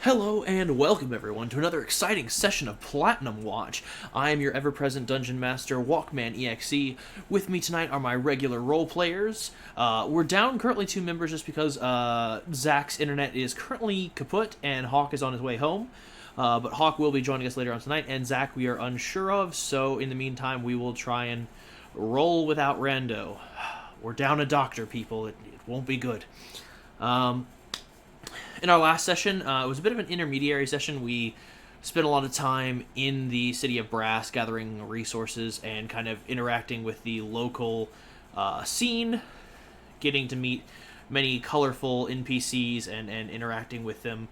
Hello and welcome everyone to another exciting session of Platinum Watch. I am your ever-present Dungeon Master, Walkman EXE. With me tonight are my regular role players. We're down currently 2 members just because Zach's internet is currently kaput and Hawk is on his way home. But Hawk will be joining us later on tonight, and Zach we are unsure of, so in the meantime we will try and roll without rando. We're down a doctor, people. It won't be good. In our last session, it was a bit of an intermediary session. We spent a lot of time in the city of Brass gathering resources and kind of interacting with the local scene, getting to meet many colorful NPCs and interacting with them.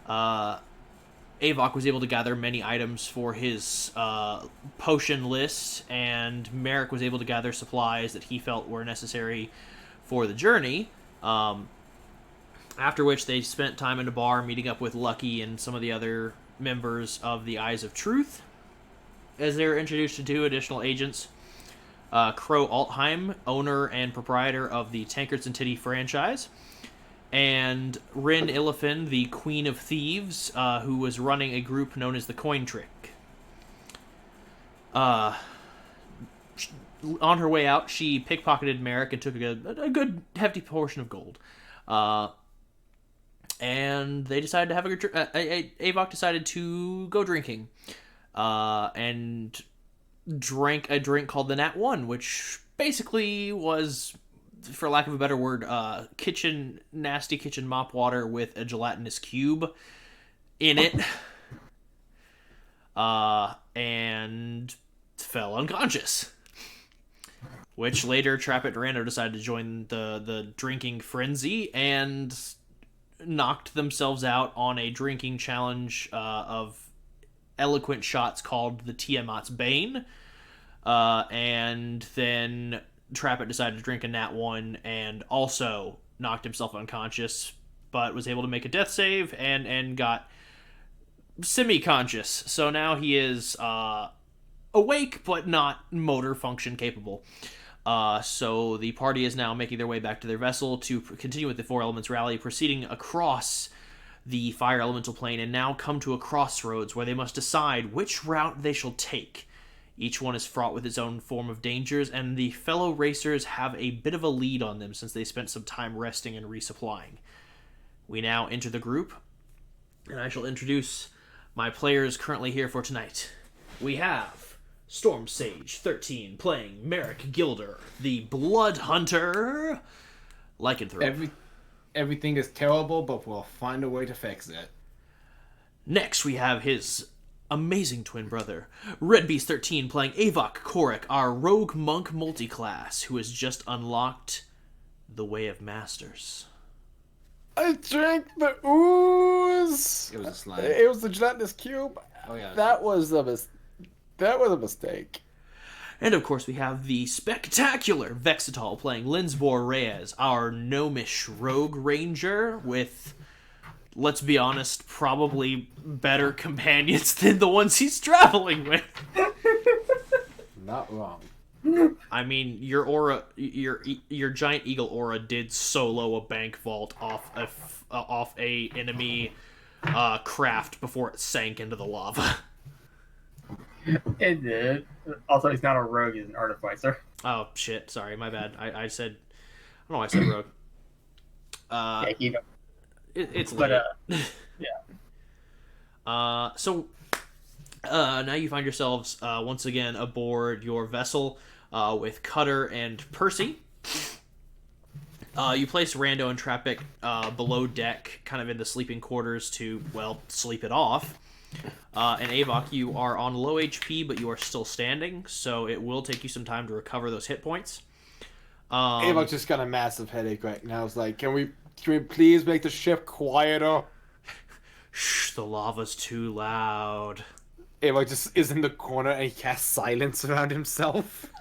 Avok was able to gather many items for his potion list, and Merrick was able to gather supplies that he felt were necessary for the journey. After which they spent time in a bar meeting up with Lucky and some of the other members of the Eyes of Truth. As they were introduced to 2 additional agents, Crow Altheim, owner and proprietor of the Tankards and Titty franchise, and Rin Illifin, the Queen of Thieves, who was running a group known as the Coin Trick. On her way out, she pickpocketed Merrick and took a good hefty portion of gold. And they decided to have a good Avok decided to go drinking. And drank a drink called the Nat 1, which basically was, for lack of a better word, nasty kitchen mop water with a gelatinous cube in it. And fell unconscious. Which later Trappet and Rando decided to join the drinking frenzy and knocked themselves out on a drinking challenge of eloquent shots called the Tiamat's Bane. And then Trappet decided to drink a Nat 1 and also knocked himself unconscious, but was able to make a death save and got semi-conscious. So now he is awake, but not motor function capable. So the party is now making their way back to their vessel to continue with the 4 Elements rally, proceeding across the Fire Elemental plane, and now come to a crossroads where they must decide which route they shall take. Each one is fraught with its own form of dangers, and the fellow racers have a bit of a lead on them since they spent some time resting and resupplying. We now enter the group, and I shall introduce my players currently here for tonight. We have Storm Sage 13 playing Merrick Gilder, the Blood Hunter Lycanthrope. Everything is terrible, but we'll find a way to fix it. Next, we have his amazing twin brother, Red Beast 13 playing Avok Korik, our Rogue Monk multiclass, who has just unlocked the Way of Masters. I drank the ooze. It was a slime. It was the gelatinous cube. Oh yeah. That was a mistake. And of course we have the spectacular Vexitol playing Linsbor Reyes, our gnomish rogue ranger with, let's be honest, probably better companions than the ones he's traveling with. Not wrong. I mean, your aura, your giant eagle aura did solo a bank vault off a enemy craft before it sank into the lava. It did. Also, he's not a rogue, he's an artificer. Oh, shit. Sorry, my bad. I said... I don't know why I said rogue. Yeah, you know. It's late. But, yeah. So, now you find yourselves, once again, aboard your vessel with Cutter and Percy. You place Rando and Trappik below deck, kind of in the sleeping quarters to, well, sleep it off. And Avok, you are on low HP, but you are still standing, so it will take you some time to recover those hit points. Avok just got a massive headache right now. I was like, can we please make the ship quieter? Shh, the lava's too loud. Avok just is in the corner and he casts silence around himself.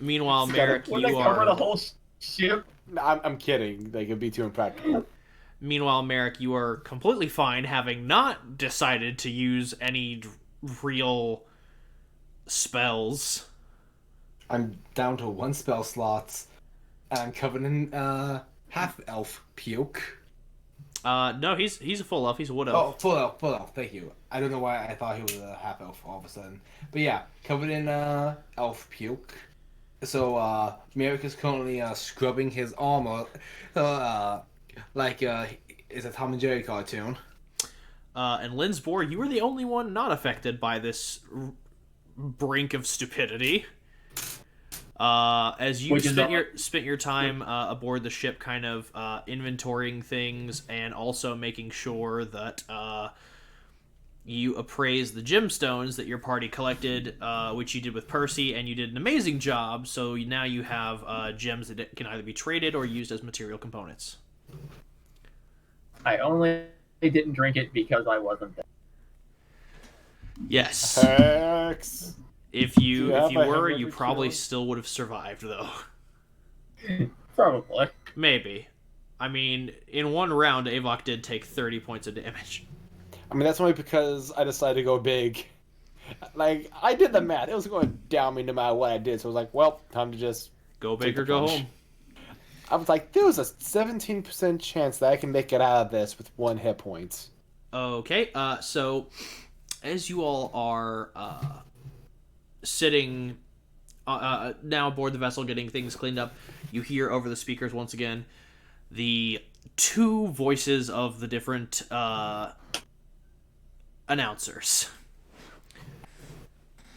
Meanwhile, Merrick, Would you they cover are... the whole ship? No, I'm kidding. Like, it'd be too impractical. Meanwhile, Merrick, you are completely fine, having not decided to use any real spells. I'm down to 1 spell slot, and I'm covered in half-elf puke. No, he's a full elf. He's a wood Oh, elf. full elf. Thank you. I don't know why I thought he was a half elf all of a sudden. But yeah, covered in elf puke. So Merrick is currently scrubbing his armor, like it's a Tom and Jerry cartoon. And Linsbor, you were the only one not affected by this brink of stupidity. As you spent your time aboard the ship, kind of inventorying things and also making sure that you appraised the gemstones that your party collected, which you did with Percy, and you did an amazing job. So now you have gems that can either be traded or used as material components. I only didn't drink it because I wasn't there. Yes. Hex. If you were, you hemorrhage probably cure? still would have survived, though. Probably. Maybe. I mean, in one round, Avok did take 30 points of damage. I mean, that's only because I decided to go big. Like, I did the math. It was going down me no matter what I did. So I was like, well, time to just Go big the or go plunge. home. I was like, there was a 17% chance that I can make it out of this with 1 hit point. Okay, so as you all are sitting now aboard the vessel getting things cleaned up, you hear over the speakers once again the 2 voices of the different announcers.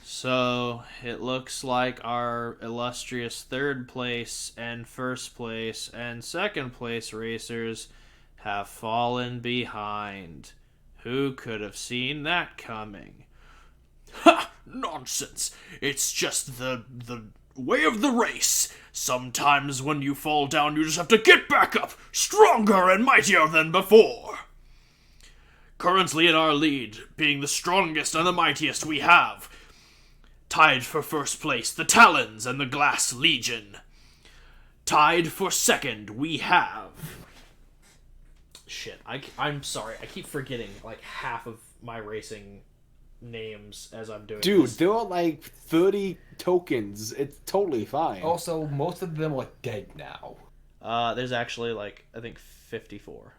So it looks like our illustrious 3rd place and 1st place and 2nd place racers have fallen behind. Who could have seen that coming? Ha! Nonsense! It's just the way of the race. Sometimes when you fall down, you just have to get back up, stronger and mightier than before. Currently in our lead, being the strongest and the mightiest we have, tied for 1st place, the Talons and the Glass Legion. Tied for 2nd, we have... Shit, I'm sorry. I keep forgetting, like, half of my racing names as I'm doing Dude, this. there are like 30 tokens. It's totally fine. Also, most of them are dead now. There's actually, like, I think 54.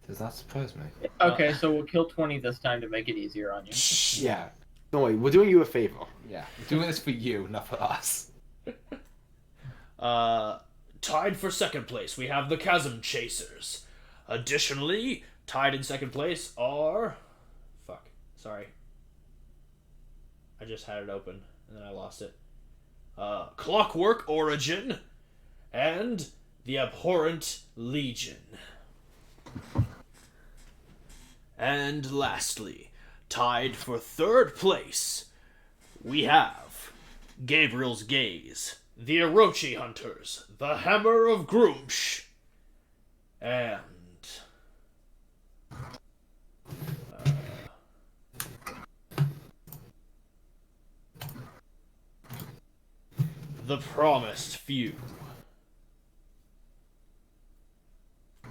Does not surprise me. Okay, so we'll kill 20 this time to make it easier on you. Yeah. Don't worry, we're doing you a favor. Yeah, doing this for you, not for us. Tied for 2nd place, we have the Chasm Chasers. Additionally, tied in 2nd place are... Fuck. Sorry. I just had it open, and then I lost it. Clockwork Origin and the Abhorrent Legion. And lastly, tied for 3rd place, we have Gabriel's Gaze, the Orochi Hunters, the Hammer of Groomsh, and the Promised Few.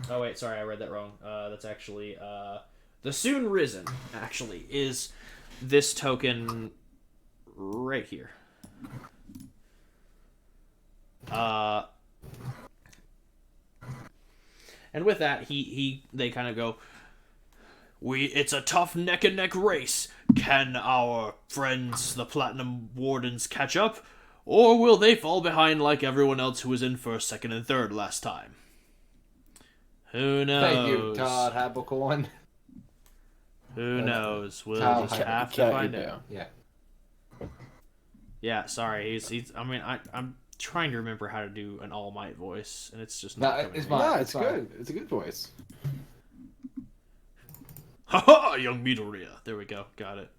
Oh wait, sorry, I read that wrong. That's actually the Soon Risen. Actually, is this token right here. And with that, they kind of go, it's a tough neck and neck race. Can our friends, the Platinum Wardens, catch up? Or will they fall behind like everyone else who was in 1st, 2nd, and 3rd last time? Who knows? Thank you, Todd Habercorn. Who knows? We'll Todd just have to Can't find you out. Yeah. Yeah, sorry. He's. I mean, I'm trying to remember how to do an All Might voice, and it's just No, not coming. it's to me. fine. No, it's it's fine. good. It's a good voice. Haha, young Midoriya. There we go. Got it.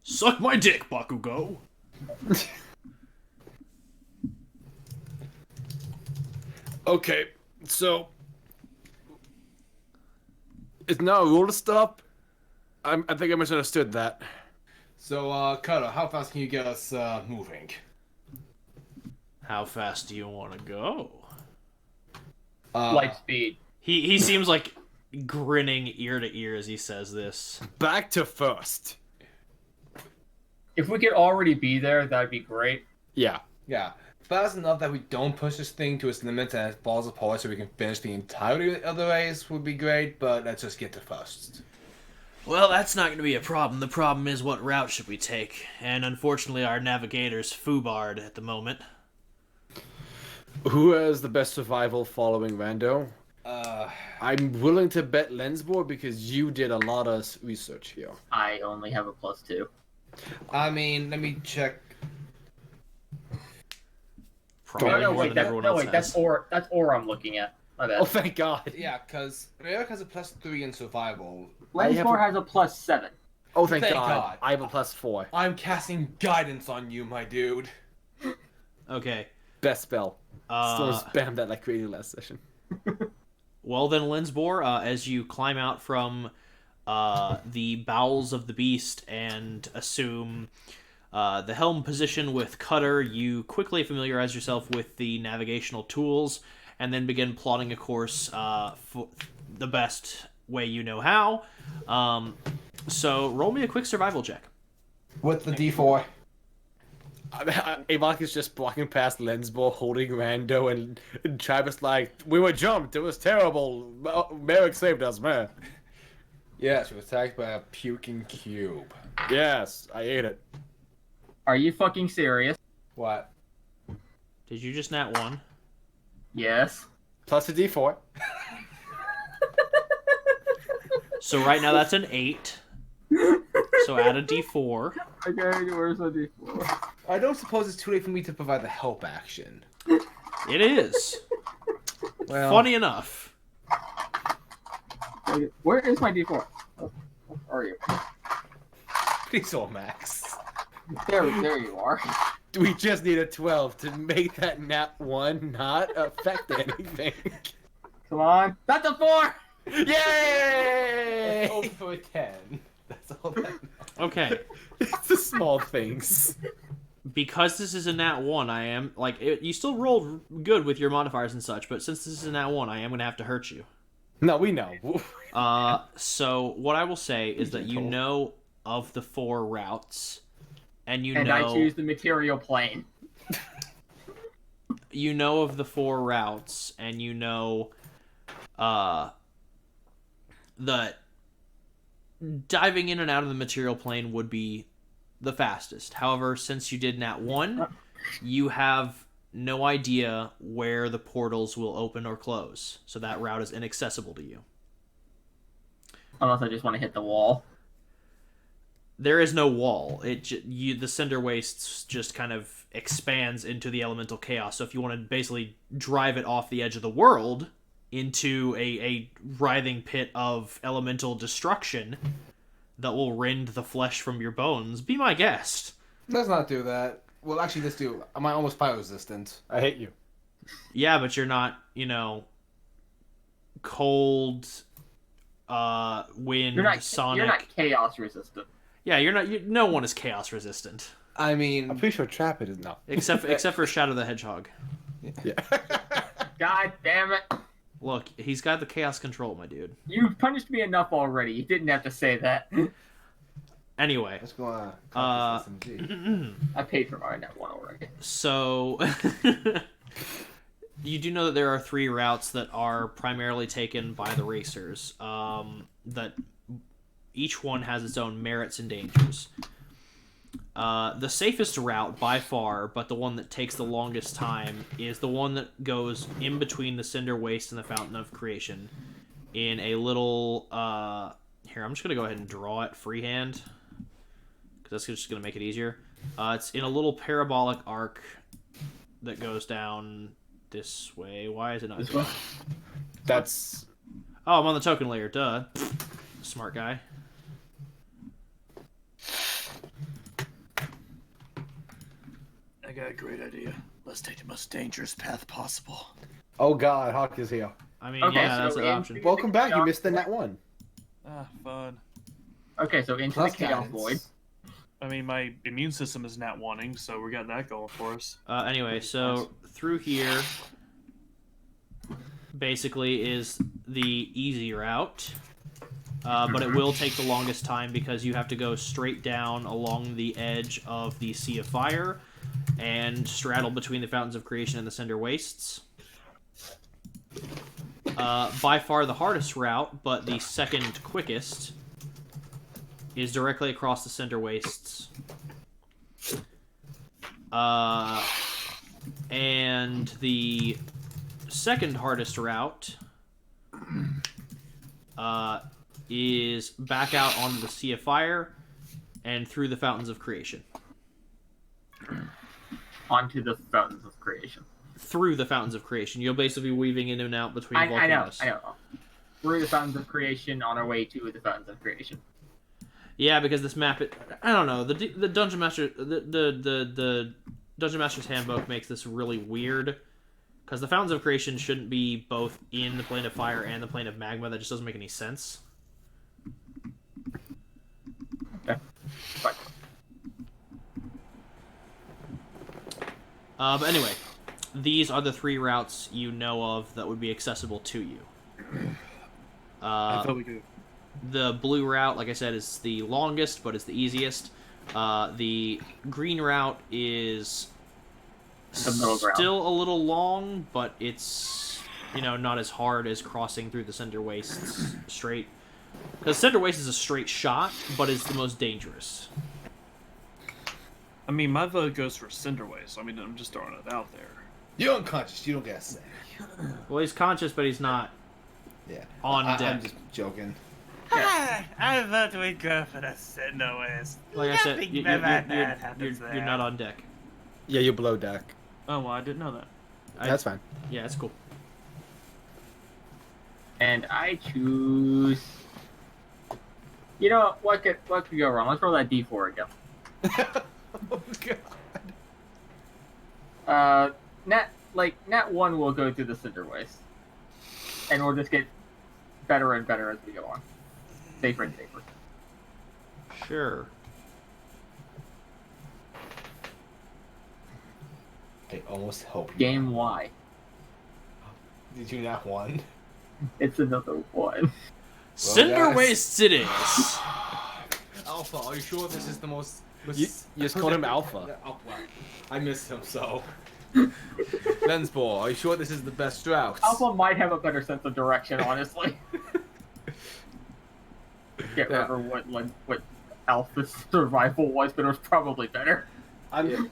Suck my dick, Bakugo. Okay, so it's now a rule to stop. I think I misunderstood that. So, Cutter, how fast can you get us moving? How fast do you want to go? Light speed. He seems like grinning ear to ear as he says this. Back to 1st. If we could already be there, that'd be great. Yeah. Yeah. fast enough that we don't push this thing to its limits and it falls apart so we can finish the entirety of the race would be great, but let's just get to first. Well, that's not going to be a problem. The problem is what route should we take? And unfortunately, our navigator's foobarred at the moment. Who has the best survival following Rando? I'm willing to bet Lensboard because you did a lot of research here. I only have a +2. I mean, let me check. Probably more than everyone else has. That's Or I'm looking at. My bad. Oh, thank God. Yeah, because Eric has a +3 in survival. Lensboard has a +7. Oh, thank Thank God. God. I have a +4. I'm casting guidance on you, my dude. Okay. Best spell. Still spam that like crazy last session. Well then, Linsbor, as you climb out from the bowels of the beast and assume the helm position with Cutter, you quickly familiarize yourself with the navigational tools and then begin plotting a course for the best way you know how. So roll me a quick survival check. With the D4. Avok is just walking past Lensball holding Rando, and Travis like, we were jumped, it was terrible. Merrick saved us, man. Yes, we were attacked by a puking cube. Yes, I ate it. Are you fucking serious? What? Did you just nat 1? Yes. Plus a D4. So right now that's an 8. So add a D4. Okay, where's the D4? I don't suppose it's too late for me to provide the help action. It is. Well, Funny enough. Where is my D4? Oh, where are you? please, all Max. There you are. We just need a 12 to make that nat 1 not affect anything. Come on. That's a 4! Yay! Over for a 10. That's all that. Okay. It's the small things. Because this is a nat 1, I am... you still roll good with your modifiers and such, but since this is a nat 1, I am going to have to hurt you. No, we know. So what I will say is that you know of the 4 routes, and you know... And I choose the material plane. You know of the 4 routes, and you know... that diving in and out of the material plane would be the fastest. However, since you did nat 1, you have no idea where the portals will open or close. So that route is inaccessible to you. Unless I just want to hit the wall. There is no wall. The Cinder Wastes just kind of expands into the elemental chaos. So if you want to basically drive it off the edge of the world into a writhing pit of elemental destruction that will rend the flesh from your bones, be my guest. Let's not do that. Well, actually, let's do. I'm almost fire resistant. I hate you. Yeah, but you're not, cold, wind, sonic. You're not chaos resistant. Yeah, you're not. No one is chaos resistant, I mean, I'm pretty sure Trap it is not. except for Shadow the Hedgehog. Yeah. God damn it. Look, he's got the chaos control, my dude. You punished me enough already. You didn't have to say that. Anyway, let's go on. I paid for my net 1 already. So you do know that there are 3 routes that are primarily taken by the racers. That each one has its own merits and dangers. The safest route by far, but the one that takes the longest time, is the one that goes in between the Cinder Waste and the Fountain of Creation in a little... Here, I'm just going to go ahead and draw it freehand, because that's just going to make it easier. It's in a little parabolic arc that goes down this way. Why is it not... This way? That's... Oh, I'm on the token layer, duh. Smart guy. I got a great idea. Let's take the most dangerous path possible. Oh God, Hawk is here. I mean, Okay, yeah, so that's an option. Welcome back. You missed the nat 1. Ah, fun. Okay, so into Plus the chaos guidance. void. I mean, my immune system is nat wanting, so we got that going for us. Anyway, so through here basically is the easy route, but it will take the longest time because you have to go straight down along the edge of the Sea of Fire, and straddle between the Fountains of Creation and the Cinder Wastes. By far the hardest route, but the second quickest, is directly across the Cinder Wastes. And the second hardest route is back out onto the Sea of Fire and through the Fountains of Creation. Onto the Fountains of Creation. Through the Fountains of Creation. You'll basically be weaving in and out between volcanoes. I know. Through the Fountains of Creation on our way to the Fountains of Creation. Yeah, because this map, I don't know. The Dungeon Master, the Dungeon Master's Handbook makes this really weird, because the Fountains of Creation shouldn't be both in the plane of fire and the plane of magma. That just doesn't make any sense. Okay. Fine. But anyway, these are the 3 routes you know of that would be accessible to you. I thought we could. The blue route, like I said, is the longest, but it's the easiest. The green route is The middle ground. still a little long, but it's, not as hard as crossing through the Cinder Wastes straight. Because Cinder Wastes is a straight shot, but it's the most dangerous. I mean, my vote goes for Cinder Wastes. I mean, I'm just throwing it out there. You're unconscious. You don't get a say. Well, he's conscious, but he's not Yeah. on deck. I'm just joking. I vote we go for the Cinder Wastes. Like I said, Nothing you're bad happens there. not on deck. Yeah, you're below deck. Oh, well, I didn't know that. That's fine. Yeah, it's cool. And I choose. You know what could go wrong? Let's roll that D4 again. Oh god. Nat 1 will go through the Cinder Waste, and we'll just get better and better as we go on. Safer and safer. Sure. I almost hope. Game Y. Did you not won? It's another one. Cinder guys. Wastes it is. Alpha, are you sure this is the most... You just called him Alpha. I missed him, so... Lensball, are you sure this is the best route? Alpha might have a better sense of direction, honestly. Can't remember what Alpha's survival was, but it was probably better. It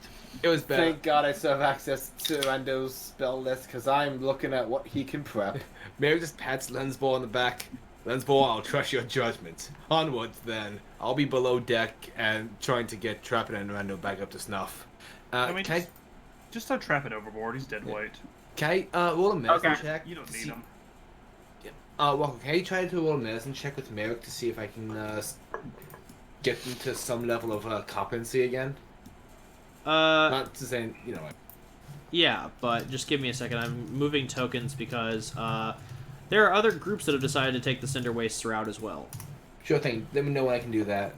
was better. Thank God I still have access to Rando's spell list, because I'm looking at what he can prep. Mary just pats Lensball on the back. Lensball, I'll trust your judgment. Onwards, then. I'll be below deck and trying to get Trappin and Rando back up to snuff. I mean, just throw Trappin overboard. He's dead weight. Can I roll a medicine Okay. check? You don't need him. Well, can you try to roll a medicine check with Merrick to see if I can get into some level of competency again? Not to say, Yeah, but just give me a second. I'm moving tokens because there are other groups that have decided to take the Cinder Wastes route as well. Sure thing. Let me know when I can do that.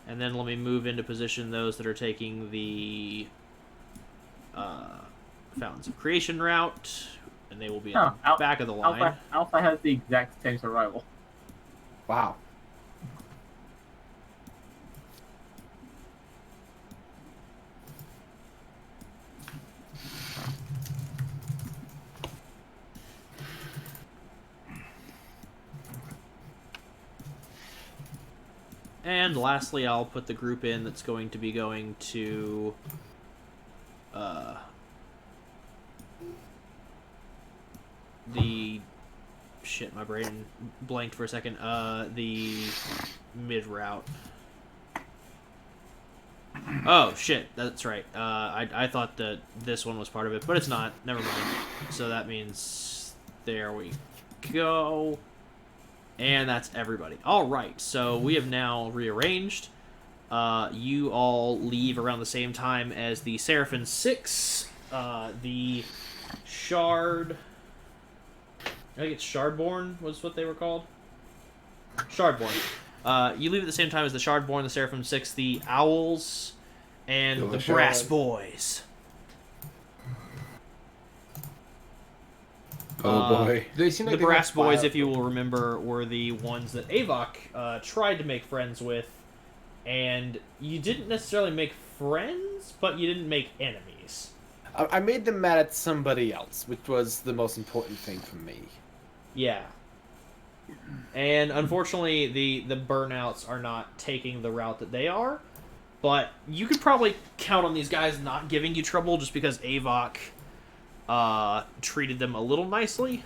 And then let me move into position those that are taking the Fountains of Creation route, and they will be on the back of the line. Alpha has the exact same survival. Wow. And lastly, I'll put the group in that's going to be going to the shit, my brain blanked for a second. The mid route. Oh shit, that's right. I thought that this one was part of it, but it's not. Never mind. So that means there we go. And that's everybody. Alright, so we have now rearranged. You all leave around the same time as the Seraphim 6. The Shard... I think it's Shardborn was what they were called. Shardborn. You leave at the same time as the Shardborn, the Seraphim 6, the Owls, and the Brass Boys. Oh boy. They seem like The they Brass got Boys, wild. if you will remember, were the ones that Avok tried to make friends with and you didn't necessarily make friends, but you didn't make enemies. I made them mad at somebody else, which was the most important thing for me. Yeah. And unfortunately, the burnouts are not taking the route that they are. But you could probably count on these guys not giving you trouble just because Avok treated them a little nicely.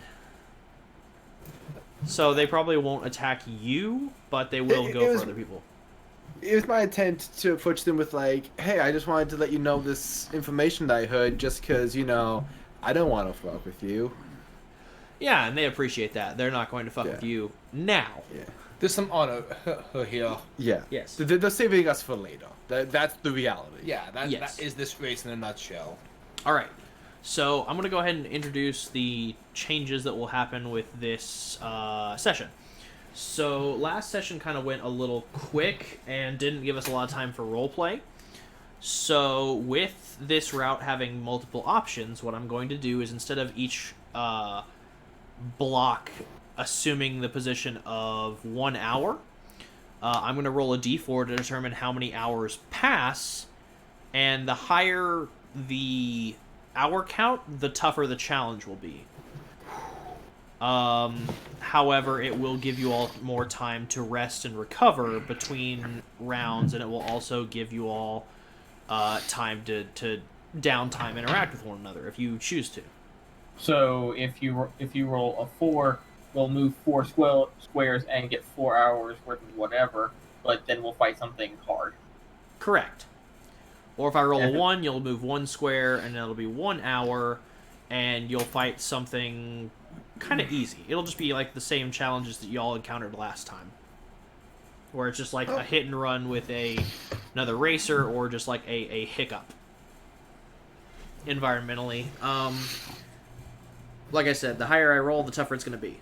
So they probably won't attack you, but they will go for other people. It was my intent to approach them with like, hey, I just wanted to let you know this information that I heard just because, you know, I don't want to fuck with you. Yeah, and they appreciate that. They're not going to fuck with you now. Yeah. There's some honor here. Yeah. Yes. They're saving us for later. That's the reality. Yeah, Yes. that is this race in a nutshell. All right. So I'm going to go ahead and introduce the changes that will happen with this session. So last session kind of went a little quick and didn't give us a lot of time for roleplay. So with this route having multiple options, what I'm going to do is instead of each block assuming the position of 1 hour, I'm going to roll a d4 to determine how many hours pass, and the higher the hour count, the tougher the challenge will be. However, it will give you all more time to rest and recover between rounds, and it will also give you all time to downtime interact with one another if you choose to. So if you roll a 4, we'll move 4 squares and get 4 hours worth of whatever, but then we'll fight something hard. Correct. Or if I roll a 1, you'll move 1 square, and it'll be 1 hour, and you'll fight something kind of easy. It'll just be like the same challenges that y'all encountered last time, where it's just like a hit and run with another racer, or just like a hiccup environmentally. Like I said, the higher I roll, the tougher it's going to be.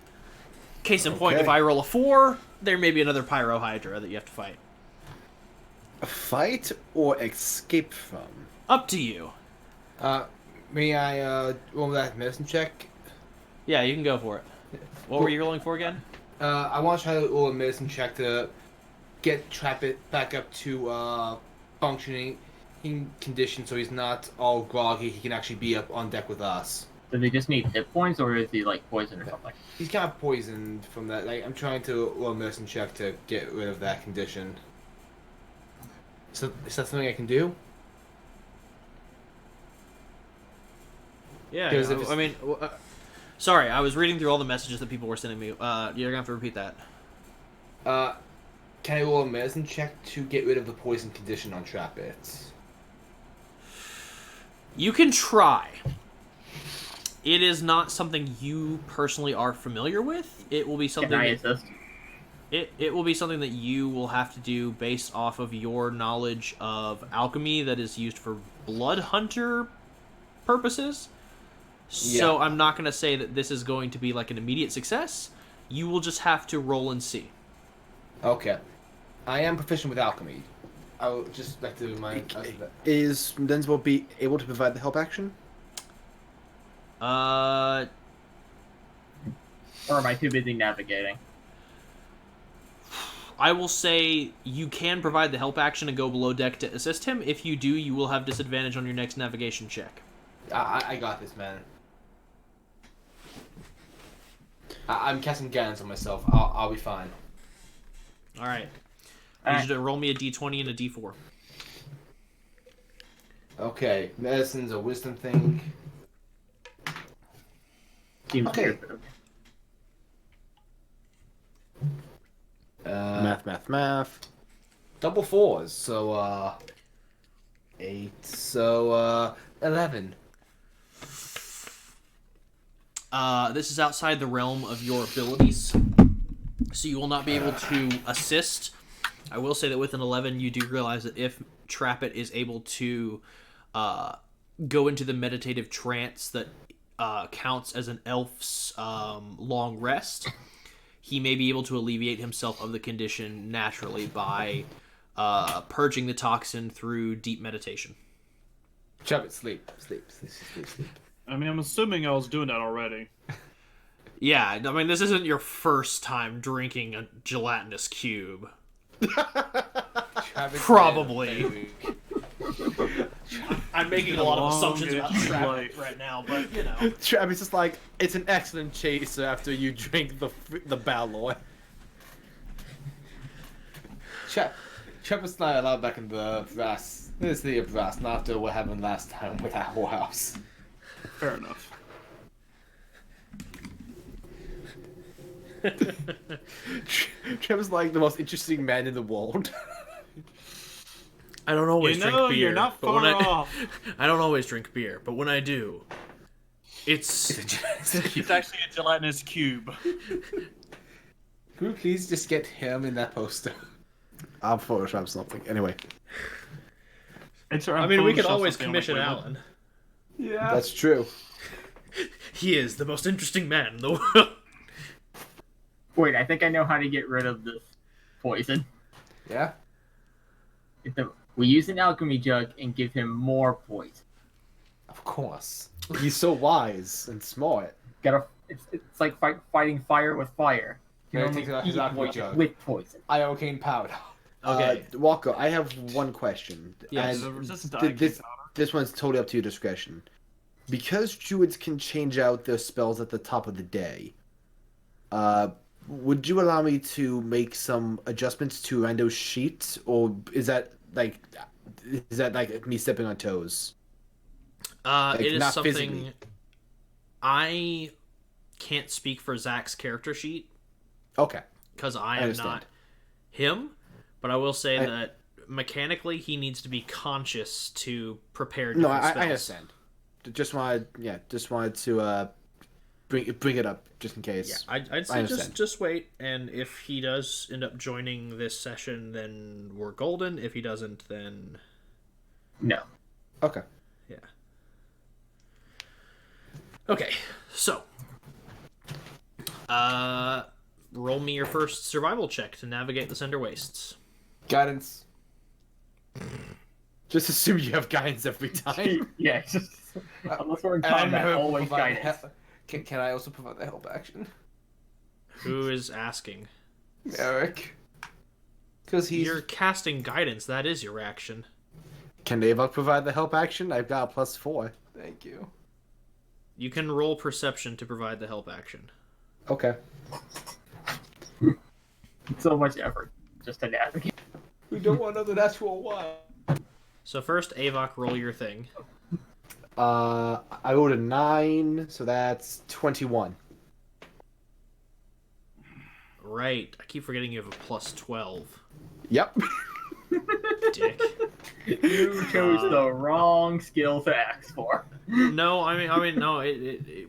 Case in point, if I roll a 4, there may be another Pyro Hydra that you have to fight. Fight or escape from? Up to you. May I roll that medicine check? Yeah, you can go for it. What were you rolling for again? I want to try to roll a medicine check to get Trappet back up to functioning in condition, so he's not all groggy. He can actually be up on deck with us. Does he just need hit points, or is he like poisoned or something? He's kind of poisoned from that. Like, I'm trying to roll a medicine check to get rid of that condition. So is that something I can do? Yeah, Because if it's- I mean, sorry, I was reading through all the messages that people were sending me. You're gonna have to repeat that. Can I roll a medicine check to get rid of the poison condition on Trappet? You can try. It is not something you personally are familiar with. It will be something. Can I that, assist? it will be something that you will have to do based off of your knowledge of alchemy that is used for blood hunter purposes. So I'm not going to say that this is going to be like an immediate success. You will just have to roll and see. Okay. I am proficient with alchemy. I would just like to remind us of that. Is Denzel be able to provide the help action? Or am I too busy navigating? I will say you can provide the help action and go below deck to assist him. If you do, you will have disadvantage on your next navigation check. I got this, man. I'm casting guidance on myself. I'll be fine. All right. I need you to roll me a d20 and a d4. Okay, medicine's a wisdom thing. Seems Okay. weird, but okay. Math. Double 4s, so 8, so 11. This is outside the realm of your abilities, so you will not be able to assist. I will say that with an 11, you do realize that if Trappet is able to go into the meditative trance that counts as an elf's long rest, he may be able to alleviate himself of the condition naturally by purging the toxin through deep meditation. Trappet, sleep. I mean, I'm assuming I was doing that already. Yeah, I mean, this isn't your first time drinking a gelatinous cube. Travis Probably. Very weak. I'm making a lot of assumptions about Long Trap life. right now, but you know. Travis is like, it's an excellent chaser after you drink the Balor. Travis and I are allowed back in the brass. This is the brass, not after what happened last time with that whorehouse. Fair enough. Travis is like the most interesting man in the world. I don't always You drink know, beer. you're not but when far I, off. I don't always drink beer, but when I do, it's It's actually a gelatinous cube. Could we please just get him in that poster? I'll Photoshop something. Anyway, I mean, we could always commission Alan. Yeah. that's true. He is the most interesting man in the world. Wait, I think I know how to get rid of this poison. Yeah? We use an alchemy jug and give him more poison. Of course. He's so wise and smart. It's like fighting fire with fire. You Yeah, can take out only his eat alchemy poison jug. with poison. Iocane powder. Okay. Walker, I have one question. Yes. The And resistance to th- iocane this, powder. this one's totally up to your discretion. Because druids can change out their spells at the top of the day, would you allow me to make some adjustments to Rando's sheet, or is that like me stepping on toes? Like, It is not something physically. I can't speak for Zach's character sheet Okay. because I am understand. not him, but I will say that mechanically he needs to be conscious to prepare No, different I spells. understand. Just wanted to bring it up just in case. Yeah, I'd I say understand. just wait, and if he does end up joining this session, then we're golden. If he doesn't, then No. Okay. yeah. Okay, so roll me your first survival check to navigate the Cinder Wastes. Guidance. Just assume you have guidance every time. Yeah, just, unless we're in And I combat, never always provide guidance. Can I also provide the help action? Who is asking? Eric. Because he's... You're casting guidance. That is your action. Can Avok provide the help action? I've got a +4. Thank you. You can roll perception to provide the help action. Okay. So much effort just to navigate. We don't want another natural one. So first, Avok, roll your thing. I rolled a 9, so that's 21. Right. I keep forgetting you have a +12. Yep. Dick. You chose the wrong skill to ask for. No, I mean, no.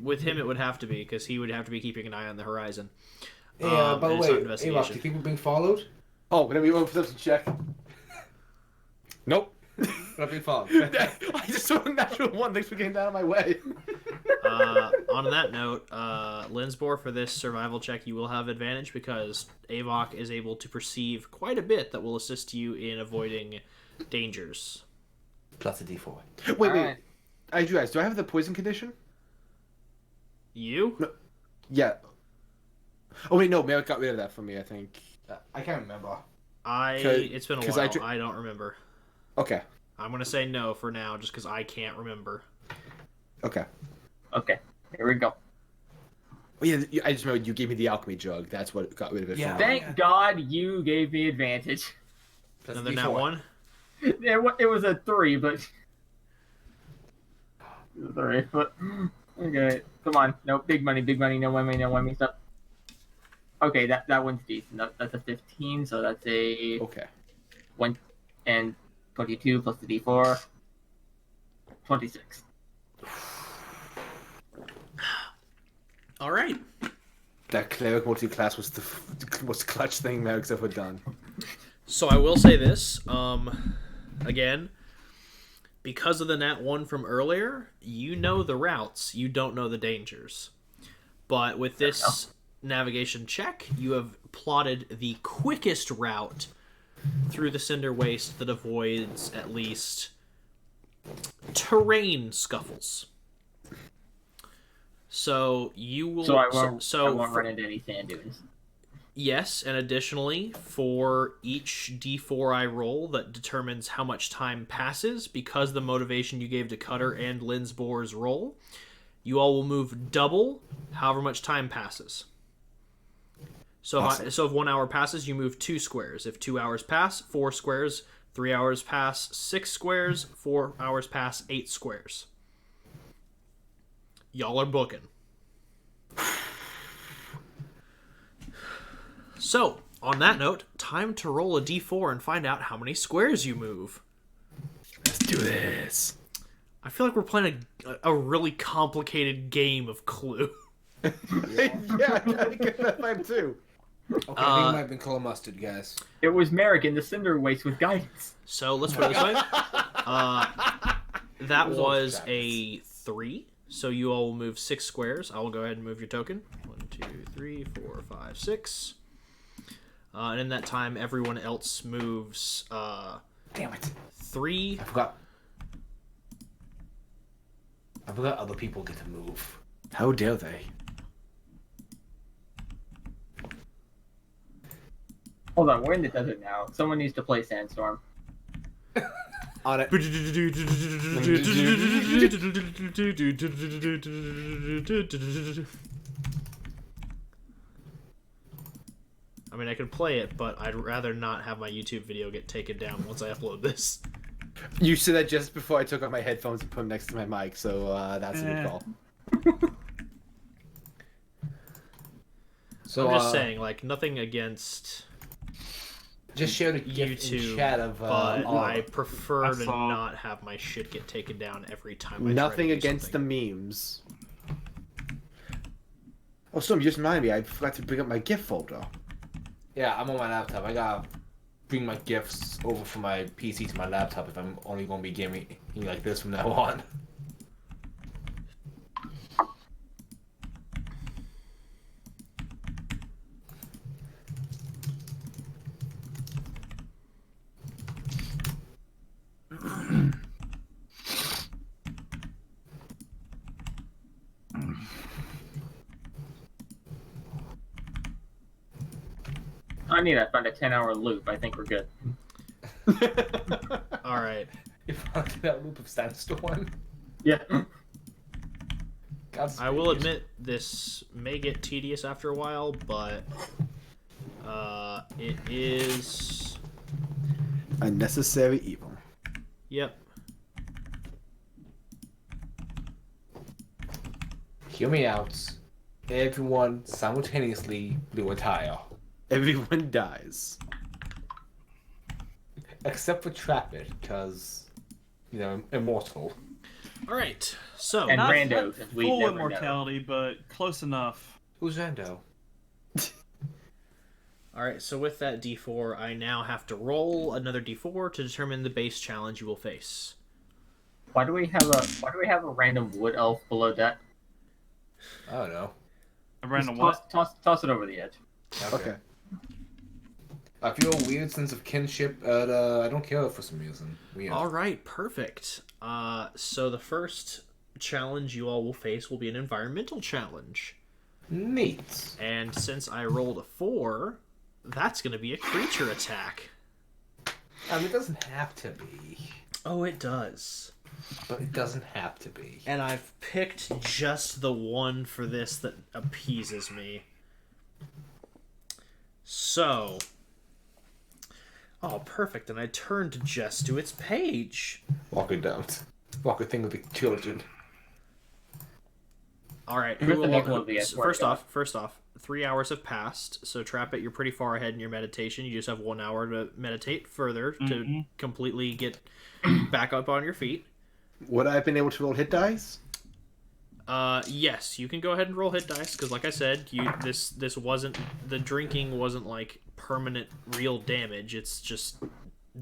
With him, it would have to be because he would have to be keeping an eye on the horizon. Yeah, by the and it's way, not Avok, investigation. do you think we're being followed? Oh, let me roll a perception check. Nope. We're not being followed. I just saw a natural 1. Thanks for getting out of my way. On that note, Linsbor, for this survival check, you will have advantage because Avok is able to perceive quite a bit that will assist you in avoiding dangers. Plus a d4. Wait. Alright. I do guys. Do I have the poison condition? You? No. Yeah. Oh wait, no. Merrick got rid of that for me. I think. I can't remember. It's been a 'cause while. I I don't remember. Okay. I'm gonna say no for now, just because I can't remember. Okay. Okay, here we go. Oh, yeah, I just remembered you gave me the alchemy jug. That's what got rid of it. Yeah. For me. Thank God you gave me advantage. Plus Another D4. nat one. It was a 3, but... It was a 3, but... Okay, come on. No, big money, no whammy, stop. Okay, that one's decent. That's a 15, so that's a... Okay. 1 and 22 plus the d4. 26. All right. That cleric multi-class was the most clutch thing Merrick's ever done. So I will say this. Again, because of the nat 1 from earlier, you know the routes. You don't know the dangers. But with this navigation check, you have plotted the quickest route through the Cinder Waste that avoids at least terrain scuffles. So you will. So I won't so run into any sand dunes. Yes, and additionally, for each d4 I roll that determines how much time passes, because the motivation you gave to Cutter and Linsboar's roll, you all will move double however much time passes. So, Awesome. if 1 hour passes, you move 2 squares. If 2 hours pass, 4 squares. 3 hours pass, 6 squares. 4 hours pass, 8 squares. Y'all are booking. So, on that note, time to roll a d4 and find out how many squares you move. Let's do this. I feel like we're playing a really complicated game of Clue. Yeah, I kind of get that vibe too. Okay, I think it might have been color mustard, guys. It was Merrick in the Cinder Wastes with guidance. So, let's put it this way. That was all was Travis. a 3. So you all will move 6 squares. I will go ahead and move your token. 1, 2, 3, 4, 5, 6. And in that time, everyone else moves Damn it. 3. I forgot other people get to move. How dare they? Hold on, we're in the desert now. Someone needs to play Sandstorm. On it. I mean, I could play it, but I'd rather not have my YouTube video get taken down once I upload this. You said that just before I took off my headphones and put them next to my mic, so that's a good call. So I'm just saying, like, nothing against just shared a gift in YouTube, chat of but all. I prefer I to saw- not have my shit get taken down every time I Nothing try to do against something. the memes. Oh, Storm, you just reminded me. I forgot to bring up my gift folder. Yeah, I'm on my laptop. I gotta bring my gifts over from my PC to my laptop if I'm only gonna be gaming like this from now on. I need to find a 10-hour loop. I think we're good. All right. If I do that loop of Sandstorm, Yeah. God's I will admit this may get tedious after a while, but it is. Unnecessary evil. Yep. Hear me out. Everyone simultaneously blew a tire. Everyone dies. Except for Trapit, because, you know, immortal. All right. So And Not randos, as we full never know. immortality, but close enough. Who's Rando? all right. So with that D4, I now have to roll another D4 to determine the base challenge you will face. Why do we have a random wood elf below deck? I don't know. A random Just what? toss it over the edge. Okay. I feel a weird sense of kinship, but I don't care for some reason. Weird. All right. Perfect. So the first challenge you all will face will be an environmental challenge. Neat. And since I rolled a 4, that's going to be a creature attack. I mean, it doesn't have to be. Oh, it does. But it doesn't have to be. And I've picked just the one for this that appeases me. So. Oh, perfect. And I turned just to its page. Walker don't. Walker thing with the children. All right. Where's the next one? The First off, 3 hours have passed. So Trap It, you're pretty far ahead in your meditation. You just have 1 hour to meditate further to completely get back up on your feet. Would I have been able to roll hit dice? Yes, you can go ahead and roll hit dice because, like I said, this wasn't the drinking wasn't like permanent real damage. It's just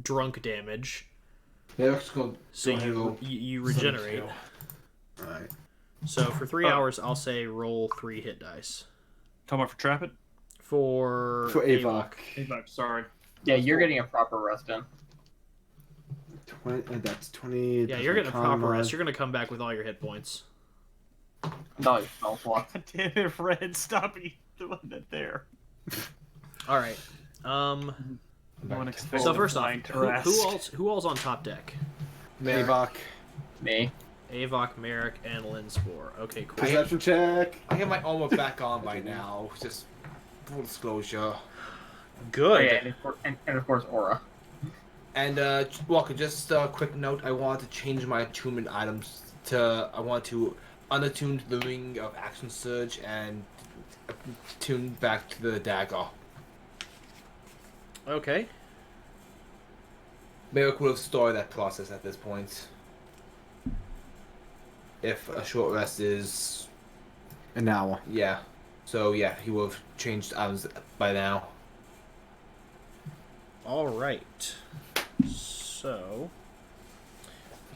drunk damage. Yeah, let's go. So go ahead and roll. you regenerate. Alright. So for 3 hours, I'll say roll 3 hit dice. Talking about for Trap It? For For Avok. Sorry. Yeah, you're getting a proper rest in. 20, that's 20. Yeah, that's you're my getting a proper comma. rest. You're gonna come back with all your hit points. No, you spell block. Damn it, Fred. Stop doing that there. All right. No one expects So a first off, flying who all's on top deck? Avok. Me. Avok, Merrick, and Linspore. Okay, cool. Perception check. I have my armor back on by now. Just full disclosure. Good. Oh, yeah, and of course Aura. And Walker, just a quick note. I want to change my attunement items to. I want to unattune the ring of action surge and tune back to the dagger. Okay. Merrick would have started that process at this point. If a short rest is, An hour. yeah. So yeah, he would have changed items by now. All right. So,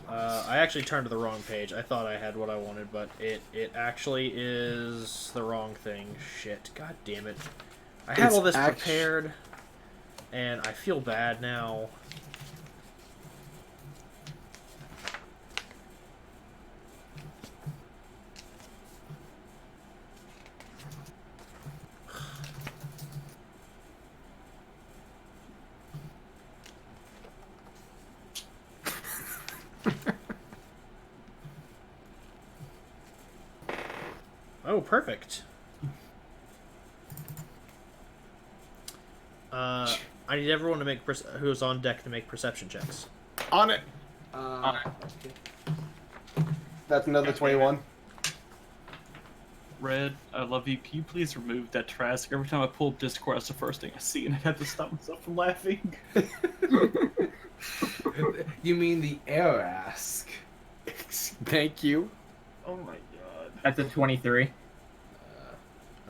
I actually turned to the wrong page. I thought I had what I wanted, but it actually is the wrong thing. Shit. God damn it. I had all this prepared, and I feel bad now. Oh, perfect. I need everyone to make who's on deck to make perception checks. On it. That's another 21. Red, I love you. Can you please remove that Trask? Every time I pull up Discord, that's the first thing I see, and I have to stop myself from laughing. You mean the air ask? Thank you. Oh my god. That's a 23.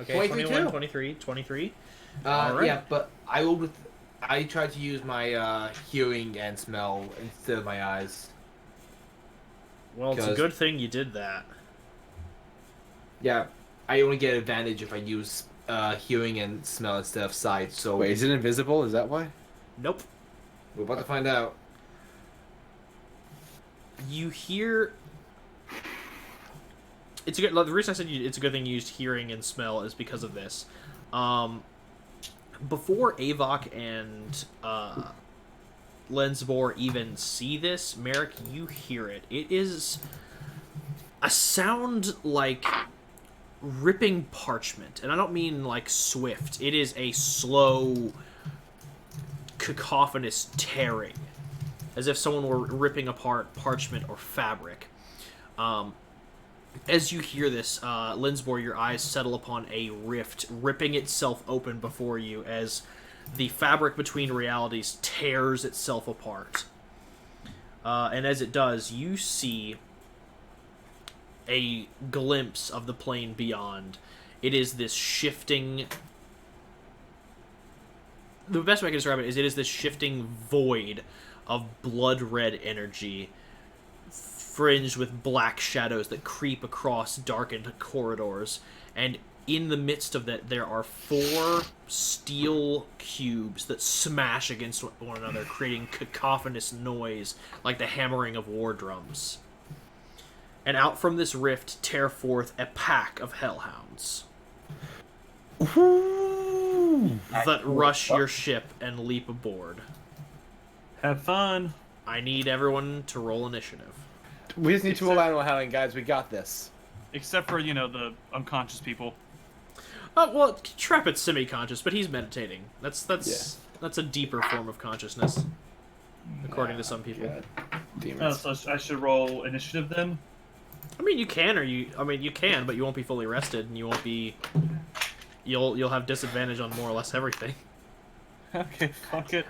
Okay, 23 21, too. 23, 23. Alright. Yeah, but I tried to use my hearing and smell instead of my eyes. Well, it's a good thing you did that. Yeah, I only get advantage if I use hearing and smell instead of sight. So Wait, is it invisible? Is that why? Nope. we're about to find out. You hear... It's a good. The reason I said it's a good thing you used hearing and smell is because of this. Before Avok and Lensbor even see this, Merrick, you hear it. It is a sound like ripping parchment, and I don't mean like swift. It is a slow, cacophonous tearing, as if someone were ripping apart parchment or fabric. As you hear this, Linsbor, your eyes settle upon a rift, ripping itself open before you as the fabric between realities tears itself apart. And as it does, you see a glimpse of the plane beyond. It is this shifting... The best way I can describe it is this shifting void of blood-red energy fringed with black shadows that creep across darkened corridors, and in the midst of that there are 4 steel cubes that smash against one another, creating cacophonous noise like the hammering of war drums. And out from this rift tear forth a pack of hellhounds that rush your ship and leap aboard. Have fun. I need everyone to roll initiative. We just need to roll animal howling, guys. We got this. Except for, the unconscious people. Well, Trapit's semi-conscious, but he's meditating. That's a deeper form of consciousness, according to some people. Demons. So I should roll initiative then? I mean, you can, but you won't be fully rested, and you won't be. You'll have disadvantage on more or less everything. Okay, fuck it.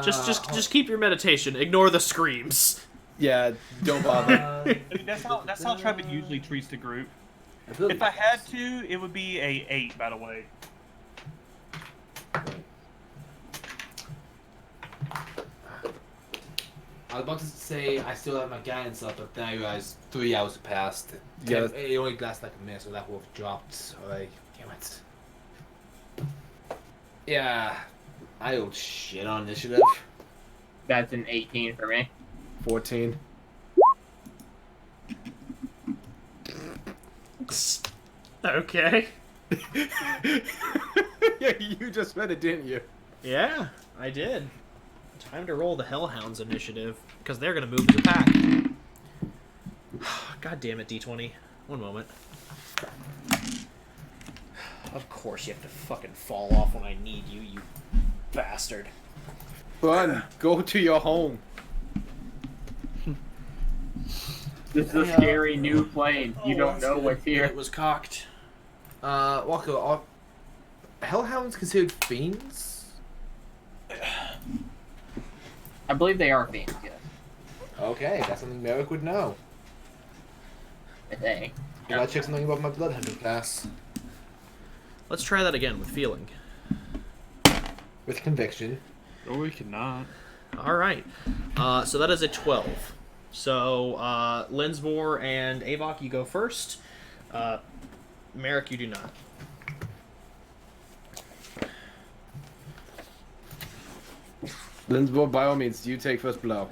Just keep your meditation. Ignore the screams. Yeah, don't bother. I mean, that's how Trapit usually treats the group. If I had to, it would be a 8, by the way. I was about to say I still have my guidance up, but then I realized 3 hours have passed. Yeah. It only lasts like a minute, so that will have dropped. Alright, damn it. Yeah, I old shit on initiative. That's an 18 for me. 14. Okay. Yeah, Yeah, you just read it, didn't you? Yeah, I did. Time to roll the Hellhounds initiative, because they're going to move as a pack. God damn it, D20. One moment. Of course you have to fucking fall off when I need you, you bastard. Run, go to your home. This is a scary new plane. You don't know good. what's here. It was cocked. Walker, are Hellhounds considered fiends? I believe they are fiends, yes. Okay, that's something Merrick would know. I think. You gotta check something about my bloodhunter class. Let's try that again with feeling. With conviction. Or we cannot. Alright. So that is a 12. So, Linsmore and Avok, you go first. Merrick, you do not. Linsborough, by all means, you take first blow.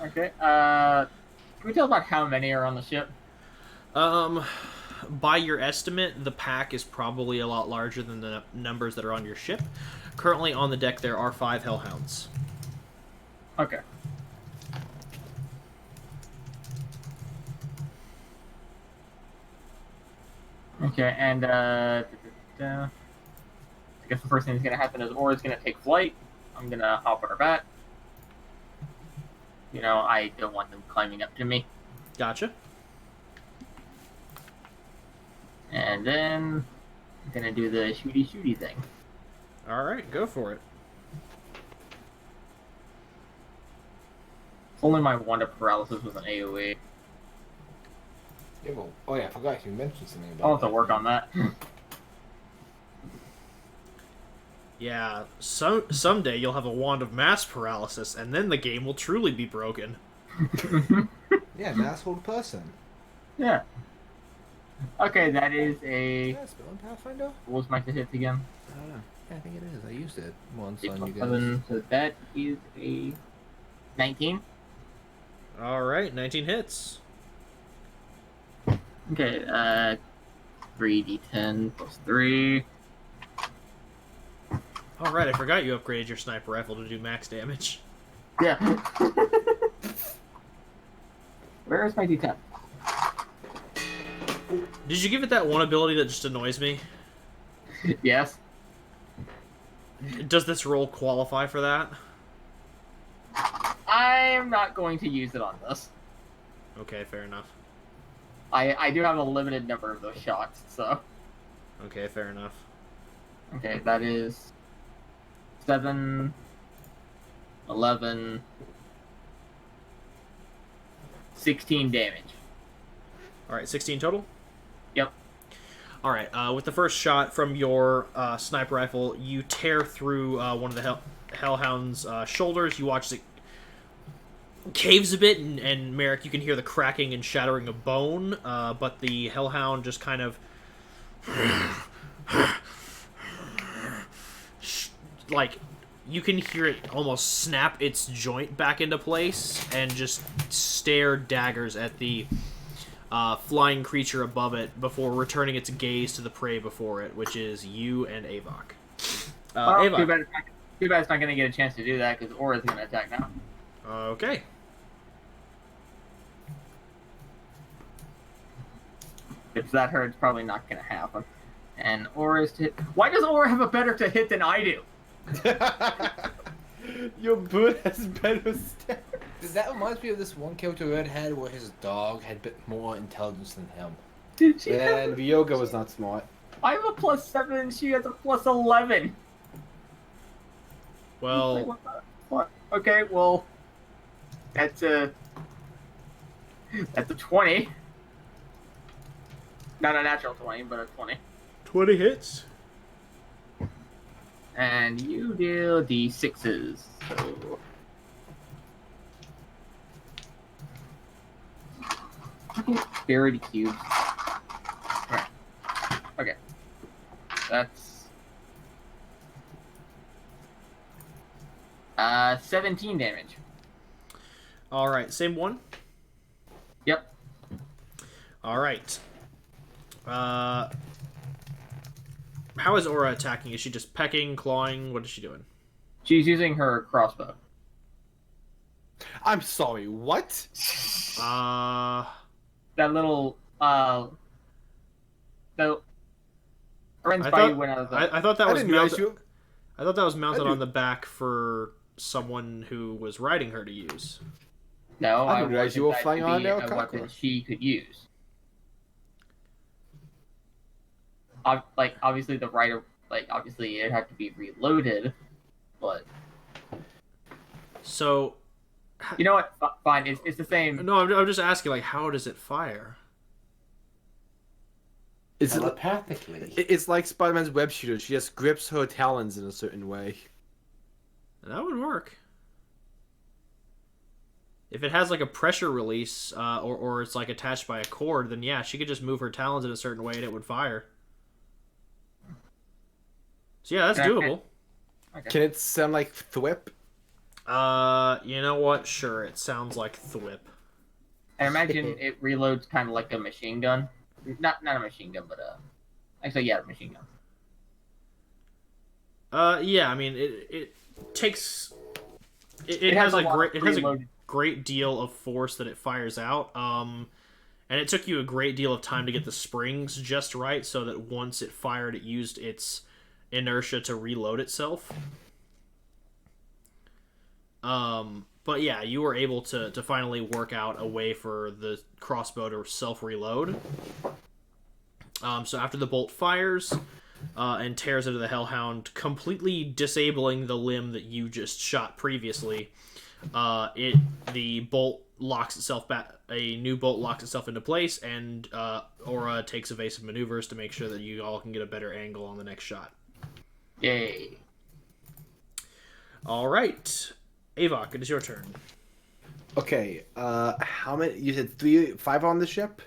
Okay. Can we tell about how many are on the ship? By your estimate, the pack is probably a lot larger than the numbers that are on your ship. Currently on the deck, there are 5 Hellhounds. Okay. Okay, and I guess the first thing that's gonna happen is Aura's gonna take flight. I'm gonna hop on her back. You know, I don't want them climbing up to me. Gotcha. And then I'm gonna do the shooty thing. Alright, go for it. If only my Wand of Paralysis was an AoE. Yeah, well, oh yeah, I forgot you mentioned something about I'll have to that. work on that. Yeah, someday you'll have a Wand of Mass Paralysis, and then the game will truly be broken. Yeah, an asshole person. Yeah. Okay, that is a... Yeah, spelling Pathfinder? What was my hits again? I don't know. Yeah, I think it is. I used it once on you guys. 7, so that is a 19. Alright, 19 hits. Okay, 3d10 plus 3. Alright, I forgot you upgraded your sniper rifle to do max damage. Yeah. Where is my d10? Did you give it that one ability that just annoys me? Yes. Does this roll qualify for that? I'm not going to use it on this. Okay, fair enough. I do have a limited number of those shots, so... Okay, fair enough. Okay, that is 7, 11, 16 damage. Alright, 16 total? Yep. Alright, with the first shot from your sniper rifle, you tear through one of the Hellhound's shoulders. You watch it caves a bit, and Merrick, you can hear the cracking and shattering of bone, but the Hellhound just kind of... like, you can hear it almost snap its joint back into place and just stare daggers at the flying creature above it before returning its gaze to the prey before it, which is you and Avok. Avok. Too bad it's not going to get a chance to do that because Aura's going to attack now. Okay. If that hurts, probably not going to happen. And Aura's to hit. Why does Aura have a better to hit than I do? Your bird has better stats. That reminds me of this one character Red had where his dog had a bit more intelligence than him. Did she? And Ryoga was not smart. I have a +7 and she has a +11. Well, What? Okay, well, that's a 20. Not a natural 20, but a 20. 20 hits. And you deal d6s. So... Buried cubes. Alright. Okay. That's 17 damage. Alright, same one? How is Aura attacking? Is she just pecking, clawing? What is she doing? She's using her crossbow. I'm sorry, what? That little that runs I by you thought when I was I thought that I was didn't realize mounted. you. I thought that was mounted I on do- the back for someone who was riding her to use. No, I I didn't realize wanted you were that flying to on be a a weapon conqueror. she could use. Obviously the rider, obviously it had to be reloaded, but So, you know what? Fine, it's the same. no, I'm just asking, like, how does it fire? Telepathically. It's like Spider-Man's web shooter. She just grips her talons in a certain way. That would work. If it has like a pressure release, or it's like attached by a cord, then yeah, she could just move her talons in a certain way and it would fire. So yeah, that's Okay. doable. Okay. Can it sound like thwip? You know what? Sure, it sounds like thwip. I imagine it reloads kind of like a machine gun. Not a machine gun, but actually, yeah, a machine gun. Yeah, I mean it takes it It has has a a lot great of it has a preloaded- great deal of force that it fires out. And it took you a great deal of time to get the springs just right so that once it fired, it used its inertia to reload itself. But yeah, you were able to finally work out a way for the crossbow to self-reload. So after the bolt fires and tears into the Hellhound, completely disabling the limb that you just shot previously, the bolt locks itself back. A new bolt locks itself into place, and Aura takes evasive maneuvers to make sure that you all can get a better angle on the next shot. Yay! All right, Avok, it is your turn. Okay. How many? You said 5 on the ship.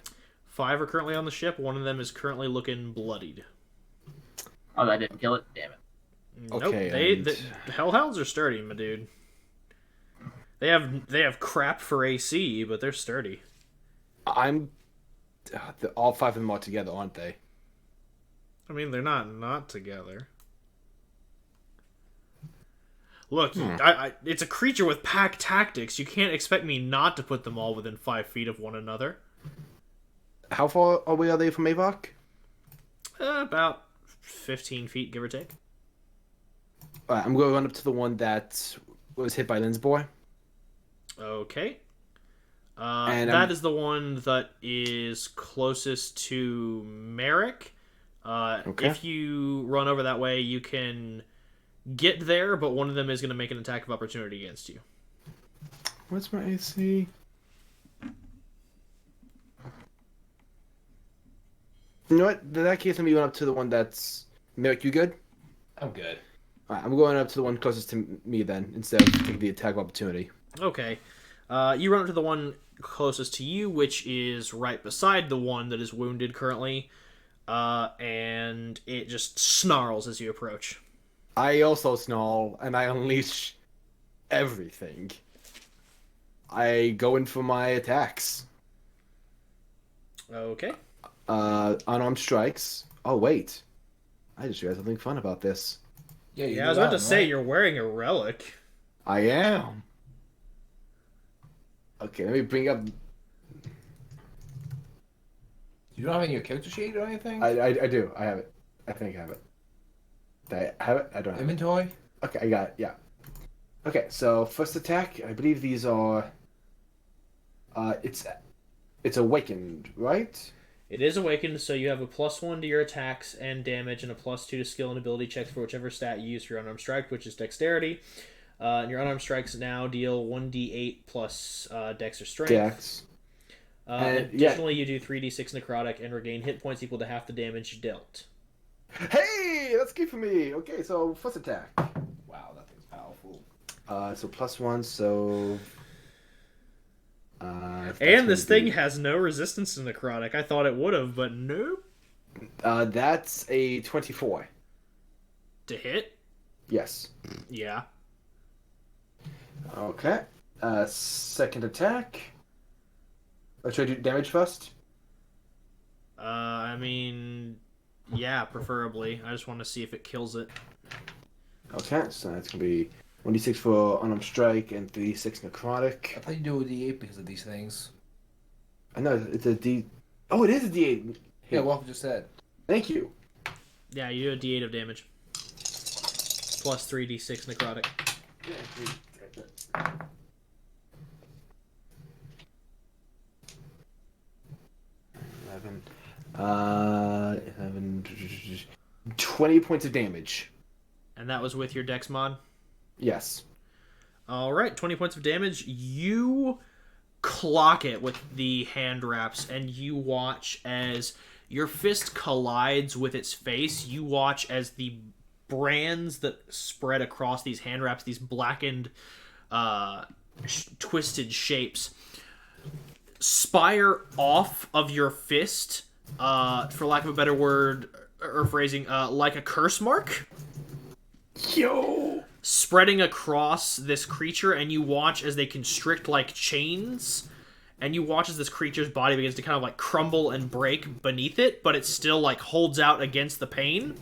5 are currently on the ship. One of them is currently looking bloodied. Oh, that didn't kill it. Damn it! Nope. Okay, The Hellhounds are sturdy, my dude. They have crap for AC, but they're sturdy. I'm. All 5 of them are together, aren't they? I mean, they're not together. Look, it's a creature with pack tactics. You can't expect me not to put them all within 5 feet of one another. How far away are they from Avok? About 15 feet, give or take. Alright, I'm going to run up to the one that was hit by Lynn's boy. Okay. And that is the one that is closest to Merrick. Okay. If you run over that way, you can get there, but one of them is going to make an attack of opportunity against you. What's my AC? You know what? In that case, I'm going up to the one that's... Merrick, you good? I'm good. Alright, I'm going up to the one closest to me then, instead of taking the attack of opportunity. Okay. You run up to the one closest to you, which is right beside the one that is wounded currently, and it just snarls as you approach. I also snarl, and I unleash everything. I go in for my attacks. Okay. Unarmed strikes. Oh, wait. I just realized something fun about this. Yeah, I was about to say, you're wearing a relic. I am. Okay, let me bring up... You don't have any of your character sheet or anything? I do. I have it. I think I have it. Do I have it? I don't have it. Inventory? Okay, I got it. Yeah. Okay, so first attack. I believe these are... It's awakened, right? It is awakened, so you have a +1 to your attacks and damage, and a +2 to skill and ability checks for whichever stat you use for your unarmed strike, which is dexterity. And your unarmed strikes now deal 1d8 plus dex or strength. Dex. Additionally, you do 3d6 necrotic and regain hit points equal to half the damage dealt. Hey, that's good for me. Okay, so first attack. Wow, that thing's powerful. So +1, so... And this thing has no resistance to necrotic. I thought it would have, but nope. That's a 24. To hit? Yes. Yeah. Okay. Second attack. Should I do damage first? I mean, Yeah, preferably. I just want to see if it kills it. Okay, so that's gonna be 1d6 for unarmed strike and 3d6 necrotic. I thought you do a D8 because of these things. I know it's a D. Oh, it is a D8. Yeah, Wolf just said. Thank you. Yeah, you do a d8 of damage. Plus 3d6 necrotic. Yeah, 11, 20 points of damage. And that was with your dex mod? Yes. Alright, 20 points of damage. You clock it with the hand wraps, and you watch as your fist collides with its face. You watch as the brands that spread across these hand wraps, these blackened, twisted shapes, spire off of your fist, for lack of a better word or phrasing, like a curse mark. Yo! Spreading across this creature, and you watch as they constrict like chains, and you watch as this creature's body begins to kind of like crumble and break beneath it, but it still like holds out against the pain.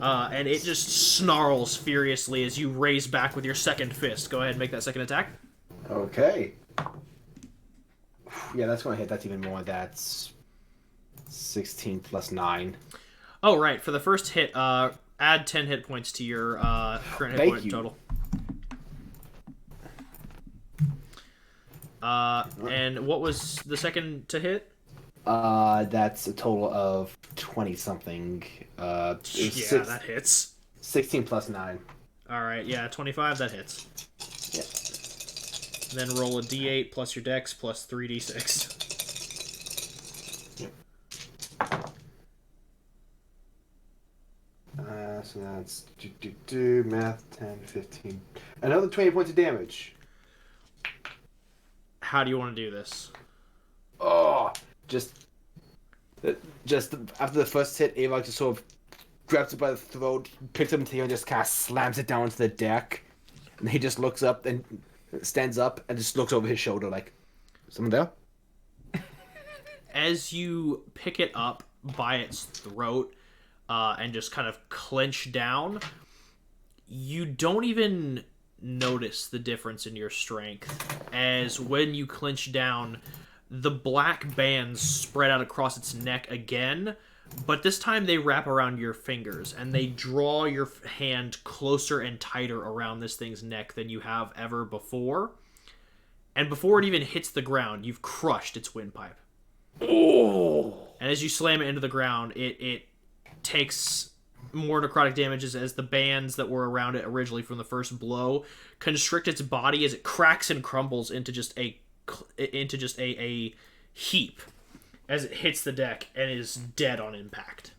And it just snarls furiously as you raise back with your second fist. Go ahead and make that second attack. Okay. Yeah, that's gonna hit. That's even more. That's 16 plus 9. Oh, right. For the first hit, add 10 hit points to your current hit point total. And what was the second to hit? That's a total of 20 something. Yeah, that hits. 16 plus 9. Alright, yeah, 25, that hits. Yeah. Then roll a d8 plus your dex plus 3d6. So that's math 10, 15. Another 20 points of damage. How do you want to do this? Oh, just after the first hit, Avok just sort of grabs it by the throat, picks up into the air, and just kind of slams it down into the deck. And he just looks up and stands up and just looks over his shoulder like, someone there? As you pick it up by its throat and just kind of clench down, you don't even notice the difference in your strength, as when you clench down, the black bands spread out across its neck again, but this time they wrap around your fingers and they draw your hand closer and tighter around this thing's neck than you have ever before. And before it even hits the ground, you've crushed its windpipe. Oh! And as you slam it into the ground, it takes more necrotic damages as the bands that were around it originally from the first blow constrict its body as it cracks and crumbles into just a heap as it hits the deck and is dead on impact.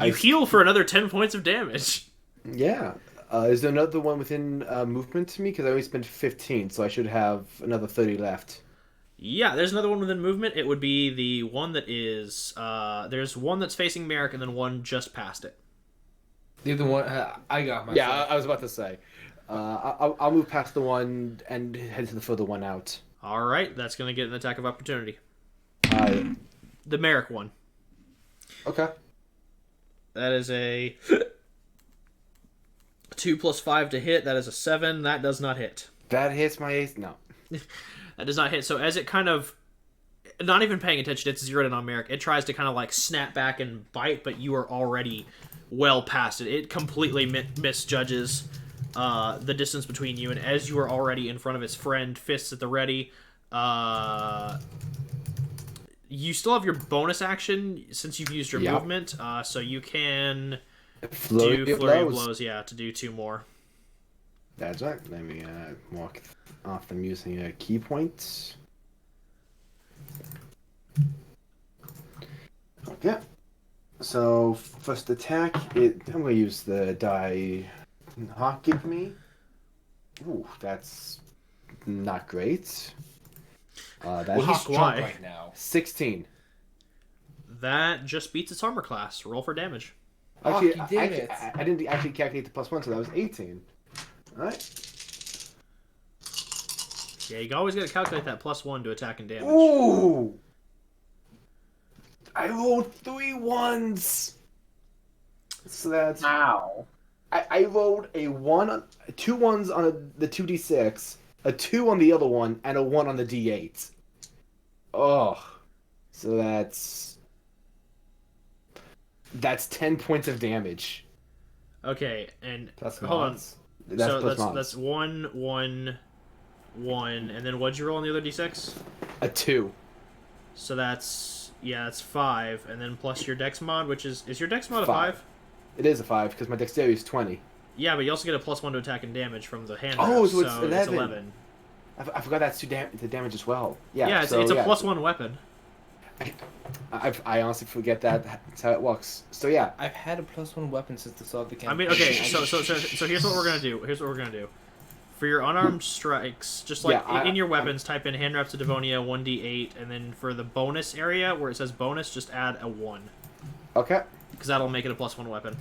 You heal for another 10 points of damage. Yeah. Is there another one within movement to me? Because I only spent 15, so I should have another 30 left. Yeah, there's another one within movement. It would be the one that is... there's one that's facing Merrick and then one just past it. The other one, I got myself. Yeah, I was about to say. I'll move past the one and head to the further one out. All right, that's going to get an attack of opportunity. The Merrick one. Okay. That is a 2 plus 5 to hit. That is a 7. That does not hit. That hits my ace. No. That does not hit. So as it kind of, not even paying attention, it's zeroed in on Merrick. It tries to kind of like snap back and bite, but you are already well past it. It completely misjudges the distance between you, and as you are already in front of its friend, fists at the ready, you still have your bonus action since you've used your movement, so you can do flurry of blows, to do 2 more. That's right. Let me mark off them using key points. Okay. So first attack, I'm going to use the die Hawk give me. Ooh, that's not great. That's He's drunk right now. 16. That just beats its armor class. Roll for damage. Actually, Hawk, you did it. I didn't actually calculate the +1, so that was 18. Alright. Yeah, you always got to calculate that +1 to attack and damage. Ooh! I rolled 3 1s. So that's Ow. I rolled two ones on the 2d6, a 2 on the other one, and a 1 on the d8. Oh, so that's 10 points of damage. Okay, and Plus hold on. mods. That's So plus mods. that's 1, 1, 1, and then what'd you roll on the other d6? A 2. So that's 5, and then plus your dex mod, which is your dex mod a 5? 5? It is a 5 because my dexterity is 20. Yeah, but you also get a +1 to attack and damage from the hand. Oh, wraps, so it's 11. It's 11. I forgot that's the damage as well. Yeah, Yeah, it's, so, it's a yeah. +1 weapon. I honestly forget that's how it works. So yeah, I've had a +1 weapon since the start of the I campaign. mean, okay, so here's what we're gonna do. For your unarmed strikes, just like in your weapons, type in hand wraps of Devonia 1d8, and then for the bonus area where it says bonus, just add a 1, okay. because that'll make it a +1 weapon.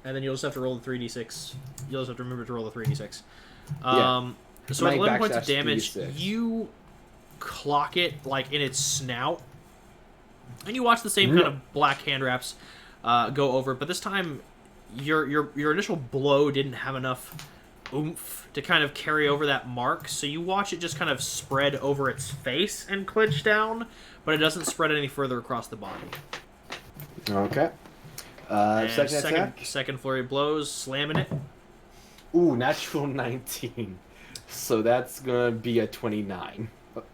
And then you'll just have to roll the 3d6. You'll just have to remember to roll the 3d6. So at 11 points of damage, 3d6. you clock it like in its snout, and you watch the same kind of black hand wraps go over it, but this time your initial blow didn't have enough oomph to kind of carry over that mark, so you watch it just kind of spread over its face and clinch down, but it doesn't spread any further across the body. Okay. And Second attack. second flurry of blows, slamming it. Ooh, natural 19. So that's gonna be a 29.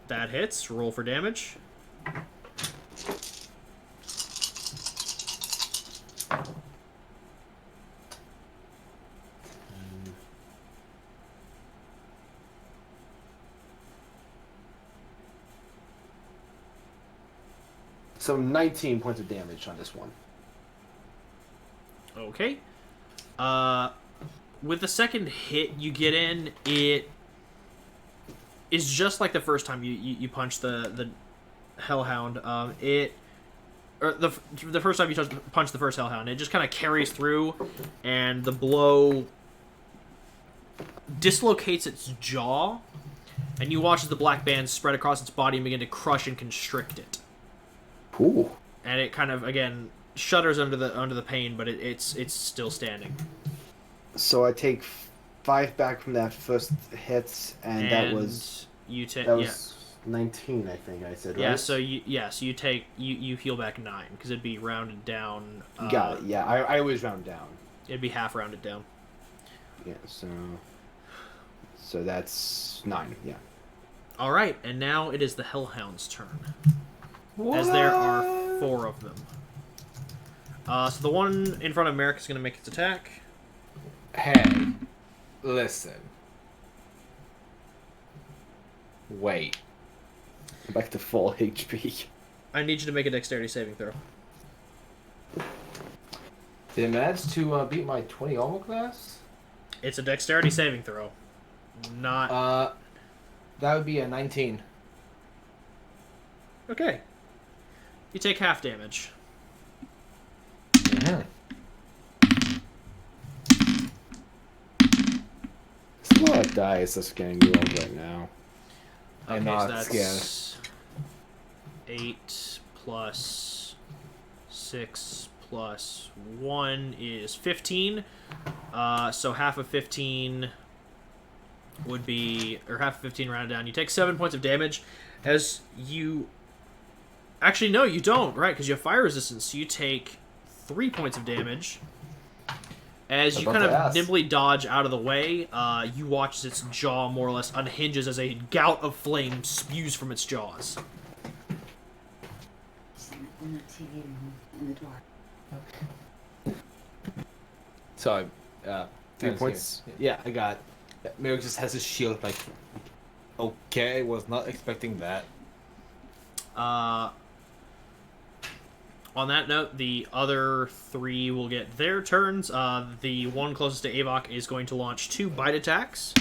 That hits. Roll for damage. So 19 points of damage on this one. Okay. With the second hit you get in, it is just like the first time you punch the Hellhound. The first time you punch the first Hellhound, it just kind of carries through, and the blow dislocates its jaw, and you watch as the black bands spread across its body and begin to crush and constrict it. Ooh. And it kind of again shudders under the pain, but it's still standing. So I take 5 back from that first hit, and that was you take 19, I think I said. Yeah, right? so you take you heal back 9 because it'd be rounded down. Got it. Yeah, I always round down. It'd be half rounded down. Yeah, so that's 9. Yeah. All right, and now it is the Hellhound's turn, as there are 4 of them. So the one in front of Merrick is going to make its attack. Hey, listen. Wait. I'm back to full HP. I need you to make a dexterity saving throw. Did it manage to beat my 20 armor class? It's a dexterity saving throw. Not... That would be a 19. Okay. You take half damage. Mm-hmm. It's a lot of dice that's getting rolled right now. Okay, I'm not so that's 8 plus 6 plus 1 is 15. So half of 15 would be, or half of 15 rounded down. You take 7 points of damage as you... Actually, no, you don't, right? Because you have fire resistance. So you take 3 points of damage. As you kind of nimbly dodge out of the way, you watch as its jaw more or less unhinges as a gout of flame spews from its jaws. In the TV in the door. Sorry. 3 points. Yeah, I got it. Merrick just has his shield like... Okay, was not expecting that. On that note, the other 3 will get their turns. The one closest to Avok is going to launch 2 bite attacks.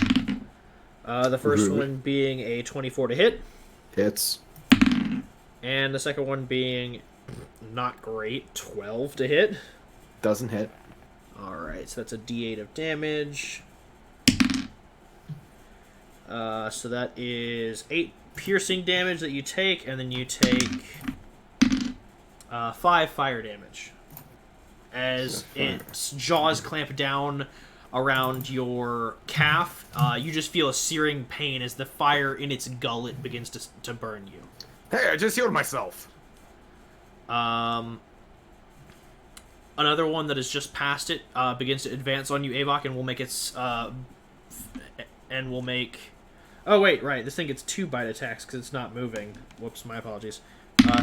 The first one being a 24 to hit. Hits. And the second one being not great, 12 to hit. Doesn't hit. Alright, so that's a d8 of damage. So that is 8 piercing damage that you take, and then you take 5 fire damage. As its jaws clamp down around your calf, you just feel a searing pain as the fire in its gullet begins to burn you. Hey, I just healed myself. Another one that has just passed it begins to advance on you, Avok, and will make its Oh wait, right. This thing gets 2 bite attacks because it's not moving. Whoops, my apologies.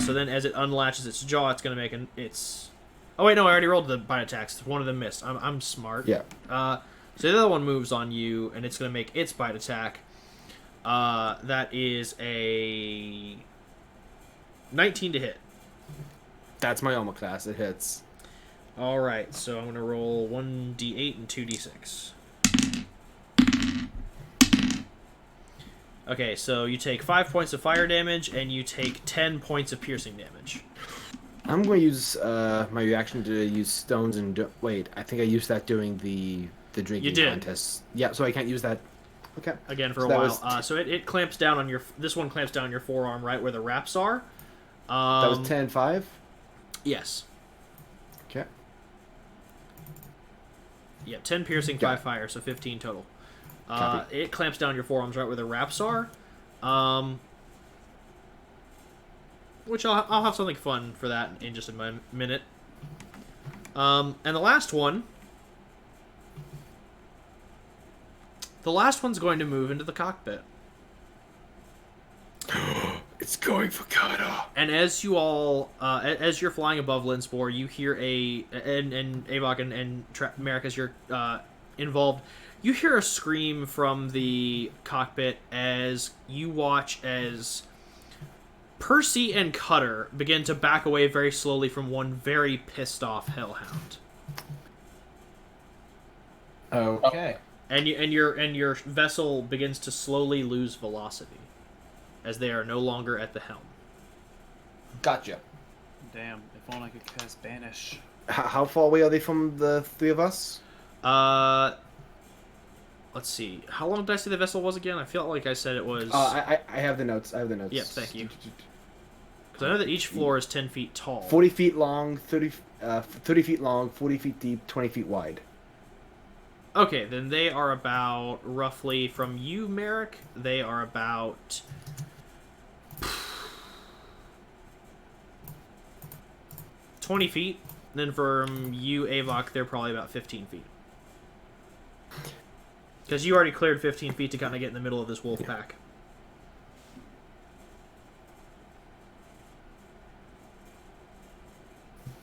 So then, as it unlatches its jaw, it's gonna make its. Oh wait, no, I already rolled the bite attacks. One of them missed. I'm smart. Yeah. So the other one moves on you, and it's gonna make its bite attack. That is a 19 to hit. That's my armor class. It hits. All right, so I'm gonna roll 1d8 and 2d6. Okay, so you take 5 points of fire damage, and you take 10 points of piercing damage. I'm going to use my reaction to use stones and... Wait, I think I used that during the drinking contest. Yeah, so I can't use that. Okay. Again for a while. So it clamps down on your... This one clamps down on your forearm, right where the wraps are. That was 10-5? Yes. Okay. Yeah, 10 piercing, 5 fire, so 15 total. It clamps down your forearms right where the wraps are. Which I'll have something fun for that in just a minute. And the last one... The last one's going to move into the cockpit. It's going for Carter. And as you all, as you're flying above Linspore, you hear and Avok and Merrick, as you're involved, you hear a scream from the cockpit as you watch as Percy and Cutter begin to back away very slowly from one very pissed off hellhound. Okay. And your vessel begins to slowly lose velocity as they are no longer at the helm. Gotcha. Damn, if only I could cast Banish. How far away are they from the 3 of us? Let's see. How long did I say the vessel was again? I feel like I said it was... I have the notes. Yep, thank you. Because I know that each floor is 10 feet tall. 40 feet long, 30 feet long, 40 feet deep, 20 feet wide. Okay, then they are about, roughly, from you, Merrick, they are about... 20 feet. Then from you, Avok, they're probably about 15 feet. Because you already cleared 15 feet to kind of get in the middle of this wolf pack.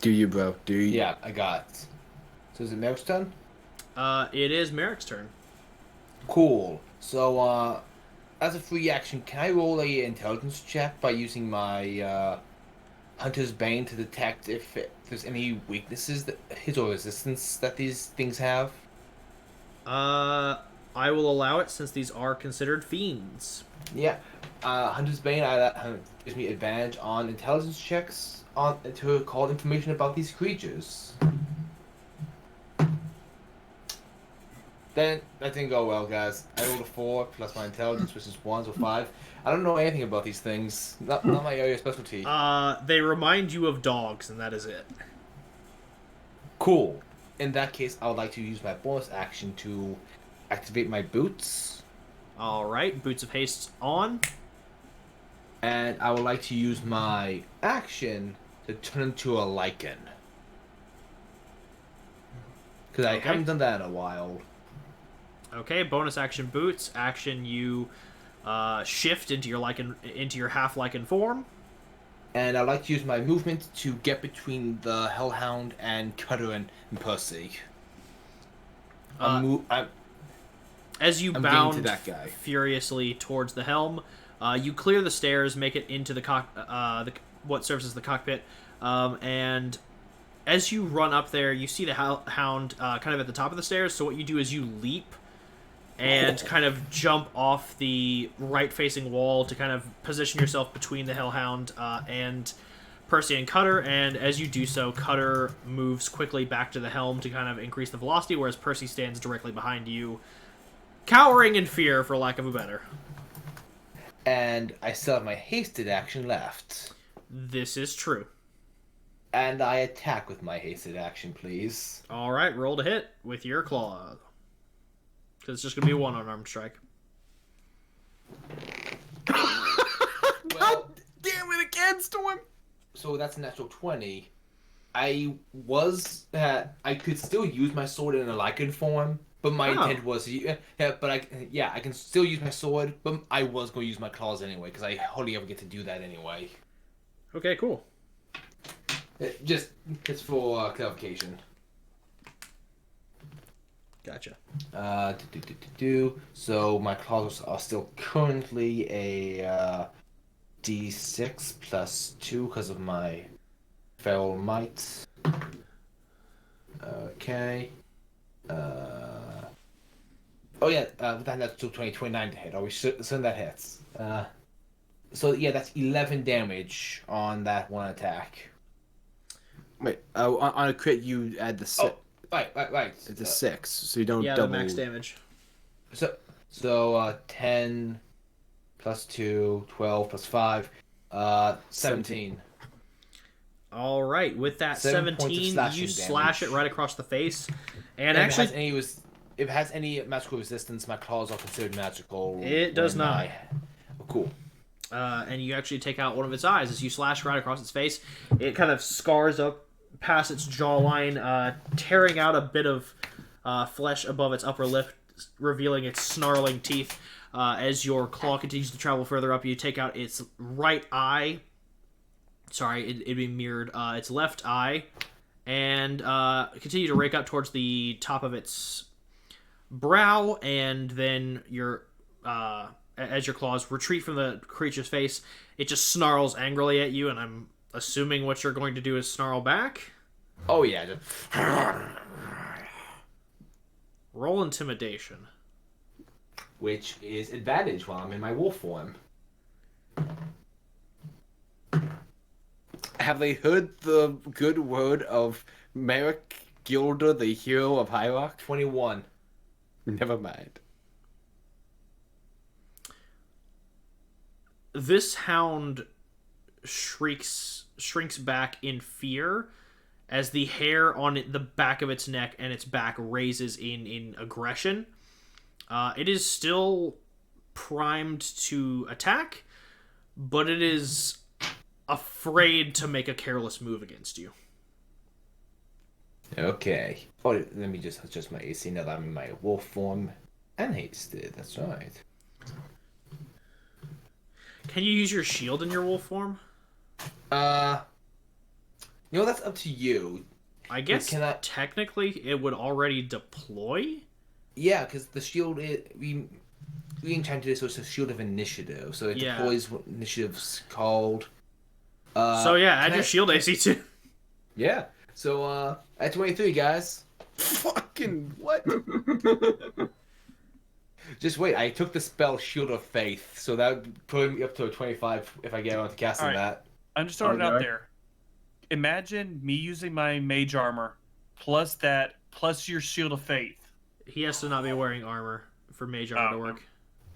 Do you, bro? Do you? Yeah, I got it. So is it Merrick's turn? It is Merrick's turn. Cool. So, as a free action, can I roll a intelligence check by using my Hunter's Bane to detect if there's any weaknesses that his or resistance that these things have? I will allow it since these are considered fiends. Yeah. Hunter's Bane gives me advantage on intelligence checks to call information about these creatures. Then that didn't go well, guys. I rolled a 4 plus my intelligence, which is 1, so 5. I don't know anything about these things. Not my area of specialty. They remind you of dogs, and that is it. Cool. In that case, I would like to use my bonus action to activate my boots. Alright, Boots of Haste on. And I would like to use my action to turn into a lichen. Because I haven't done that in a while. Okay, bonus action Boots. Action you shift into your half lichen form. And I'd like to use my movement to get between the Hellhound and Cutter and Percy. As you bound that guy. furiously towards the helm, you clear the stairs, make it into what serves as the cockpit, and as you run up there, you see the hound kind of at the top of the stairs. So what you do is you leap and kind of jump off the right-facing wall to kind of position yourself between the hellhound and Percy and Cutter. And as you do so, Cutter moves quickly back to the helm to kind of increase the velocity, whereas Percy stands directly behind you, cowering in fear, for lack of a better. And I still have my hasted action left. This is true. And I attack with my hasted action, please. All right, roll to hit with your claw. Because it's just going to be a one unarmed strike. Well, damn it again, Storm! So that's a natural 20. I could still use my sword in a lichen form, but my intent was, I can still use my sword, but I was going to use my claws anyway, because I hardly ever get to do that anyway. Okay, cool. Just for clarification. Gotcha. So my claws are still currently a D6 plus 2 because of my feral might. Okay. Oh yeah, that's 29 to hit. Are we certain that hits? So yeah, that's 11 damage on that one attack. Wait, on a crit you add the 6. Oh, right. It's a 6, so you don't Yeah, double. the max damage. So 10 plus 2, 12 plus 5, 17. All right, with that 17, you slash it right across the face, and actually, if it has any magical resistance, my claws are considered magical. It does not. Oh, cool. And you actually take out one of its eyes as you slash right across its face. It kind of scars up past its jawline, tearing out a bit of flesh above its upper lip, revealing its snarling teeth. As your claw continues to travel further up, you take out its right eye. Sorry, it'd be mirrored. Its left eye, and continue to rake up towards the top of its brow, and then as your claws retreat from the creature's face, it just snarls angrily at you, and I'm assuming what you're going to do is snarl back. Oh yeah. Roll intimidation. Which is advantage while I'm in my wolf form. Have they heard the good word of Merrick Gilder, the hero of High Rock? 21. Never mind. This hound shrinks back in fear as the hair on the back of its neck and its back raises in aggression. It is still primed to attack, but it is afraid to make a careless move against you. Okay. Oh, let me just adjust my AC now that I'm in my wolf form and hasted. That's right. Can you use your shield in your wolf form? That's up to you. I guess technically it would already deploy. Yeah, because the shield we enchanted it, so it's a shield of initiative. So it deploys what initiative's called. Add your shield AC too. Yeah. So at 23, guys. Fucking what? Just wait, I took the spell Shield of Faith, so that would put me up to a 25 if I get around to casting that. I'm just throwing it out there. Imagine me using my mage armor, plus your Shield of Faith. He has to not be wearing armor for mage armor to work.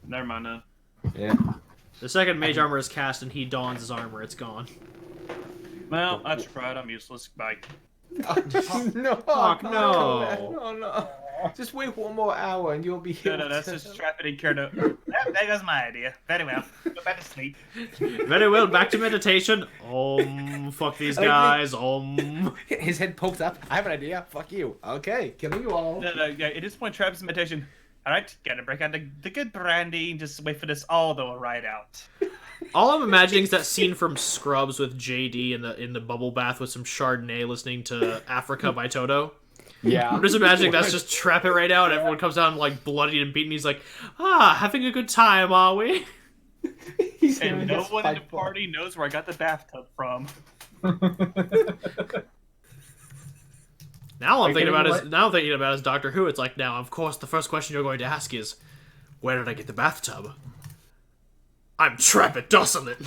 Never mind then. Yeah. The second mage armor is cast and he dons his armor, it's gone. Well, I tried. I'm useless. Bye. No. Fuck no. No. Just wait one more hour and you'll be here. No, that's just trap it in care. That was my idea. Very well. Go back to sleep. Very well, back to meditation. Fuck these guys. His head pokes up. I have an idea. Fuck you. Okay, killing you all. No, at this point, Travis meditation. All right, gotta break out the good brandy and just wait for this all to ride out. All I'm imagining is that scene from Scrubs with JD in the bubble bath with some Chardonnay listening to Africa by Toto. Yeah. I'm just imagining that's just trap it right out. Everyone comes out like bloodied and beaten. He's like, having a good time, are we? And no one in the party knows where I got the bathtub from. Now I'm thinking about is Doctor Who. It's like, now, of course, the first question you're going to ask is, where did I get the bathtub? I'm trapdossing it.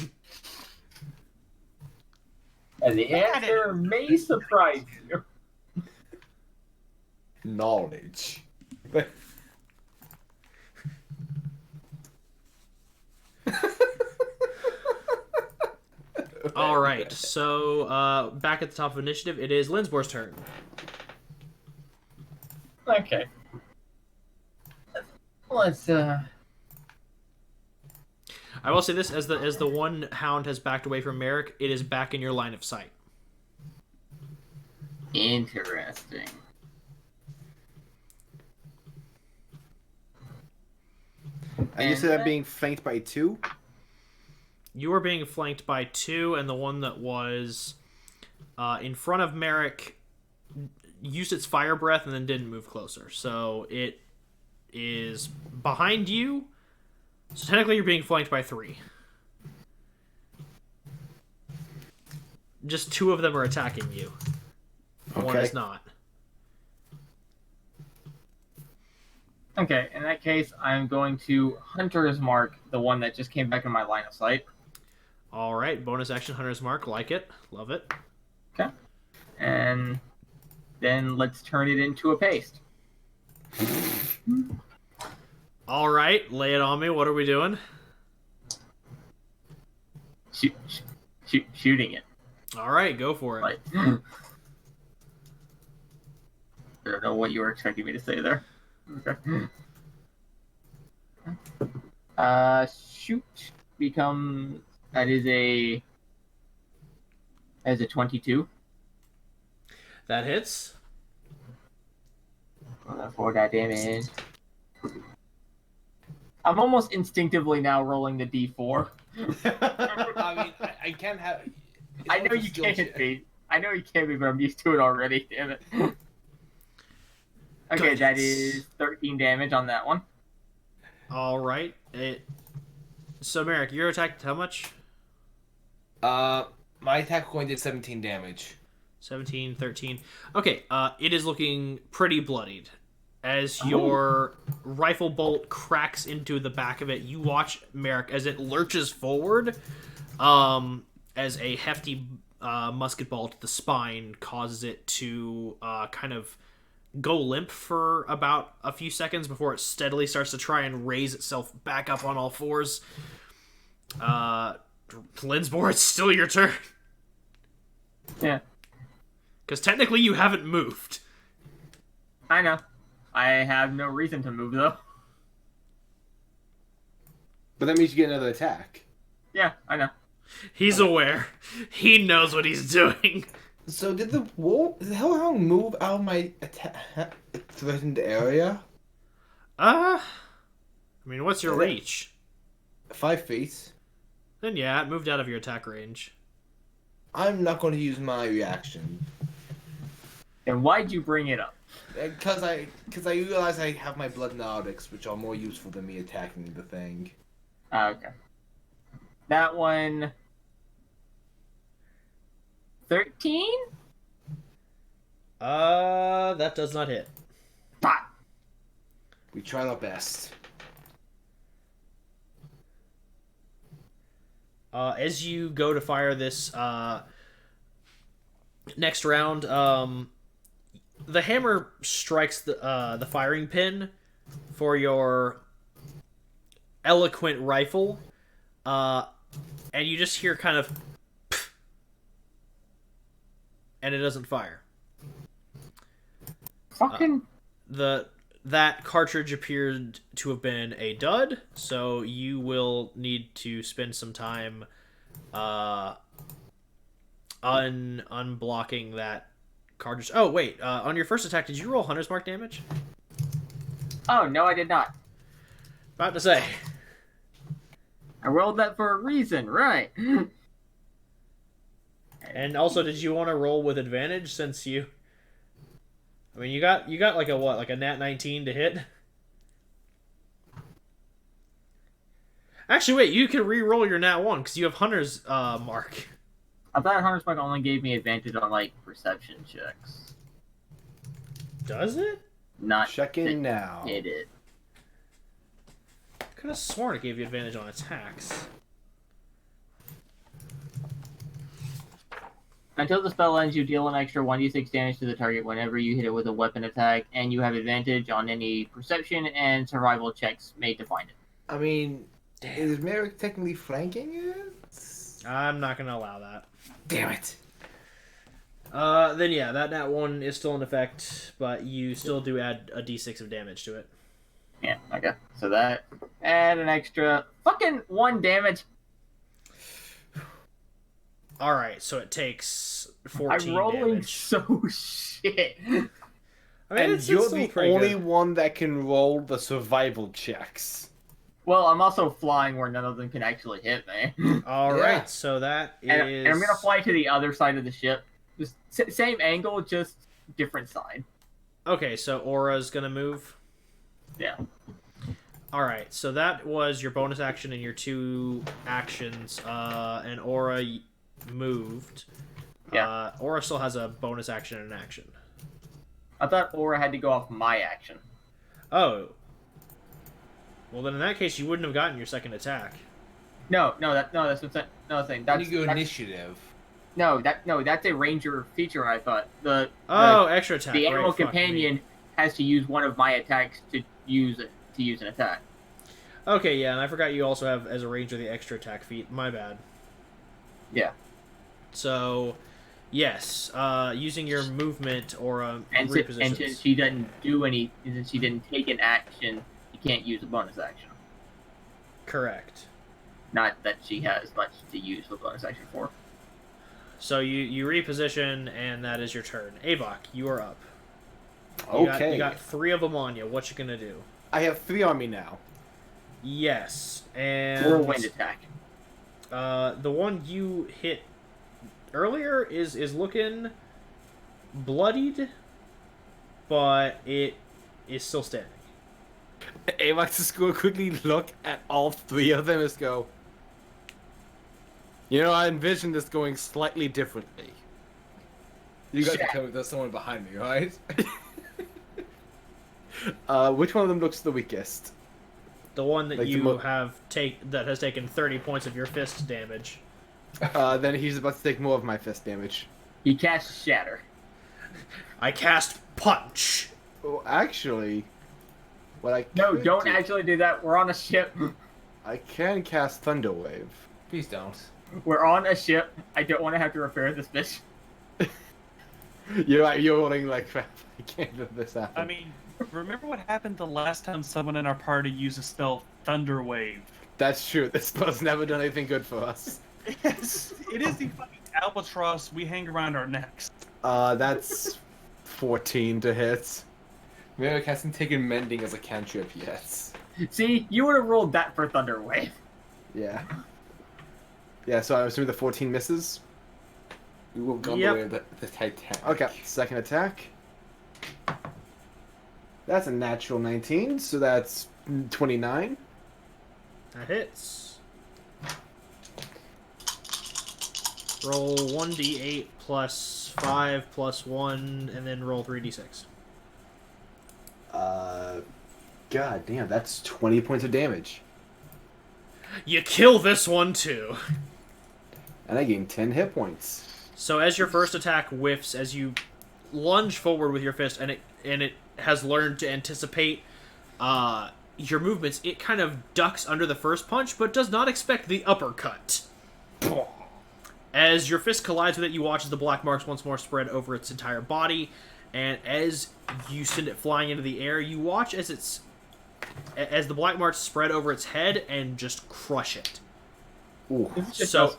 And the answer may surprise you. Knowledge. All right, so back at the top of initiative, it is Linsbor's turn. Okay. Let's I will say this: as the one hound has backed away from Merrick, it is back in your line of sight. Interesting. And you said I'm being flanked by 2? You are being flanked by 2, and the one that was in front of Merrick used its fire breath and then didn't move closer. So it is behind you. So technically you're being flanked by 3. Just 2 of them are attacking you. One is not. Okay, in that case, I'm going to Hunter's Mark, the one that just came back in my line of sight. All right, bonus action Hunter's Mark. Like it. Love it. Okay. And then let's turn it into a paste. All right, lay it on me. What are we doing? Shooting it. All right, go for it. Like, I don't know what you were expecting me to say there. Okay. Shoot become that is a 22. That hits. For that damage. I'm almost instinctively now rolling the D4. I mean, I can't have. I know you can't be. I know you can't be, but I'm used to it already. Damn it. Okay, that is 13 damage on that one. All right. So Merrick, your attack how much? My attack going did 17 damage. 17, 13. Okay, it is looking pretty bloodied. As your rifle bolt cracks into the back of it, you watch Merrick as it lurches forward, as a hefty musket ball to the spine causes it to kind of go limp for about a few seconds before it steadily starts to try and raise itself back up on all fours. Linsbor, it's still your turn. Yeah. Because technically you haven't moved. I know. I have no reason to move, though. But that means you get another attack. Yeah, I know. He's aware. He knows what he's doing. So did the hellhound move out of my threatened area? I mean, what's your reach? 5 feet. Then yeah, it moved out of your attack range. I'm not going to use my reaction. And why'd you bring it up? Because I realize I have my blood narcotics, which are more useful than me attacking the thing. Okay. That one... 13? That does not hit. Bah! We tried our best. As you go to fire this next round, the hammer strikes the firing pin for your eloquent rifle, and you just hear kind of, and it doesn't fire. Fucking... That cartridge appeared to have been a dud, so you will need to spend some time unblocking that cartridge. Oh, wait. On your first attack, did you roll Hunter's Mark damage? Oh, no, I did not. About to say. I rolled that for a reason, right? And also, did you want to roll with advantage since you... I mean, you got like a what? Like a nat 19 to hit? Actually, wait, you can re-roll your nat 1 because you have Hunter's Mark. I thought Hunter's Mark only gave me advantage on, like, perception checks. Does it? Not Checking now. It did. I could have sworn it gave you advantage on attacks. Until the spell ends, you deal an extra 1d6 damage to the target whenever you hit it with a weapon attack, and you have advantage on any perception and survival checks made to find it. I mean, is Merrick technically flanking it? I'm not gonna allow that. Damn it. Then yeah, that nat 1 is still in effect, but you still do add a d6 of damage to it. Yeah, okay. So that add an extra fucking 1 damage. Alright, so it takes 14 I'm rolling damage. so shit. I mean, And it's you're still the pretty only good. one that can roll the survival checks. Well, I'm also flying where none of them can actually hit me. Alright, Yeah. so that is... And I'm gonna fly to the other side of the ship. Just same angle, just different side. Okay, so Aura's gonna move. Yeah. Alright, so that was your bonus action and your 2 actions, and Aura moved. Yeah. Aura still has a bonus action and an action. I thought Aura had to go off my action. Oh. Well, then in that case, you wouldn't have gotten your second attack. No, that's what I'm saying. No, I'm saying that's, you go that's initiative. that's a ranger feature. I thought Extra attack. the right, animal fuck me. companion has to use one of my attacks to use an attack. Okay, yeah, and I forgot you also have, as a ranger, the extra attack feat. My bad. Yeah. So, yes, using your movement or And repositions. since she doesn't do any, since she didn't take an action, you can't use a bonus action. Correct. Not that she has much to use the bonus action for. So you reposition, and that is your turn. Avok, you are up. You Okay. got 3 of them on you. What you gonna do? I have 3 on me now. Yes, and... Whirlwind attack. The one you hit earlier is looking bloodied, but it is still standing. Avax just go quickly look at all 3 of them and just go, you know, I envisioned this going slightly differently. You guys can tell me there's someone behind me, right? Which one of them looks the weakest? The one that Like the you mo- that has taken 30 points of your fist damage. Then he's about to take more of my fist damage. He casts Shatter. I cast Punch. Well, actually, what I No, could don't do- actually do that. We're on a ship. I can cast Thunder Wave. Please don't. We're on a ship. I don't want to have to repair this bitch. You're rolling like crap. I can't let this happen. I mean, remember what happened the last time someone in our party used a spell, Thunder Wave? That's true. This spell's never done anything good for us. Yes, it is the fucking albatross we hang around our necks. That's 14 to hit. Merrick hasn't taken Mending as a cantrip yet. See, you would have rolled that for Thunder Wave. Yeah. Yeah, so I'm assuming the 14 misses? We will go Yep. away the Titanic. Okay, second attack. That's a natural 19, so that's 29. That hits. Roll 1d8 plus 5 plus 1, and then roll 3d6. God damn, that's 20 points of damage. You kill this one too. And I gained 10 hit points. So as your first attack whiffs, as you lunge forward with your fist, and it has learned to anticipate your movements, it kind of ducks under the first punch, but does not expect the uppercut. As your fist collides with it, you watch as the black marks once more spread over its entire body, and as you send it flying into the air, you watch as the black marks spread over its head and just crush it. Ooh, This is just So- us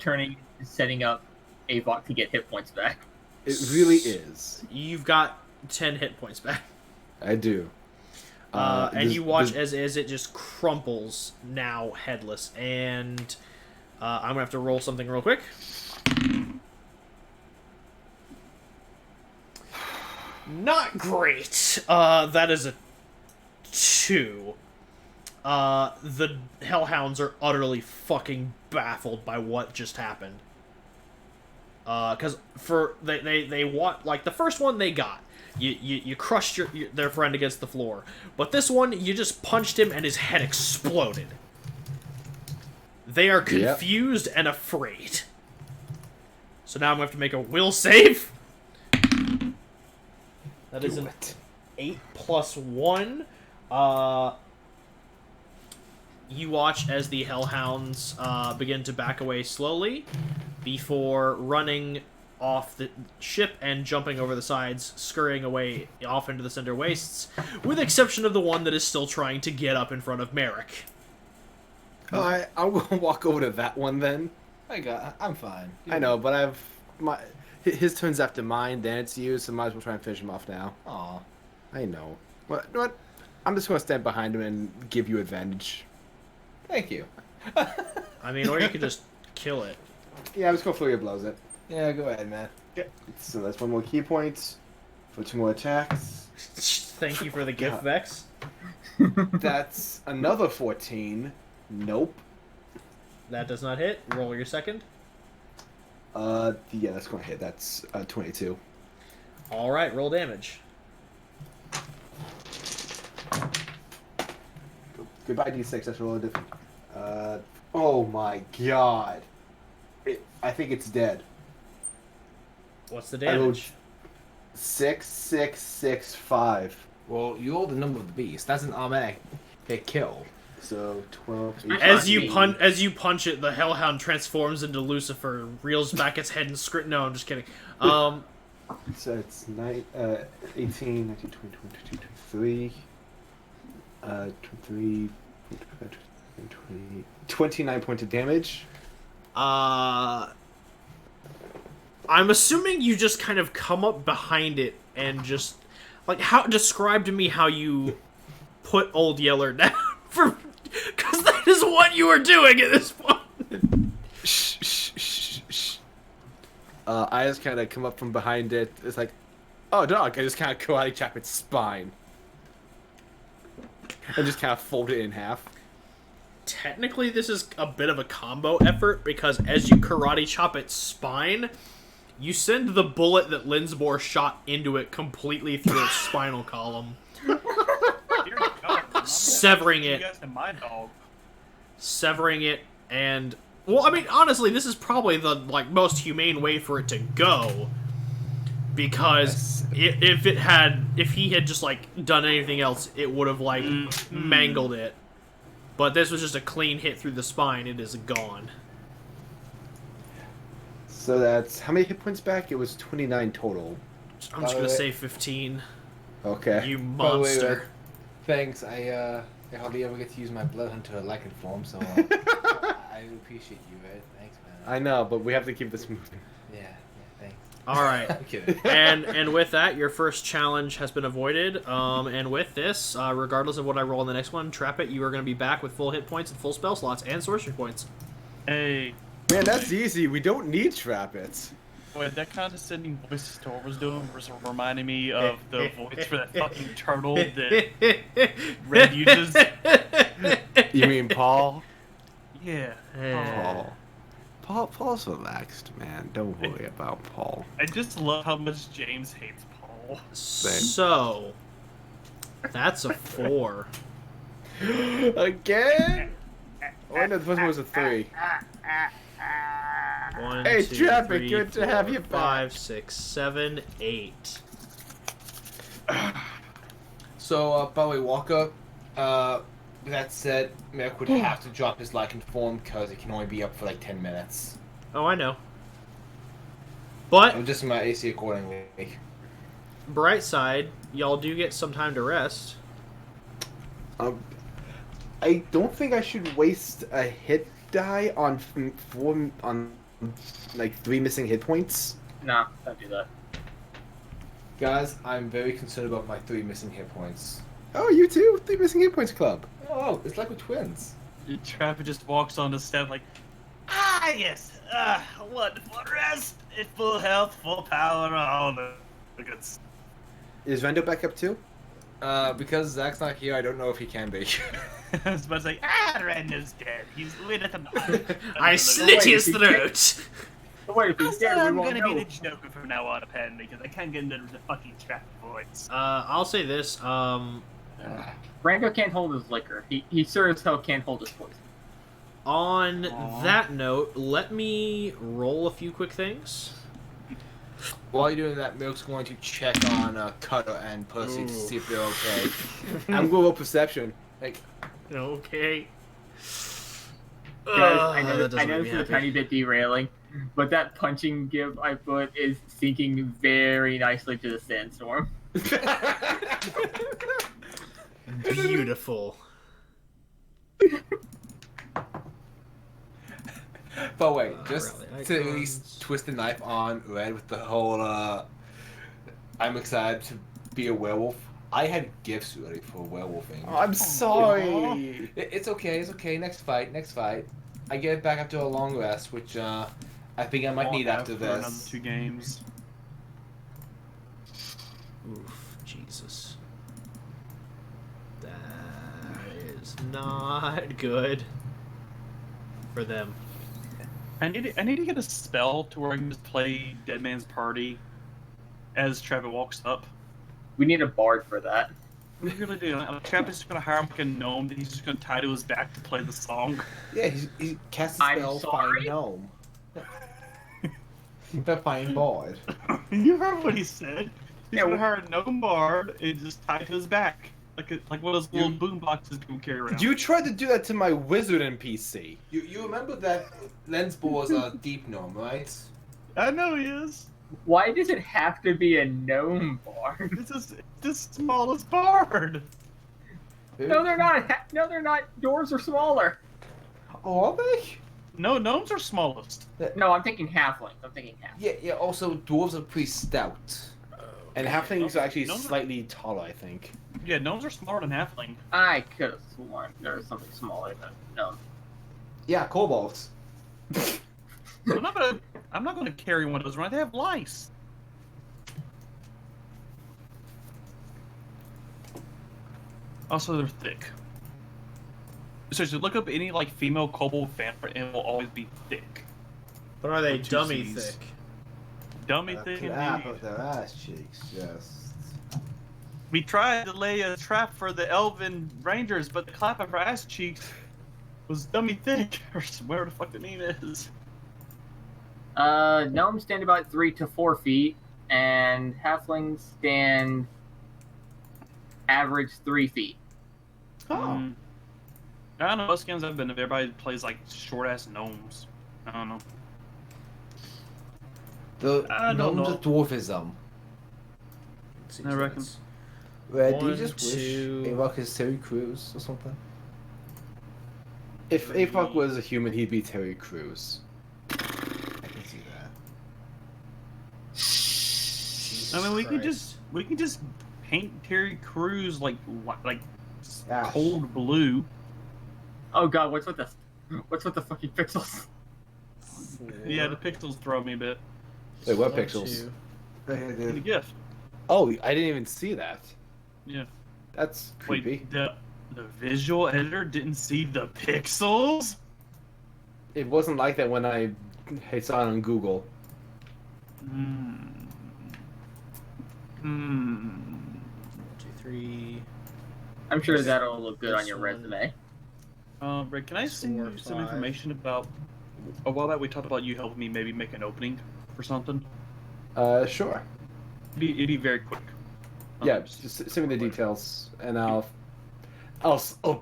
setting up Avok to get hit points back. it really is. You've got 10 hit points back. I do. And this- you watch this- as it just crumples, now headless. And I'm going to have to roll something real quick. Not great. That is a 2. The Hellhounds are utterly fucking baffled by what just happened. Because they want, like, the first one they got. You crushed their friend against the floor. But this one, you just punched him and his head exploded. They are confused and afraid. So now I'm going to have to make a will save. That is an 8 plus 1. you watch as the hellhounds begin to back away slowly before running off the ship and jumping over the sides, scurrying away off into the Cinder Wastes, with the exception of the one that is still trying to get up in front of Merrick. I'm gonna walk over to that one then. I'm fine. I know, but his turn's after mine, then it's you, so might as well try and finish him off now. Aw. I know. What? I'm just gonna stand behind him and give you advantage. Thank you. I mean, or you could just kill it. Yeah, let's go Flurry of Blows it. Yeah, go ahead, man. So that's 1 more key point for 2 more attacks. Thank you for the gift, Vex. That's another 14. Nope. That does not hit. Roll your second. Yeah, that's gonna hit. That's 22. Alright, roll damage. Goodbye, D6. That's a little different. Oh my god. I think it's dead. What's the I rolled damage? 6, 6, 6, 5. Well, you rolled the number of the beast. That's an automatic hit kill. So 12. 18. As you punch it, the hellhound transforms into Lucifer, reels back its head and No, I'm just kidding. So it's 18, 19, 20, 22, 23. 23, 29 points of damage. I'm assuming you just kind of come up behind it and just describe to me how you put Old Yeller down because that is what you are doing at this point. Shh. I just kind of come up from behind it. It's like, oh, dog. I just kind of karate chop its spine. And just kind of fold it in half. Technically, this is a bit of a combo effort because as you karate chop its spine, you send the bullet that Linsbor shot into it completely through its spinal column, severing it. Severing it, and well, I mean, honestly, this is probably the most humane way for it to go. Because if he had just done anything else, it would have mangled it. But this was just a clean hit through the spine. It is gone. So that's how many hit points back? It was 29 total. I'm just gonna say 15. Okay. You By the way, monster. thanks. I hardly ever get to use my blood hunter lycan form, so I appreciate you, right? Thanks, man. I know, but we have to keep this moving. Yeah, thanks. All right. I'm kidding. and with that, your first challenge has been avoided. And with this, regardless of what I roll in the next one, Trap It, you are going to be back with full hit points and full spell slots and sorcery points. Hey, Man, that's easy. We don't need Trap It. boy, that condescending voice Tor was doing was reminding me of the voice for that fucking turtle that Red uses. You mean Paul? Yeah. Paul's relaxed, man. Don't worry about Paul. I just love how much James hates Paul. So, that's a 4. Again? Oh, no, the first one was a 3. 1, Hey, 2, Trap It, 3, good to 4, have you back. 5, 6, 7, 8. So, by the way, Walker, with that said, Merrick would have to drop his lycan form because it can only be up for 10 minutes. Oh, I know. But I'm just my AC accordingly. bright side, y'all do get some time to rest. I don't think I should waste a hit die on 3 missing hit points. Nah, don't do that. Guys, I'm very concerned about my 3 missing hit points. Oh, you too? 3 missing hit points club. Oh, it's like we're twins. Trapper just walks on the step yes, wonderful rest, at full health, full power, all the goods. Is Vendo back up too? Because Zach's not here, I don't know if he can be. I was about to say, Rando's dead. He's with him. I slit his throat! Don't worry, if he's dead, we I'm won't gonna know. be the Joker from now on, apparently, because I can't get into the fucking trap voice. I'll say this, Rango can't hold his liquor. He sure as hell can't hold his poison. on that note, let me roll a few quick things. While you're doing that, Milk's going to check on Cutter and Pussy to see if they're okay. I'm going to roll perception. Like, Okay. Guys, I know, That doesn't I know make this me is a tiny happy. bit derailing, but that punching give I put is sinking very nicely to the sandstorm. Beautiful. But wait, just Rally to at icons. least twist the knife on Red with the whole I'm excited to be a werewolf. I had gifts ready for werewolfing. I'm sorry. It's okay, it's okay. Next fight. I get back after a long rest, which I think I might need Won't have after for another this. 2 games. Oof, Jesus. That is not good for them. I need to get a spell to where I can just play Dead Man's Party as Trevor walks up. We need a bard for that. We really do. Trevor's just gonna hire like a gnome that he's just gonna tie to his back to play the song. Yeah, he casts a I'm spell, sorry? find gnome. The fine bard. You heard what he said. He's Yeah, gonna hire a gnome bard and just tie to his back. Like one of those little You- boom boxes people carry around. You tried to do that to my wizard NPC. You remember that Lensball is a deep gnome, right? I know he is. Why does it have to be a gnome bard? It's just the smallest bard. No, they're not. No, they're not. Doors are smaller. Oh, are they? No, gnomes are smallest. No, I'm thinking halflings. Yeah. Also, dwarves are pretty stout, and halflings are actually Gnomes are- slightly taller, I think. Yeah, gnomes are smaller than halfling. I could have sworn there was something smaller than gnome. Yeah, kobolds. I'm not gonna carry one of those around. They have lice. Also, they're thick. So look up any like female kobold fan, and it will always be thick. But are they With 2 dummy Cs. thick? Dummy thick Clap indeed. of their ass cheeks, yes. We tried to lay a trap for the elven rangers, but the clap of her ass cheeks was dummy thick, or whatever the fuck the name is. Gnomes stand about 3 to 4 feet, and halflings stand average 3 feet. I don't know. Most games I've been to, everybody plays like short ass gnomes. I don't know. The I don't gnomes know. of dwarfism. Seems I reckon. that's- Red, do you One, just wish two- Avok is Terry Crews or something? If Avok was a human, he'd be Terry Crews. I can see that. Jesus I mean, we Christ. can just paint Terry Crews like Ash. cold blue. Oh god, what's with the fucking pixels? Yeah, the pixels throw me a bit. Wait, what One, pixels? two. In the gift. Oh, I didn't even see that. Yeah. That's creepy. Wait, the visual editor didn't see the pixels? It wasn't like that when I saw it on Google. Hmm. 1, 2, 3. I'm sure that'll look good on your This one. resume. Rick, can I send you 4, some 5. information about a while back we talked about you helping me maybe make an opening for something? Sure. It'd be very quick. Yeah, just send me the details, and I'll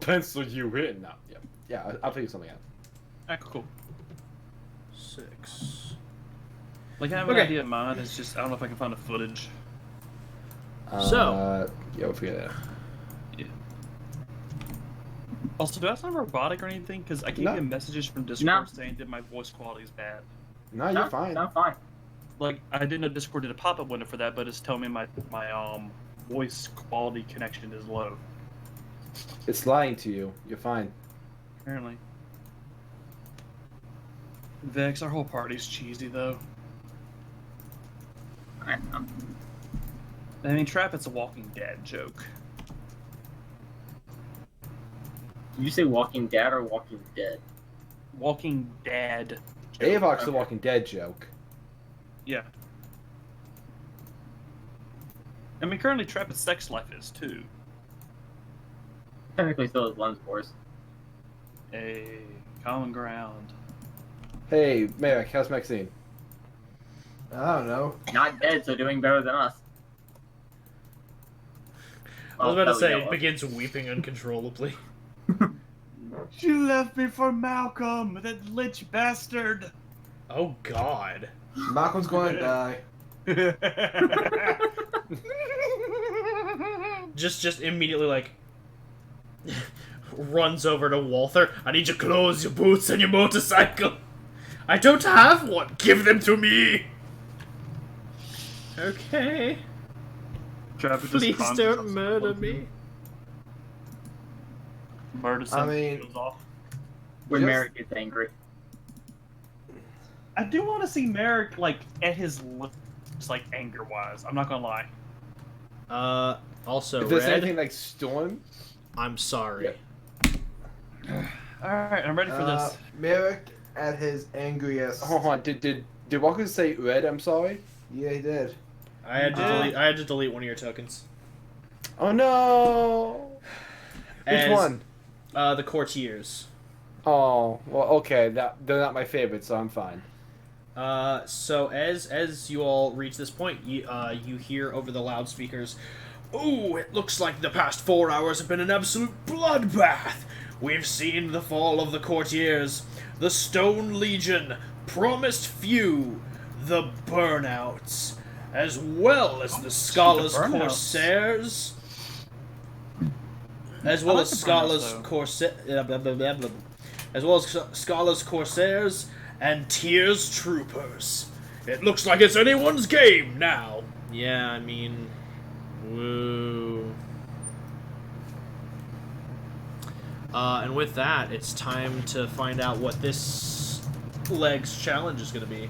pencil you in. No, yeah, I'll figure something out. Cool. 6. Like I have an Okay. idea in mind. It's just I don't know if I can find the footage. So. Yeah, we'll figure that out. Also, do I sound robotic or anything? Because I keep No. getting messages from Discord No. saying that my voice quality is bad. No, you're fine. I'm fine. Like I didn't know Discord did a pop-up window for that, but it's telling me my voice quality connection is low. It's lying to you. You're fine. Apparently. Vex, our whole party's cheesy though. I know. I mean, Trap, it's a Walking Dead joke. Did you say Walking Dead or Walking Dead? Walking Dad. Avok's the Okay. Walking Dead joke. Yeah. I mean, currently Trap's sex life is too. Technically, still is Lens Wars. A common ground. Hey, Merrick, how's Maxine? I don't know. Not dead, so doing better than us. I was about to that we say, know it of. begins weeping uncontrollably. She left me for Malcolm, that lich bastard. Oh God. Malcolm's going to die. Just immediately like runs over to Walther. I need your clothes, your boots, and your motorcycle. I don't have one. Give them to me. Okay. Please don't murder me. Murder I mean- goes off. When Just- Merrick gets angry. I do want to see Merrick like at his just like anger wise. I'm not gonna lie. Also, If there's Red, anything like Storm, I'm sorry. All right, I'm ready for this. Merrick at his angriest. hold on. Did Walker say Red? I'm sorry. Yeah, he did. I had to delete one of your tokens. Oh no. Which As- one? The courtiers. Oh, well, okay. They're not my favorite, so I'm fine. So as you all reach this point, you hear over the loudspeakers, "Oh, it looks like the past 4 hours have been an absolute bloodbath. We've seen the fall of the courtiers, the Stone Legion, Promised Few, the Burnouts, as well as the Scholars Burnouts. Corsairs, as well I as like the Scholars Burnouts, though. Corsair, as well as Scholars Corsairs and Tears Troopers. It looks like it's anyone's game now." Yeah, I mean, woo. And with that, it's time to find out what this leg's challenge is going to be.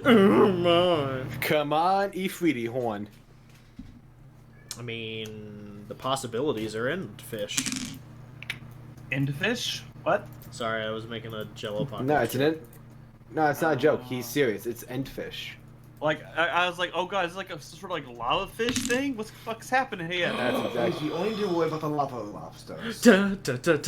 Oh my. Come on, Ifriti Horn. I mean, the possibilities are in fish. Into fish? What? Sorry, I was making a Jello pop. No, it's No, it's not a joke. He's serious. It's Endfish. Like I was like, oh god, it's like a sort of like lava fish thing. What the fuck's happening here? That's exactly. You only do worry about the lava lobsters. Guys, look to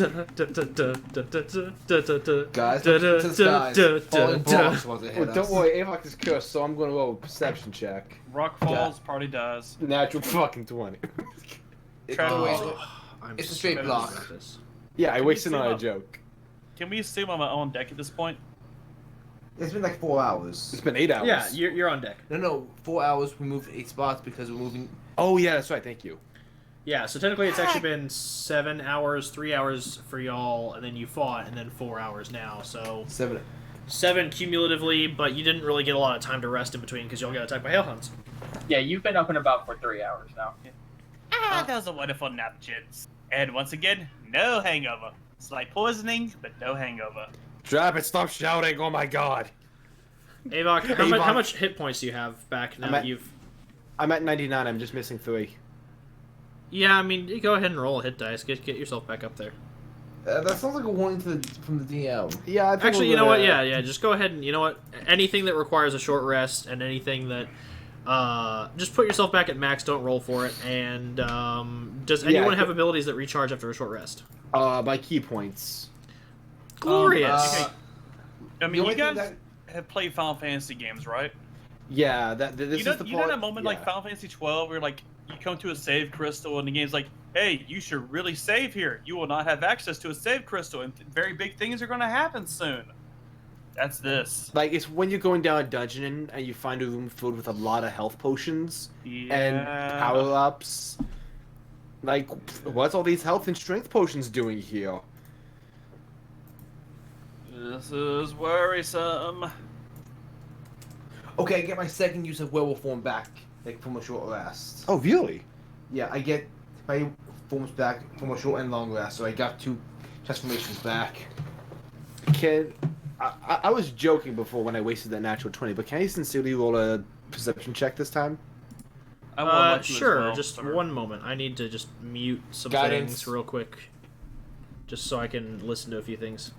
the skies. Falling blocks was it Well, hit don't us. worry, Avok is cursed, so I'm going to roll a perception check. Rock falls, party dies. Natural fucking 20. Try to Oh, waste I'm It's a so straight mad block. about this. Yeah, I Can you wasted see on a what- joke. Can we assume I'm on deck at this point? It's been like 4 hours. It's been 8 hours. Yeah, you're on deck. No, 4 hours. We moved 8 spots because we're moving. Oh, yeah, that's right. Thank you. Yeah, so technically it's actually been 7 hours, 3 hours for y'all, and then you fought, and then 4 hours now. So 7. 7 cumulatively, but you didn't really get a lot of time to rest in between because y'all got attacked by hailhounds. Yeah, you've been up and about for 3 hours now. That was a wonderful nap, gents. And once again, no hangover. Slight poisoning, but no hangover. Drop it. Stop shouting. Oh, my God. Avok, Avok. how much hit points do you have back now I'm that at- you've... I'm at 99. I'm just missing 3. Yeah, I mean, you go ahead and roll a hit dice. Get yourself back up there. That sounds like a warning from the DM. Yeah, I think Actually, we're you know what? gonna- Yeah, just go ahead and, you know what? Anything that requires a short rest and anything that... just put yourself back at max, don't roll for it, and does Yeah, anyone I have thi- abilities that recharge after a short rest? My key points. Glorious! Okay. I The mean, only you thing guys have played Final Fantasy games, right? Yeah, this You know, is the you know part. that moment like yeah. Final Fantasy 12 where like you come to a save crystal and the game's like, hey, you should really save here. You will not have access to a save crystal, and very big things are going to happen soon. That's this. Like, it's when you're going down a dungeon and you find a room filled with a lot of health potions and power-ups. Like, what's all these health and strength potions doing here? This is worrisome. Okay, I get my second use of werewolf form back, like from a short rest. Oh, really? Yeah, I get my forms back from a short and long rest, so I got 2 transformations back. I was joking before when I wasted that natural 20, but can I sincerely roll a perception check this time? I will let you as Sure, well, just sir. one moment. I need to just mute some Guidance. things real quick. Just so I can listen to a few things.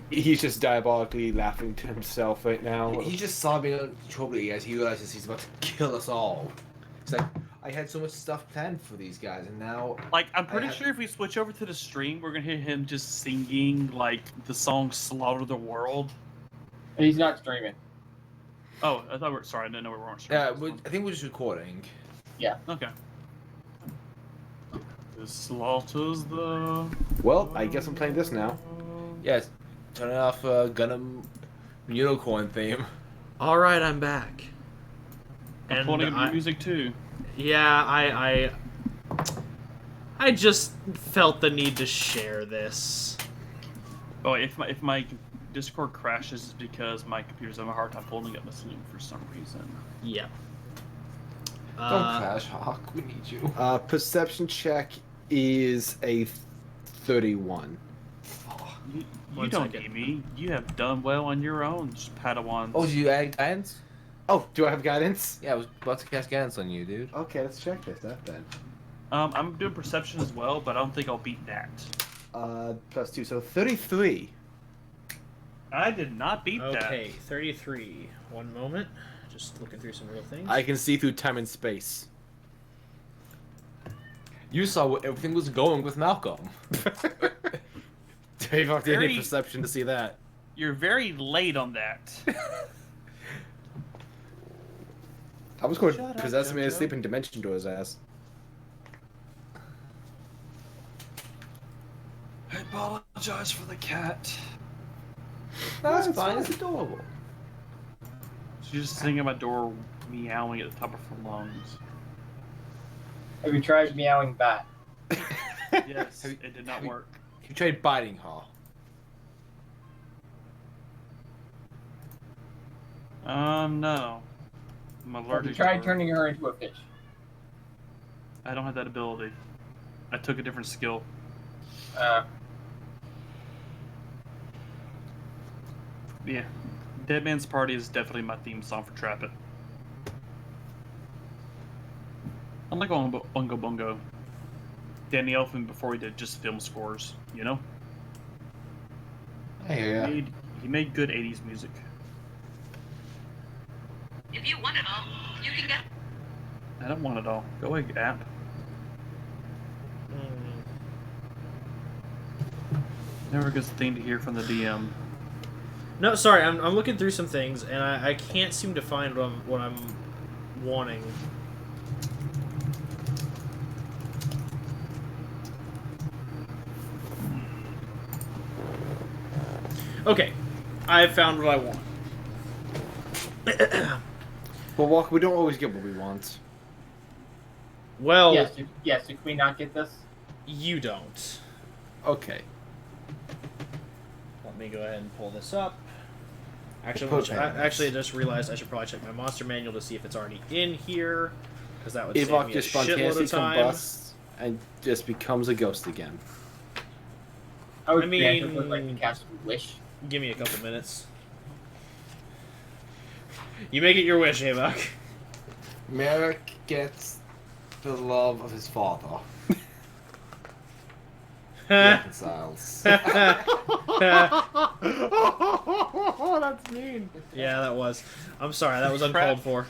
He's just diabolically laughing to himself right now. He's just sobbing uncontrollably as he realizes he's about to kill us all. It's like, I had so much stuff planned for these guys, and now... Like, I'm pretty had- sure if we switch over to the stream, we're gonna hear him just singing like the song "Slaughter the World." And he's not streaming. Oh, I thought we were sorry. I didn't know we weren't streaming. Yeah, I think we're just recording. Okay. slaughters the... Well, I guess I'm playing this now. Yes. Turn off Gundam unicorn theme. All right, I'm back. I'm pulling up music too. Yeah, I just felt the need to share this. Oh, if my Discord crashes, it's because my computer's having a hard time pulling up the sleeve for some reason. Yeah. Don't crash, Hawk. We need you. Perception check is a 31. You One don't second. need me. You have done well on your own, Padawans. Oh, did you add guidance? Oh, do I have guidance? Yeah, I was about to cast guidance on you, dude. Okay, let's check this out then. I'm doing perception as well, but I don't think I'll beat that. +2, so 33. I did not beat that. Okay, 33. One moment. Just looking through some real things. I can see through time and space. You saw where everything was going with Malcolm. Dave, I didn't Very- need perception to see that. You're very late on that. I was going Shut to up, possess me and Jojo. sleep in dimension to his ass. I apologize for the cat. That's it's fine. fine. It's adorable. She's just sitting at my door, meowing at the top of her lungs. Have you tried meowing back? Yes, Have you- it did not have you- work. You tried biting her. No. I'm Have allergic you tried to her. turning her into a fish? I don't have that ability. I took a different skill. Yeah. Dead Man's Party is definitely my theme song for Trap It. I'm like Bungo Bungo. Danny Elfman before he did just film scores, you know? I hear ya. He made good 80s music. If you want it all, you can get. I don't want it all. Go away, app. Never a good thing to hear from the DM. No, sorry, I'm looking through some things, and I can't seem to find what I'm wanting. Okay, I've found what I want. But Walker, we don't always get what we want. Well, Yes, yes. Can we not get this? you don't. Okay. Let me go ahead and pull this up. Actually, Put actually, I just realized I should probably check my monster manual to see if it's already in here, because that would save Evok me a just shitload spontaneously of time. combusts and just becomes a ghost again. I would I mean- preemptively like to cast Wish. Give me a couple minutes. You make it your wish, Avok. Merrick gets the love of his father. Reconciles. Oh, that's mean. Yeah, that was. I'm sorry, that was uncalled for.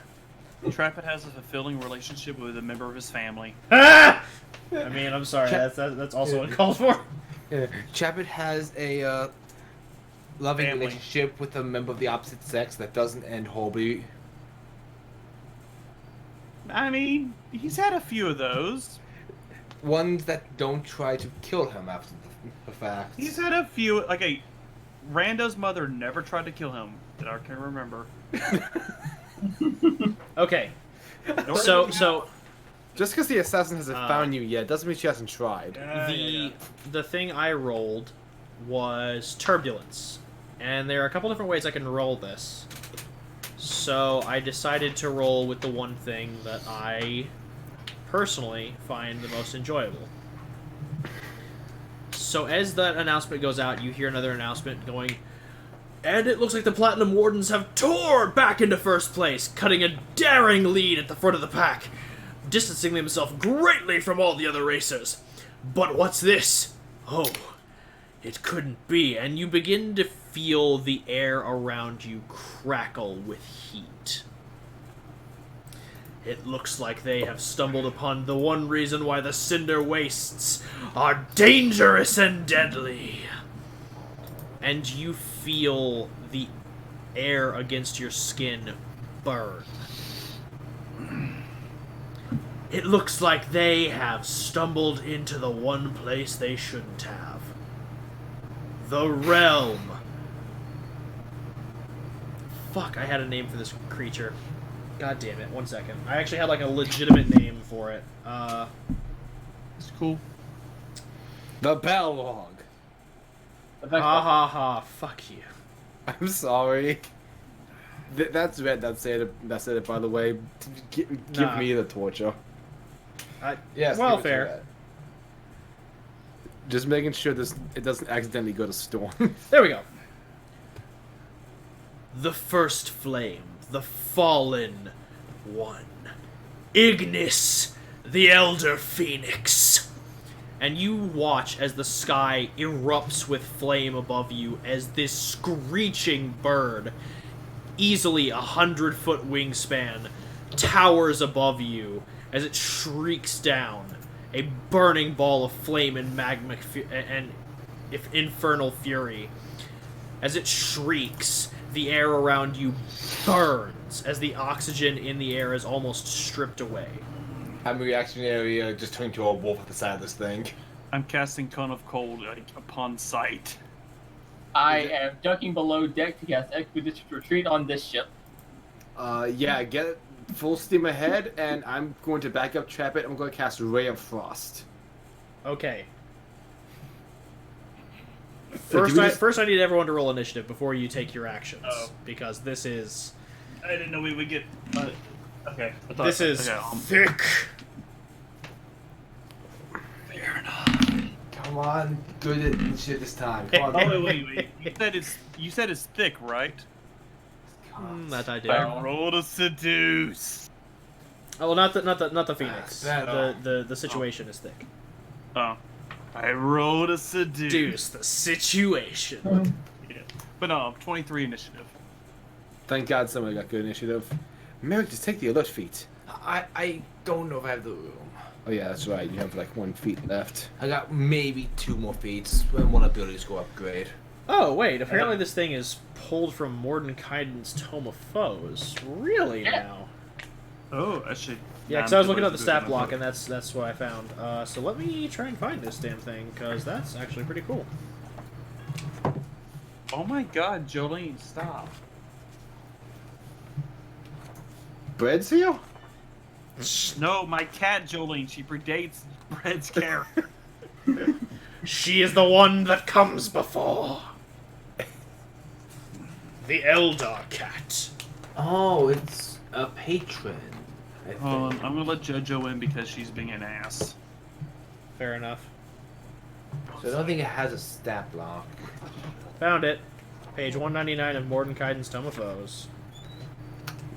Trap It has a fulfilling relationship with a member of his family. I mean, I'm sorry, that's also uncalled for. Chapit has a loving Family. relationship with a member of the opposite sex that doesn't end horribly. I mean, he's had a few of those. Ones that don't try to kill him after the fact. He's had a few. Like Rando's mother never tried to kill him that I can remember. Okay, Nor so did he- so Just because the assassin hasn't Uh, found you yet doesn't mean she hasn't tried. the thing I rolled was turbulence, and there are a couple different ways I can roll this. So I decided to roll with the one thing that I personally find the most enjoyable. So as that announcement goes out, you hear another announcement going, and it looks like the Platinum Wardens have tore back into first place, cutting a daring lead at the front of the pack, distancing themselves greatly from all the other racers. But what's this? Oh, it couldn't be, and you begin to feel the air around you crackle with heat. It looks like they have stumbled upon the one reason why the Cinder Wastes are dangerous and deadly. And you feel the air against your skin burn. It looks like they have stumbled into the one place they shouldn't have. The realm. Fuck, I had a name for this creature. God damn it, 1 second. I actually had like a legitimate name for it. It's cool. The Bell Log. Ha ha ha, fuck you. I'm sorry. That's Red that said it, by the way. Give Nah. me the torture. Yes. Well, give it to fair. Red. Just making sure it doesn't accidentally go to Storm. There we go. The first flame, the fallen one. Ignis, the Elder Phoenix. And you watch as the sky erupts with flame above you as this screeching bird, easily 100-foot wingspan, towers above you as it shrieks down, a burning ball of flame and magma and infernal fury. As it shrieks, the air around you burns as the oxygen in the air is almost stripped away. I'm reactionary, just turning to a wolf at the side of this thing. I'm casting Cone of Cold upon sight. I am ducking below deck to cast Expedition Retreat on this ship. Yeah, get it full steam ahead, and I'm going to back up, trap it. I'm going to cast Ray of Frost. Okay. Do we just- First, I need everyone to roll initiative before you take your actions, Oh. because this is I didn't know we would get. Okay. I thought, this is okay, thick. fair enough. Come on, good at shit this time. Come on. Oh wait. You said it's thick, right? That I did. I rolled a seduce. Oh, not the Phoenix. Bad on. The situation is thick. Oh, I rolled a seduce. Deuce, the situation. Yeah. But no, 23 initiative. Thank God somebody got good initiative. Merrick, just take the alert feat. I don't know if I have the room. Oh yeah, that's right. You have like 1 feet left. I got maybe 2 more feats when one abilities go upgrade. Oh wait, apparently this thing is pulled from Mordenkainen's Tome of Foes. Really now? Oh, I should. Yeah, because I was looking at the stat block, and that's what I found. So let me try and find this damn thing, because that's actually pretty cool. Oh my God, Jolene, stop! Bread seal? No, my cat Jolene. She predates Bread's character. She is the one that comes before. The Eldar Cat. Oh, it's a patron. I think. I'm gonna let JoJo in because she's being an ass. Fair enough. So I don't think it has a stat block. Found it. Page 199 of Mordenkainen's Tome of Foes.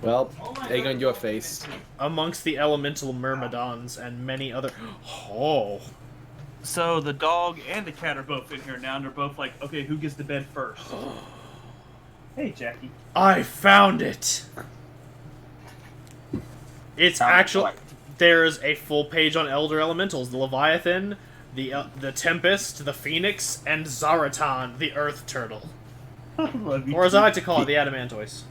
Well, egg on your face. Amongst the elemental myrmidons and many other... Oh. So the dog and the cat are both in here now, and they're both like, okay, who gets to bed first? Hey, Jackie. I found it! It's actually... There's a full page on Elder Elementals. The Leviathan, the Tempest, the Phoenix, and Zaratan, the Earth Turtle. Or as I like to call it, the Adamantoise.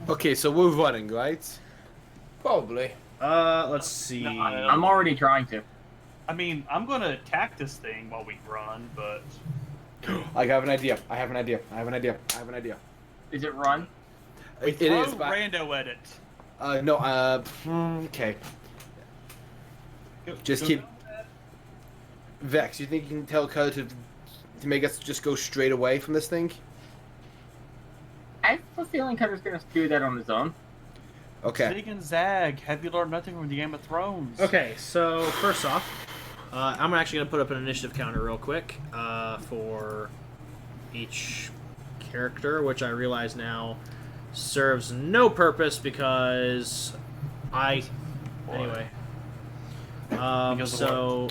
Okay, so we're running, right? Probably. Let's see. I'm already trying to. I mean, I'm gonna attack this thing while we run, but I have an idea. I have an idea. Is it run? It throw is, but... rando at it. No, okay. Just keep... Vex, you think you can tell Code to make us just go straight away from this thing? I have a feeling Cutter's gonna do that on his own. Okay. Zig and Zag, have you learned nothing from the Game of Thrones? Okay, so first off, I'm actually going to put up an initiative counter real quick for each character, which I realize now serves no purpose because Anyway. Because of So,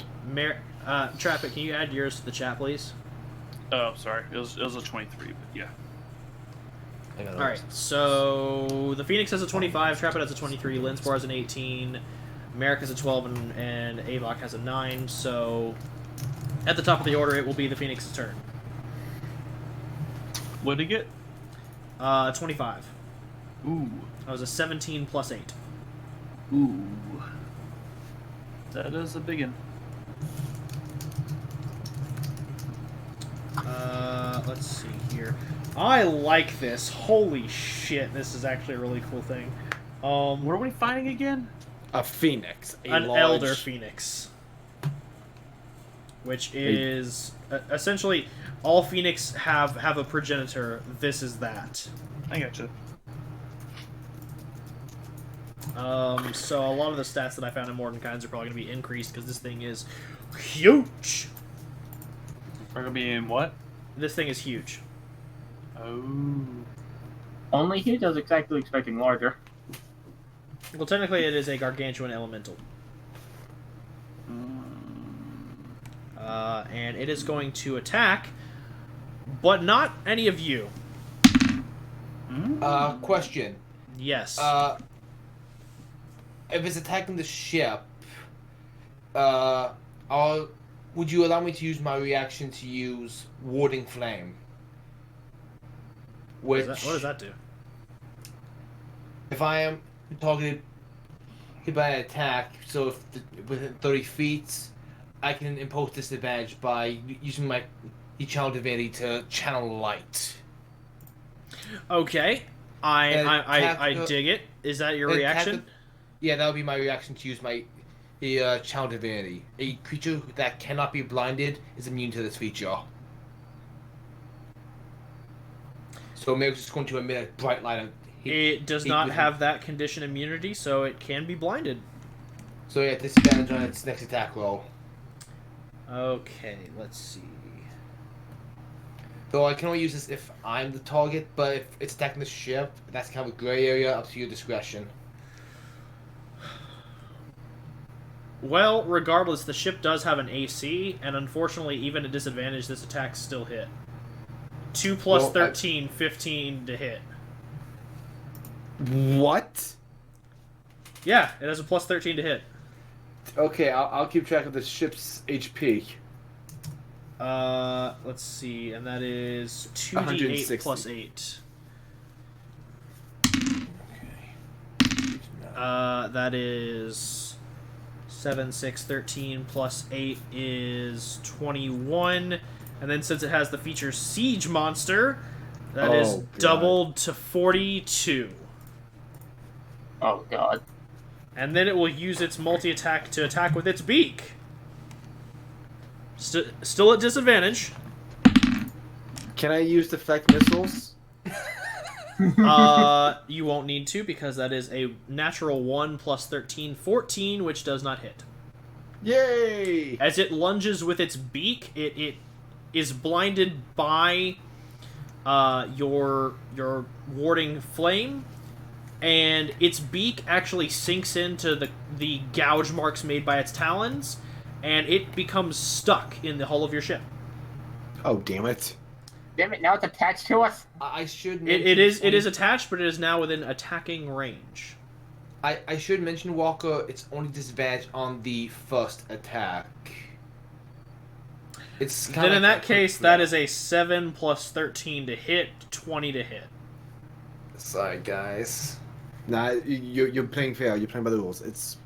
Traffic, can you add yours to the chat, please? Oh, sorry. It was a 23, but yeah. Alright, so the Phoenix has a 25, Trapit has a 23, Linspar has an 18, Merrick has a 12, and Avok has a 9, so at the top of the order it will be the Phoenix's turn. What did he get? 25. Ooh. That was a 17 plus 8. Ooh. That is a big one. Let's see here. I like this. Holy shit, this is actually a really cool thing. What are we fighting again? A phoenix. An elder phoenix. Which is essentially all phoenix have a progenitor. This is that. I gotcha. So a lot of the stats that I found in Mortal Kinds are probably going to be increased because this thing is huge. We're gonna be in what? This thing is huge. Oh. Only he does exactly expecting larger. Well, technically, it is a gargantuan elemental. And it is going to attack, but not any of you. Question. Yes. If it's attacking the ship, would you allow me to use my reaction to use Warding Flame? Which, what does that do? if I am targeted hit by an attack, so if within 30 feet, I can impose disadvantage by using my channel divinity to channel light. Okay. I dig it. Is that your reaction? Yeah, that would be my reaction to use my channel divinity. A creature that cannot be blinded is immune to this feature. So maybe it's just going to emit a bright light. It does not have that condition immunity, so it can be blinded. So yeah, disadvantage on its next attack roll. Okay, let's see. Though I can only use this if I'm the target, but if it's attacking the ship, that's kind of a gray area, up to your discretion. Well, regardless, the ship does have an AC, and unfortunately, even at disadvantage, this attack still hit. 2 plus 13, 15 to hit. What? Yeah, it has a plus 13 to hit. Okay, I'll keep track of the ship's HP. Let's see, and that is 2d8 plus 8. Okay. That is 7, 6, 13 plus 8 is 21. And then since it has the feature Siege Monster, that is doubled to 42. Oh, God. And then it will use its multi-attack to attack with its beak. Still at disadvantage. Can I use deflect missiles? You won't need to because that is a natural 1 plus 13, 14, which does not hit. Yay! As it lunges with its beak, it is blinded by your warding flame, and its beak actually sinks into the gouge marks made by its talons, and it becomes stuck in the hull of your ship. Oh, damn it. Damn it, now it's attached to us? I should mention... It is attached, but it is now within attacking range. I should mention, Walker, it's only disadvantage on the first attack. It's then in that case, that is a 7 plus 13 to hit, 20 to hit. Sorry, guys. Nah, you're playing fair. You're playing by the rules. It's...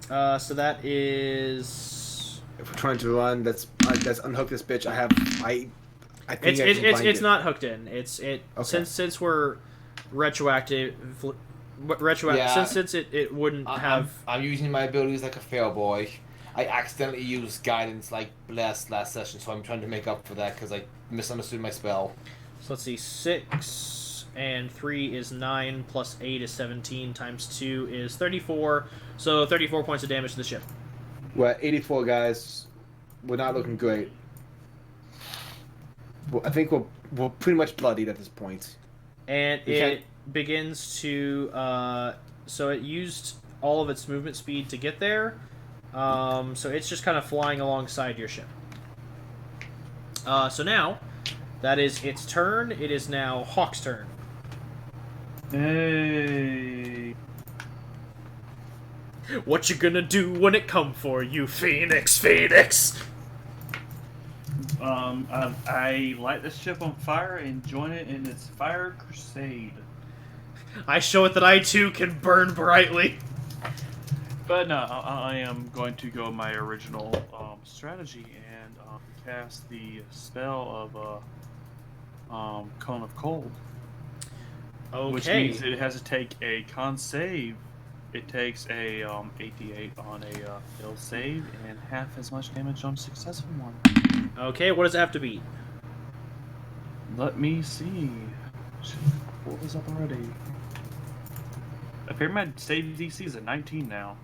Yeah. So that is... If we're trying to run, let's unhook this bitch. I think it's not hooked in. Okay. Since we're retroactive, since it wouldn't have. I'm using my abilities like a fair boy. I accidentally used guidance like last session, so I'm trying to make up for that because I misunderstood my spell. So let's see, 6 and 3 is 9 plus 8 is 17 times 2 is 34. So 34 points of damage to the ship. We're at 84, guys. We're not looking great. Well, I think we're pretty much bloodied at this point. And it begins to... so it used all of its movement speed to get there. So it's just kind of flying alongside your ship. So now, that is its turn. It is now Hawk's turn. Hey. What you gonna do when it come for you, Phoenix? I light the ship on fire and join it in its fire crusade. I show it that I too can burn brightly. But no, I am going to go my original strategy and cast the spell of Cone of Cold. Okay. Which means it has to take a con save. It takes a 88 on a fail save and half as much damage on a successful one. Okay, what does it have to beat? Let me see. What was up already? Apparently my save DC is a 19 now.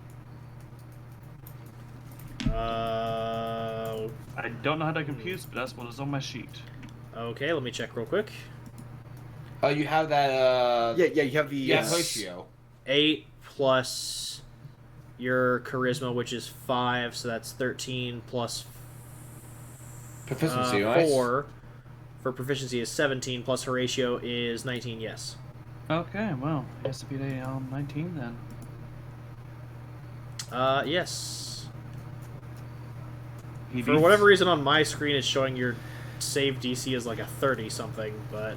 I don't know how to compute, but that's what is on my sheet. Okay, let me check real quick. Oh, you have that. Yeah, you have the Yeah, ratio. 8 plus your charisma, which is 5, so that's 13 plus Proficiency, 4 for proficiency is 17, plus her ratio is 19, yes. Okay, well, it has to be a 19 then. Yes. He For beats- whatever reason on my screen it's showing your save DC is like a 30 something, but...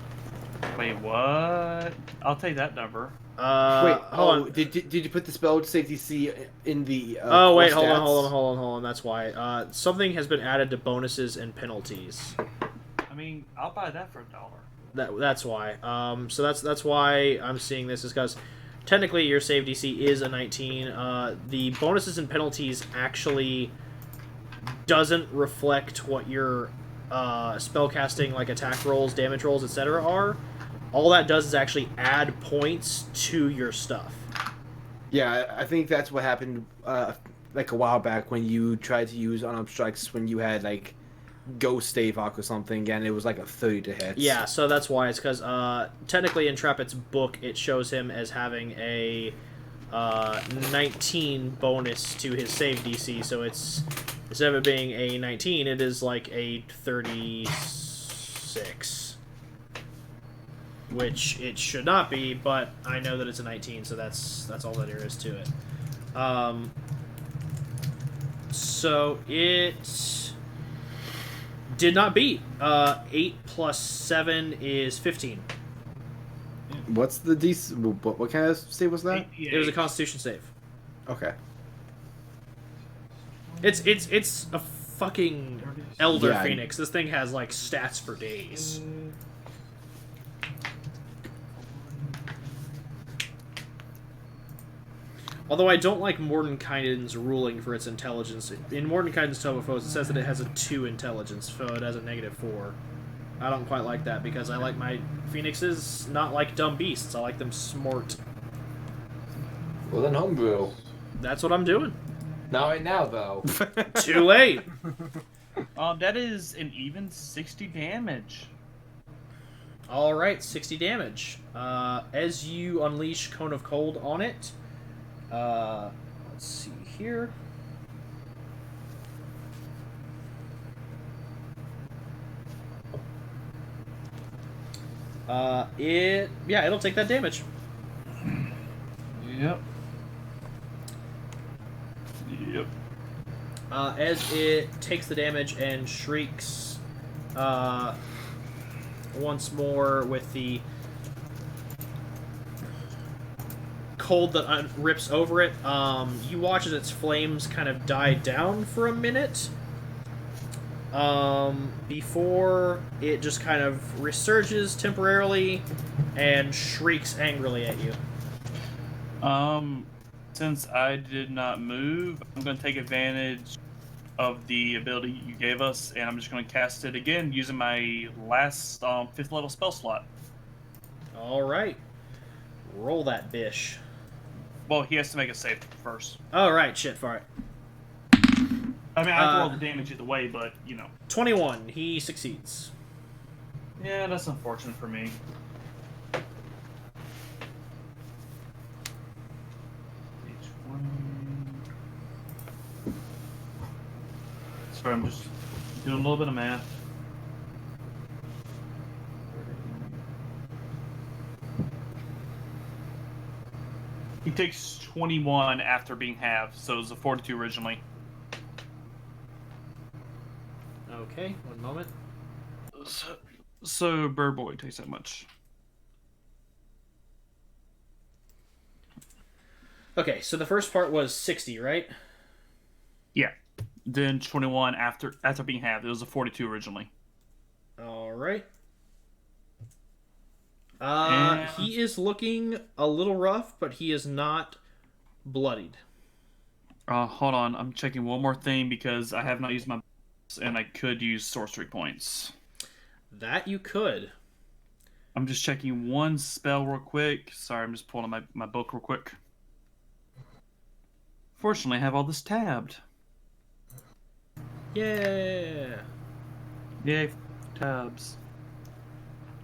Wait, what? I'll take that number. Wait, hold on. Did you put the spell save DC in the oh, wait, core hold stats? on, that's why. Something has been added to bonuses and penalties. I mean, I'll buy that for $1. That's why. So that's why I'm seeing this, is because technically your save DC is a 19. The bonuses and penalties actually doesn't reflect what your spellcasting, like attack rolls, damage rolls, etc. are. All that does is actually add points to your stuff. Yeah, I think that's what happened like a while back when you tried to use unarmed strikes when you had like Ghost Stavok or something, and it was like a 30 to hit. Yeah, so that's why. It's because technically in Trappett's book it shows him as having a 19 bonus to his save DC, so it's, instead of it being a 19, it is like a 36. Which it should not be, but I know that it's a 19, so that's all that there is to it. So it did not beat. 8 plus 7 is 15. What's the DC? What kind of save was that? It was a Constitution save. Okay. It's a fucking Elder Yeah. Phoenix. This thing has like stats for days. Although I don't like Mordenkainen's ruling for its intelligence. In Mordenkainen's Tome of Foes, it says that it has a 2 intelligence, so it has a -4. I don't quite like that, because I like my phoenixes not like dumb beasts. I like them smart. Well, then homebrew. That's what I'm doing. Not right now, though. Too late. That is an even 60 damage. Alright, 60 damage. As you unleash Cone of Cold on it, let's see here. It'll take that damage. Yep. Yep. As it takes the damage and shrieks once more with the cold that rips over it, you watch as its flames kind of die down for a minute before it just kind of resurges temporarily and shrieks angrily at you. Since I did not move, I'm going to take advantage of the ability you gave us, and I'm just going to cast it again using my last 5th level spell slot. Alright. Roll that bish. Well, he has to make a save first. Alright, shit, for it. I mean, I have to roll the damage either way, but, you know. 21. He succeeds. Yeah, that's unfortunate for me. Sorry, I'm just doing a little bit of math. He takes 21 after being halved, so it was a 42 originally. Okay, one moment. So Bird Boy takes that much. Okay, so the first part was 60, right? Yeah. Then 21 after being halved. It was a 42 originally. All right. And- He is looking a little rough, but he is not bloodied. Hold on. I'm checking one more thing because I have not used my and I could use sorcery points. That you could. I'm just checking one spell real quick. Sorry, I'm just pulling my book real quick. Fortunately, I have all this tabbed. Yeah. Yay, tabs.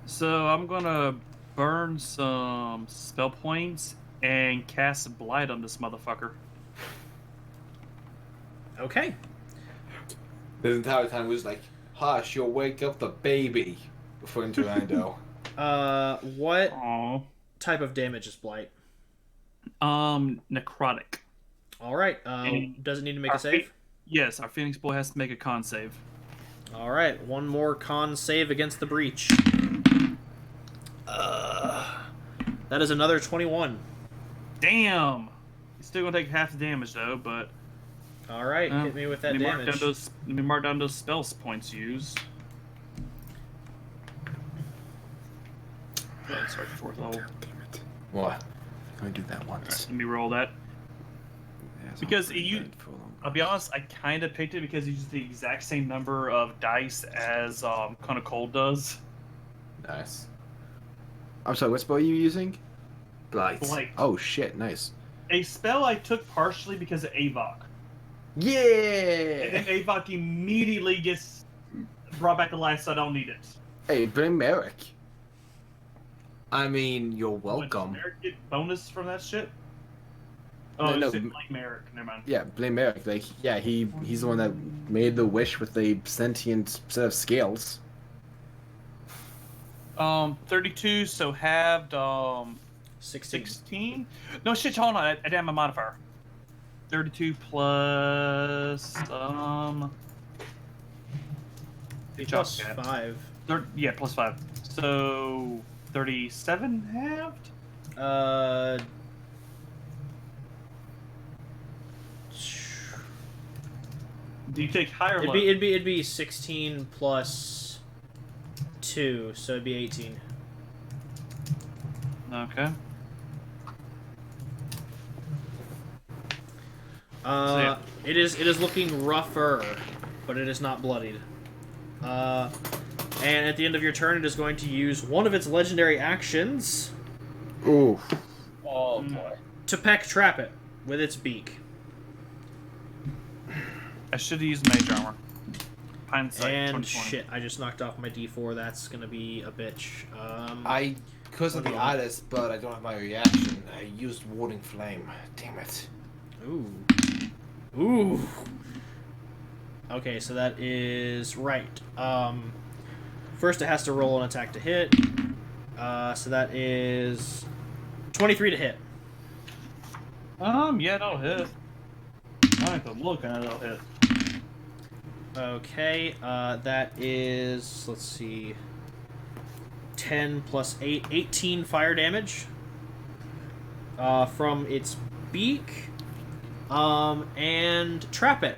So I'm gonna burn some spell points and cast Blight on this motherfucker. Okay. The entire time was like, hush, you'll wake up the baby. For Interando. What Aww. type of damage is Blight? Necrotic. All right. Does it need to make a save? Yes, our Phoenix Boy has to make a con save. All right. One more con save against the breach. That is another 21. Damn! He's still gonna take half the damage though, but... All right. Hit me with that damage. Let me mark down those spell points used. Oh, sorry, 4th level. Damn it. What? I do that once. Let me roll that. Because I'll be honest, I kind of picked it because he uses the exact same number of dice as Cone of Cold does. Nice. I'm sorry, what spell are you using? Blight. Blight. Oh shit, nice. A spell I took partially because of Avok. Yeah! And then Avok immediately gets brought back to life, so I don't need it. Hey, blame Merrick. I mean, you're welcome. Does Merrick get bonus from that shit? Oh, No, no, no. blame Merrick. Never mind. Yeah, blame Merrick. Like, yeah, he's the one that made the wish with the sentient set of scales. 32, so halved, 16. 16? No, shit, hold on, I did my modifier. 32 plus, Plus 5. Yeah, plus 5. So, 37 halved? Do you take higher or low? It'd be 16 plus 2, so it'd be 18. Okay. It is looking rougher, but it is not bloodied. And at the end of your turn, it is going to use one of its legendary actions. Ooh. Oh boy. To peck trap it with its beak. I should have used mage armor. Hindsight, And 2020. shit, I just knocked off my d4. That's gonna be a bitch. I because of the artist, but I don't have my reaction. I used Warding Flame. Damn it. Ooh. Ooh. Okay, so that is right. First, it has to roll an attack to hit. So that is 23 to hit. Yeah, that'll hit. I like the look at it, that'll hit. Okay, that is, let's see, 10 plus 8, 18 fire damage from its beak, and trap it.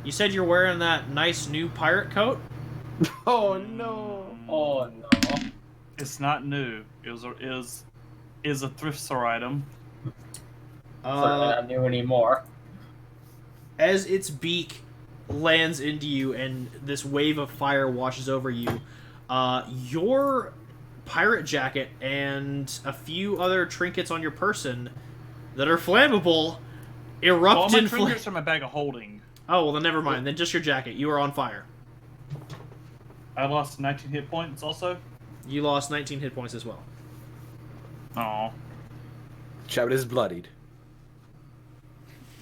You said you're wearing that nice new pirate coat? Oh no! Oh no. It's not new. It is a thrift store item. Certainly not new anymore. As its beak lands into you and this wave of fire washes over you, your pirate jacket and a few other trinkets on your person that are flammable erupt All my in trinkets flames. are my bag of holding. Oh, well then never mind. Then just your jacket. You are on fire. I lost 19 hit points also. You lost 19 hit points as well. Oh Chad is bloodied.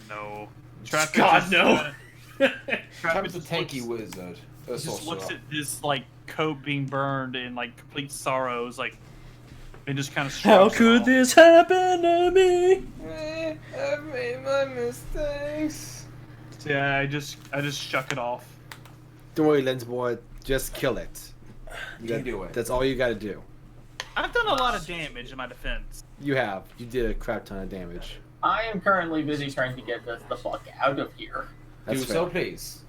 no. Traffic God, just, no. Travis a tanky wizard. Just looks at his like coat being burned in like complete sorrows, like, and just kind of. How could this happen to me? I've made my mistakes. So, yeah, I just shuck it off. Don't worry, Lensboy. Just kill it. You can do it. That's all you gotta do. I've done a lot of damage in my defense. You have. You did a crap ton of damage. I am currently busy trying to get us the fuck out of here. That's Do fair. so, please.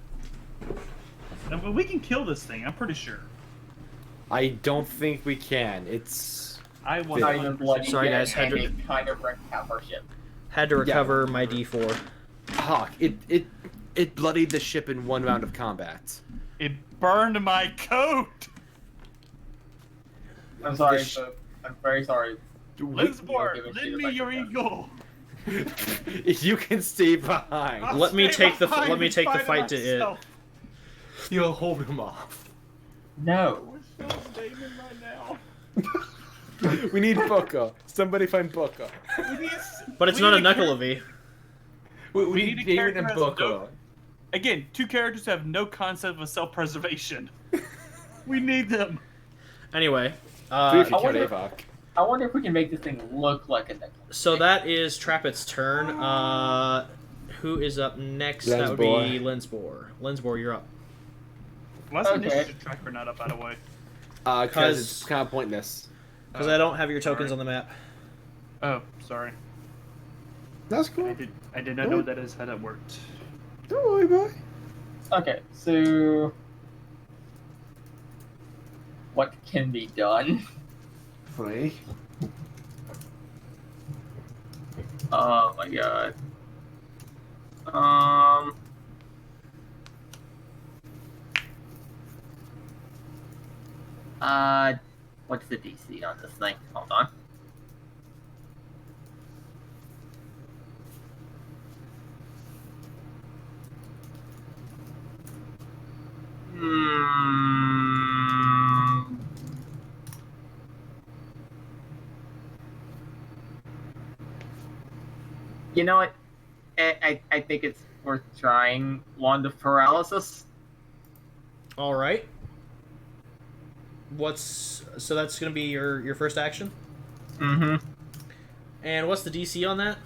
And we can kill this thing. I'm pretty sure. I don't think we can. I want Not even bloody Sorry, yet, guys, had and to- it kind of wrecked half our ship. Had to recover my D4. Hawk. It bloodied the ship in one round of combat. It burned my coat. I'm sorry, The sh- but I'm very sorry. Linsborg, give a shit lend if me I your can. eagle. You can stay behind. I'll Let me stay take the behind let me and take the fight fight to it. myself. You'll hold him off. No. We're so Damon right now. We need Booker. Somebody find Booker. But it's we not a need knuckle-a-v. We We need need a David character and has Booker. no- Again, two characters have no concept of self-preservation. We need them. Anyway, Three if you I count wonder- Avok. I wonder if we can make this thing look like a necklace. so that is Trappet's turn. Who is up next? That would be Linsbor. Linsbor, you're up. Why's the Okay. initiative tracker not up, by the way? Because it's kind of pointless. Because I don't have your tokens on the map. Oh, sorry. That's cool. I did not know that is how that worked. Don't worry, boy. Okay, so what can be done? Free. Oh my god. What's the DC on this thing? Hold on. Hmm. You know what? I think it's worth trying Wand of Paralysis. All right. So that's gonna be your first action. Mm-hmm. And what's the DC on that?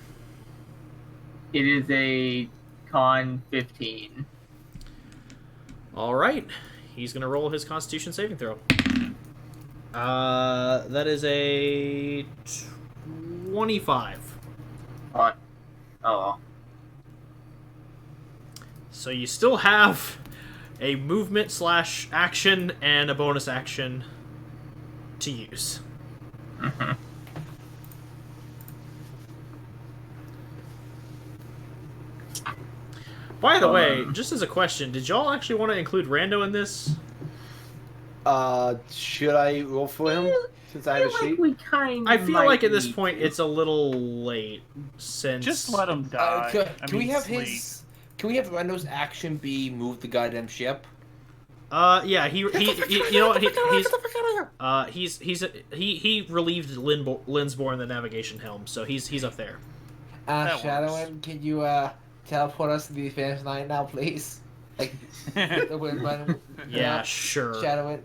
It is a con 15. All right. He's gonna roll his Constitution saving throw. That is a 25. Oh well. So you still have a movement / action and a bonus action to use. Mm-hmm. By the way, just as a question, did y'all actually want to include Rando in this? Should I roll for him since I have a sheet? We kind I feel like at this point it's a little late since Just let him die. Can we have his? Can we have Rendo's action be move the goddamn ship? Yeah, he you know what he relieved Linsborn the navigation helm, so he's up there. That Shadowin, can you teleport us to the finish line now, please? Like the wind run. Yeah, sure. Shadowin.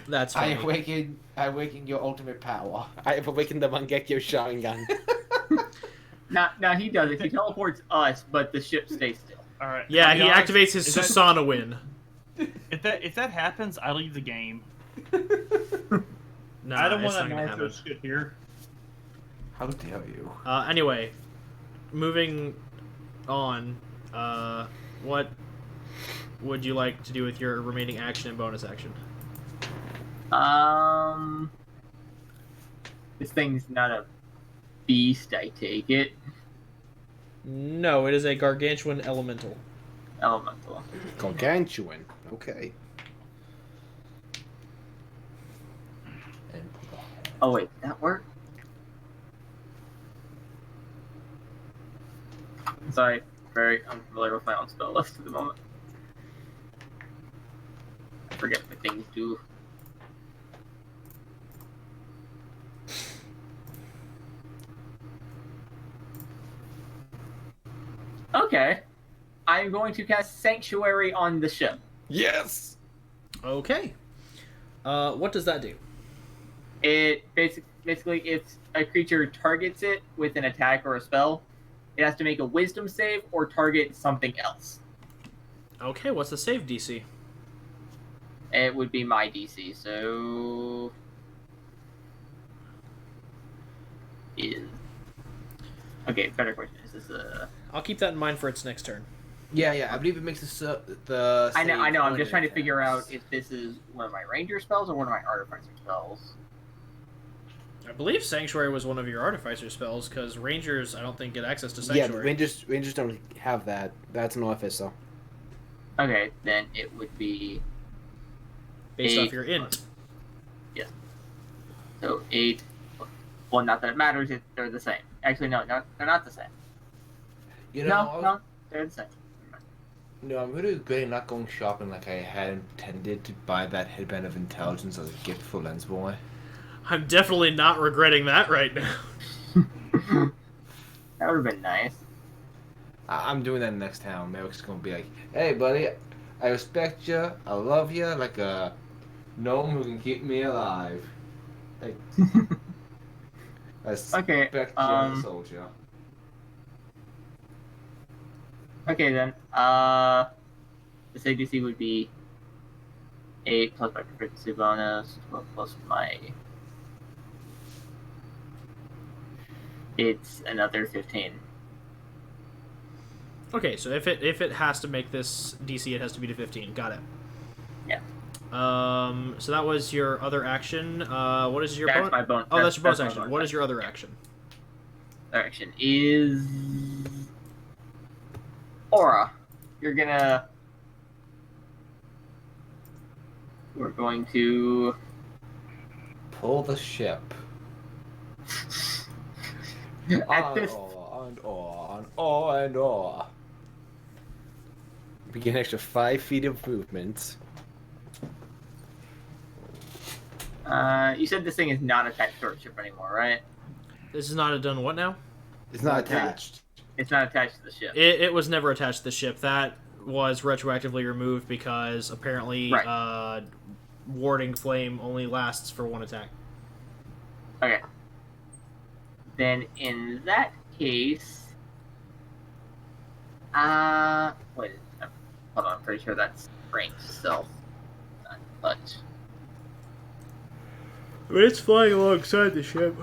That's I fine. awaken your ultimate power. I have awakened the Mangekyo Sharingan. Now he does it. He teleports us, but the ship stays still. All right. Yeah, I'll be he honest, activates his if that- Susana win. If that happens, I leave the game. No, I don't it's want not that gonna Naruto happen. shit here. How dare you? Anyway, moving on. What would you like to do with your remaining action and bonus action? This thing's not a beast, I take it. No, it is a gargantuan elemental. Elemental. Gargantuan. Okay. Oh wait, that work? Sorry, very unfamiliar with my own spell list at the moment. I forget what things do. Okay. I'm going to cast Sanctuary on the ship. Yes. Okay. What does that do? It basically, if a creature targets it with an attack or a spell, it has to make a Wisdom save or target something else. Okay, what's the save DC? It would be my DC, so... Okay, better question. Is this a... I'll keep that in mind for its next turn. Yeah, I believe it makes the. I know. I'm save just trying to attacks. figure out if this is one of my ranger spells or one of my artificer spells. I believe Sanctuary was one of your Artificer spells, because Rangers, I don't think, get access to Yeah, Sanctuary. Rangers don't have that. That's an office, though. Okay, then it would be... Based 8 off your int. Yes. So 8... Well, not that it matters if they're the same. Actually, no, they're not the same. You know, No, they're the same. No, I'm really regretting not going shopping like I had intended to buy that headband of intelligence as a gift for Lens Boy. I'm definitely not regretting that right now. That would have been nice. I'm doing that next town. Merrick's gonna be like, "Hey, buddy, I respect you. I love you like a gnome who can keep me alive." Hey, I respect Okay, you as a soldier. Okay, then. The CDC would be 8 plus my proficiency bonus, 12 plus my... It's another 15. Okay, so if it has to make this DC, it has to be to 15. Got it. Yeah. So that was your other action. What is your That's bonus? my bonus. Oh, that's your bonus my action. bonus What is your other Yeah. action? Other action is... Aura. You're gonna... We're going to... Pull the ship. At this... on. We get an extra 5 feet of movement. You said this thing is not attached to our ship anymore, right? This is not a done what now? It's not attached. It's not attached to the ship. It was never attached to the ship. That was retroactively removed because apparently Right. Warding Flame only lasts for one attack. Okay. Then in that case... wait, hold on, I'm pretty sure that's range self. But... It's flying alongside the ship.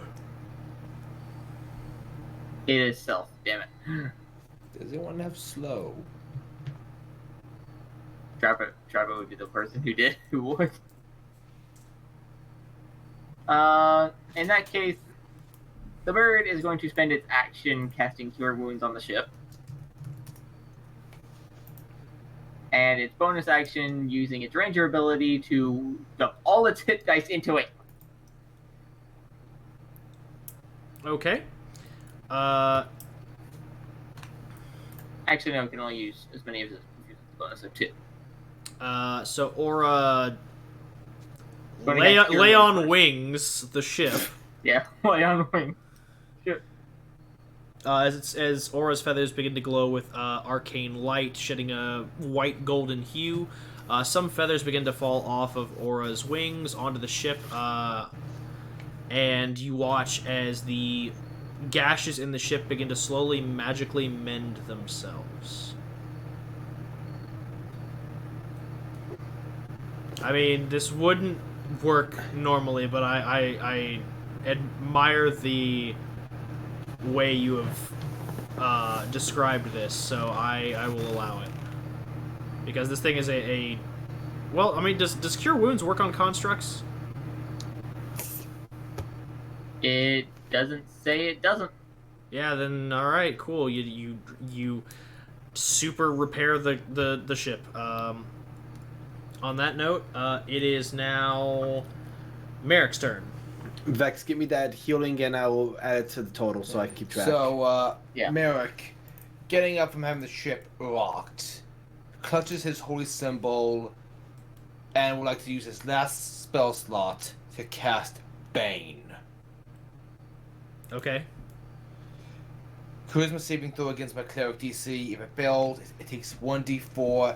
It is self, damn it. Does anyone have slow? Trapper would be the person who would. In that case, the bird is going to spend its action casting Cure Wounds on the ship. And its bonus action using its ranger ability to dump all its hit dice into it. Okay. Actually, no, it can only use as many of its bonus of 2. So Aura But lay against Cure on Wounds wings the ship. Yeah, lay on wing. As Aura's feathers begin to glow with arcane light, shedding a white golden hue. Some feathers begin to fall off of Aura's wings onto the ship, and you watch as the gashes in the ship begin to slowly magically mend themselves. I mean, this wouldn't work normally, but I admire the way you have described this, so I will allow it. Because this thing is a well, I mean, does Cure Wounds work on constructs? It doesn't say it doesn't. Yeah, then all right, cool. You super repair the ship. On that note, it is now Merrick's turn. Vex, give me that healing and I will add it to the total so I can keep track. So, Yeah. Merrick, getting up from having the ship rocked, clutches his holy symbol, and would like to use his last spell slot to cast Bane. Okay. Charisma saving throw against my cleric DC. If it failed, it takes 1d4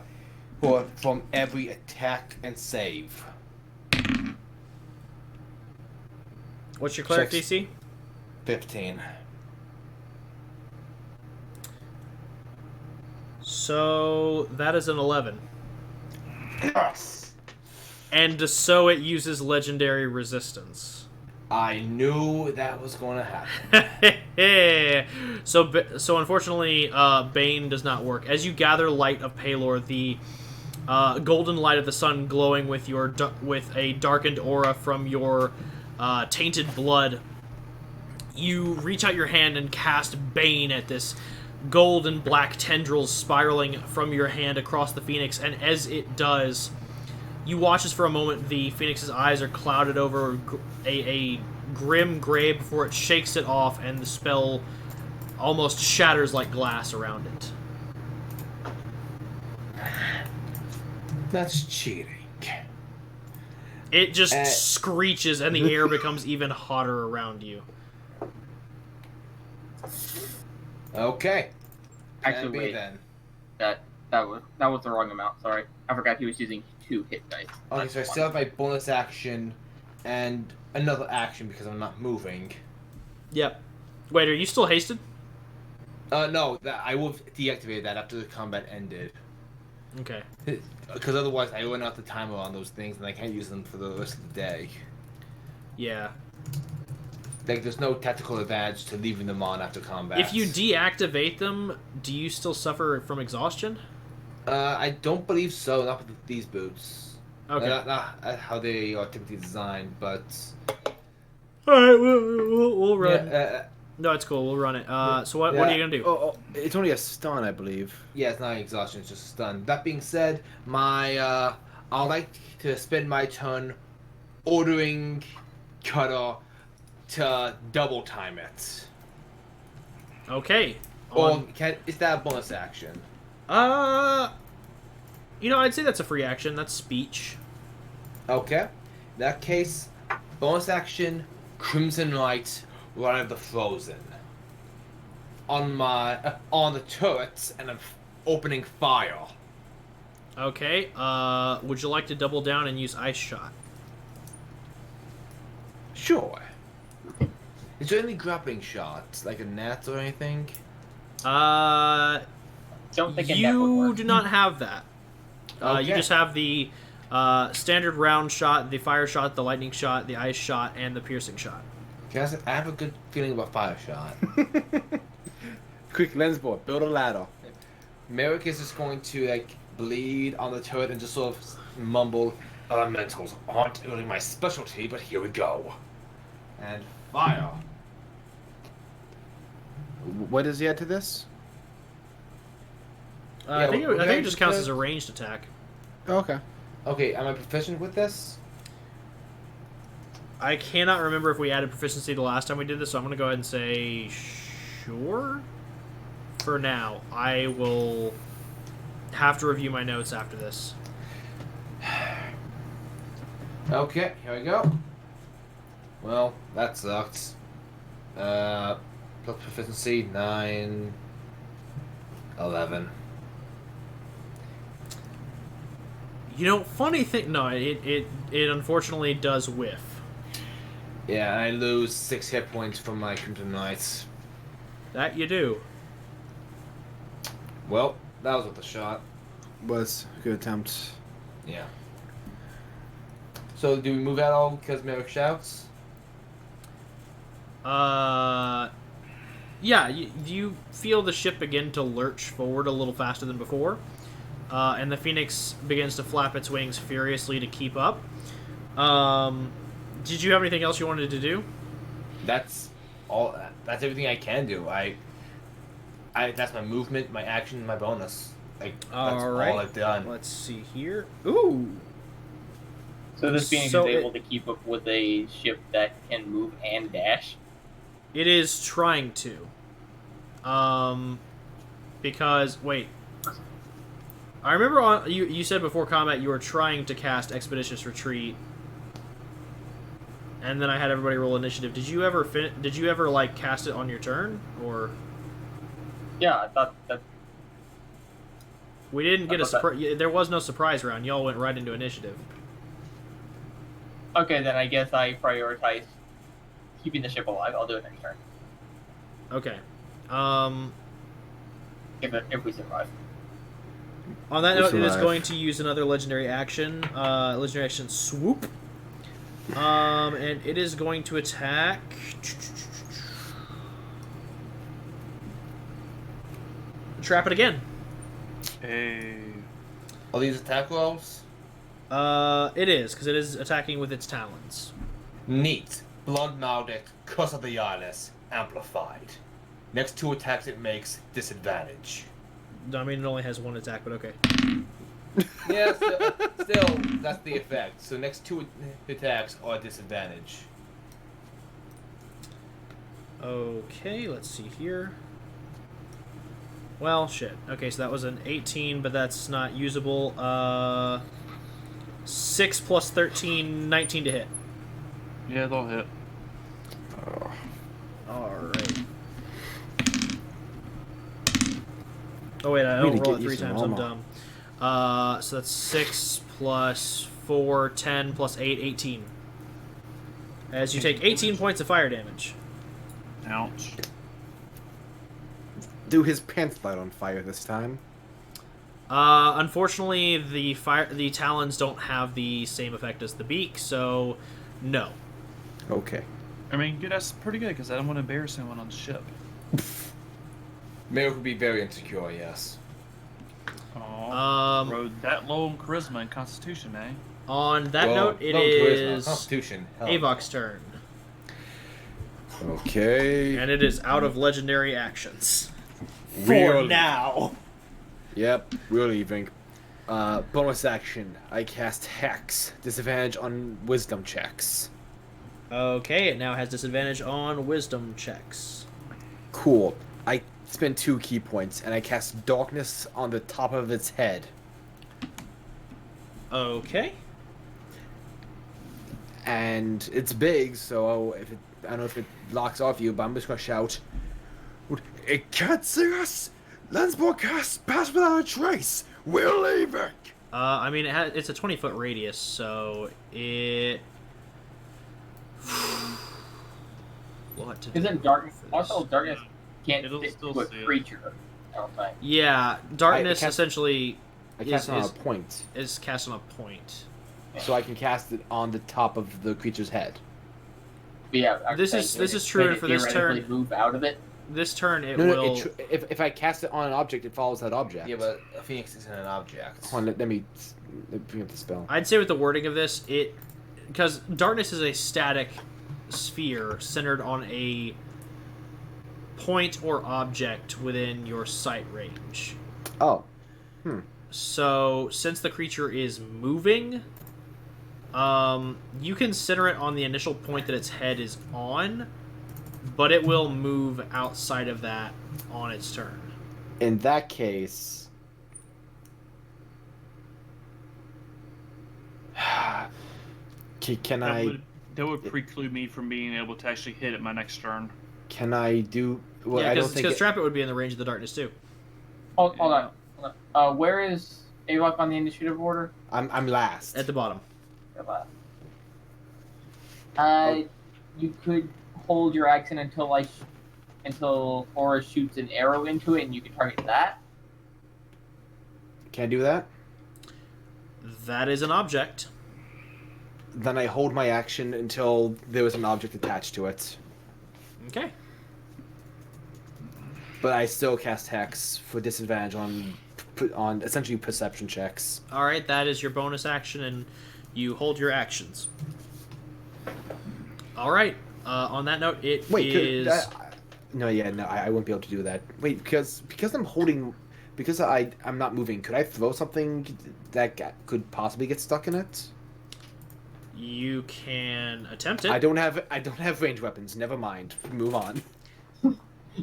from every attack and save. What's your cleric Six. DC? 15. So that is an 11. Yes! and so it uses legendary resistance. I knew that was going to happen. So unfortunately, Bane does not work. As you gather light of Palor, the golden light of the sun glowing with with a darkened aura from your tainted blood, you reach out your hand and cast Bane at this gold and black tendrils spiraling from your hand across the Phoenix, and as it does, you watch as for a moment the Phoenix's eyes are clouded over a grim gray before it shakes it off, and the spell almost shatters like glass around it. That's cheating. It just screeches, and the air becomes even hotter around you. Okay. Actually, wait. Then. That was the wrong amount. Sorry, I forgot he was using 2 hit dice. Okay, so I still have my bonus action and another action because I'm not moving. Yep. Wait, are you still hasted? No, I will deactivate that after the combat ended. Okay. Because otherwise I run out the timer on those things and I can't use them for the rest of the day. Yeah. Like, there's no tactical advantage to leaving them on after combat. If you deactivate them, do you still suffer from exhaustion? I don't believe so, not with these boots. Okay. Not how they are typically designed, but... Alright, we'll run. Yeah, no, it's cool, we'll run it. So what are you going to do? Oh, it's only a stun, I believe. yeah, it's not exhaustion, it's just a stun. That being said, I'd like to spend my turn ordering Cutter to double time it. Okay. Is that a bonus action? I'd say that's a free action. That's speech. Okay. In that case, bonus action, Crimson Light, Rite of the Frozen. On the turrets, and I'm opening fire. Okay. Would you like to double down and use Ice Shot? Sure. Is there any grappling shots, like a net or anything? Don't think a net would You work. do not have that. Okay. You just have the standard round shot, the fire shot, the lightning shot, the ice shot, and the piercing shot. I have a good feeling about fire shot. Quick lens board, build a ladder. Merrick is just going to bleed on the turret and just sort of mumble, "Elementals aren't really my specialty, but here we go." And fire. What does he add to this? I think what it just counts said? as a ranged attack. Oh, okay. Okay, am I proficient with this? I cannot remember if we added proficiency the last time we did this, so I'm going to go ahead and say sure. For now, I will have to review my notes after this. Okay, here we go. Well, that sucks. Plus proficiency, 9, 11. Funny thing, no, it unfortunately does whiff. Yeah, and I lose 6 hit points from my Crimson Knights. That you do. Well, that was with a shot. Was a good attempt. Yeah. So, do we move at all because Merrick shouts? Yeah, you feel the ship begin to lurch forward a little faster than before, and the Phoenix begins to flap its wings furiously to keep up. Did you have anything else you wanted to do? That's all. That's everything I can do. That's my movement, my action, my bonus. That's all I've done. Let's see here. Ooh. So this Phoenix So is able to keep up with a ship that can move and dash. It is trying to. Because wait. I remember you said before combat you were trying to cast Expeditious Retreat, and then I had everybody roll initiative. Did you ever cast it on your turn, or? Yeah, I thought that. We didn't get a thought surprise. There was no surprise round. Y'all went right into initiative. Okay, then I guess I prioritize keeping the ship alive. I'll do it next turn Okay. if we survive. On that note, it is Survive. going to use another legendary action. Legendary action swoop. And it is going to attack. Trap it again. Hey. Are these attack rolls? It is, because it is attacking with its talons. Neat. Blood marauding, curse of the eyeless, amplified. Next 2 attacks it makes disadvantage. I mean, it only has 1 attack, but okay. Yeah, still, that's the effect. So next 2 attacks are disadvantage. Okay, let's see here. Well, shit. Okay, so that was an 18, but that's not usable. 6 plus 13, 19 to hit. Yeah, they'll hit. Alright. Oh, wait, I We need don't to roll it get you 3 some times. I'm armor. dumb. So that's 6 plus 4, 10 plus 8, 18. As you take 18 points of fire damage. Ouch. Do his pants light on fire this time? Unfortunately, the talons don't have the same effect as the beak, so no. Okay. I mean, that's pretty good because I don't want to embarrass anyone on the ship. Mayor would be very insecure, yes. Oh, rode that low in charisma and constitution, eh? On that Well, note, it no charisma, is Constitution. Hell. Avok's turn, Okay. and it is out of legendary actions. Really? now. Yep, we're leaving. Bonus action. I cast Hex. Disadvantage on wisdom checks. Okay, it now has disadvantage on wisdom checks. Cool. I spend 2 key points, and I cast Darkness on the top of its head. Okay. And it's big, so if it, I don't know if it locks off you, but I'm just gonna shout, "It can't see us! Lensborg cast pass without a trace! We're leaving!" I mean, it's a 20-foot radius, so it... what to do Isn't darkness for this? also darkness can't It'll stick still to a see it. creature? I don't think. Yeah, darkness cast- essentially I cast it on is a point, is cast on a point. so I can cast it on the top of the creature's head. But yeah, I This think is- it- this is it true could for this theoretically turn. Move out of it. This turn, it No, will... if I cast it on an object, it follows that object. Yeah, but a phoenix isn't an object. Hold on, let me bring up the spell. I'd say with the wording of this, because darkness is a static sphere centered on a point or object within your sight range. Oh. So, since the creature is moving, you can center it on the initial point that its head is on, but it will move outside of that on its turn. In that case... Can I... That would preclude me from being able to actually hit it my next turn. Can I do... Well, yeah, I don't think... because Trap It would be in the range of the darkness, too. Hold on. Where is Avok on the initiative order? I'm last. At the bottom. You could hold your action until Aura shoots an arrow into it, and you can target that. Can I do that? That is an object. Then I hold my action until there was an object attached to it. Okay. But I still cast Hex for disadvantage on essentially perception checks. Alright, that is your bonus action, and you hold your actions. Alright, on that note, it is... I won't be able to do that. Wait, because I'm holding... Because I'm not moving, could I throw something that could possibly get stuck in it? You can attempt it. I don't have ranged weapons. Never mind. Move on.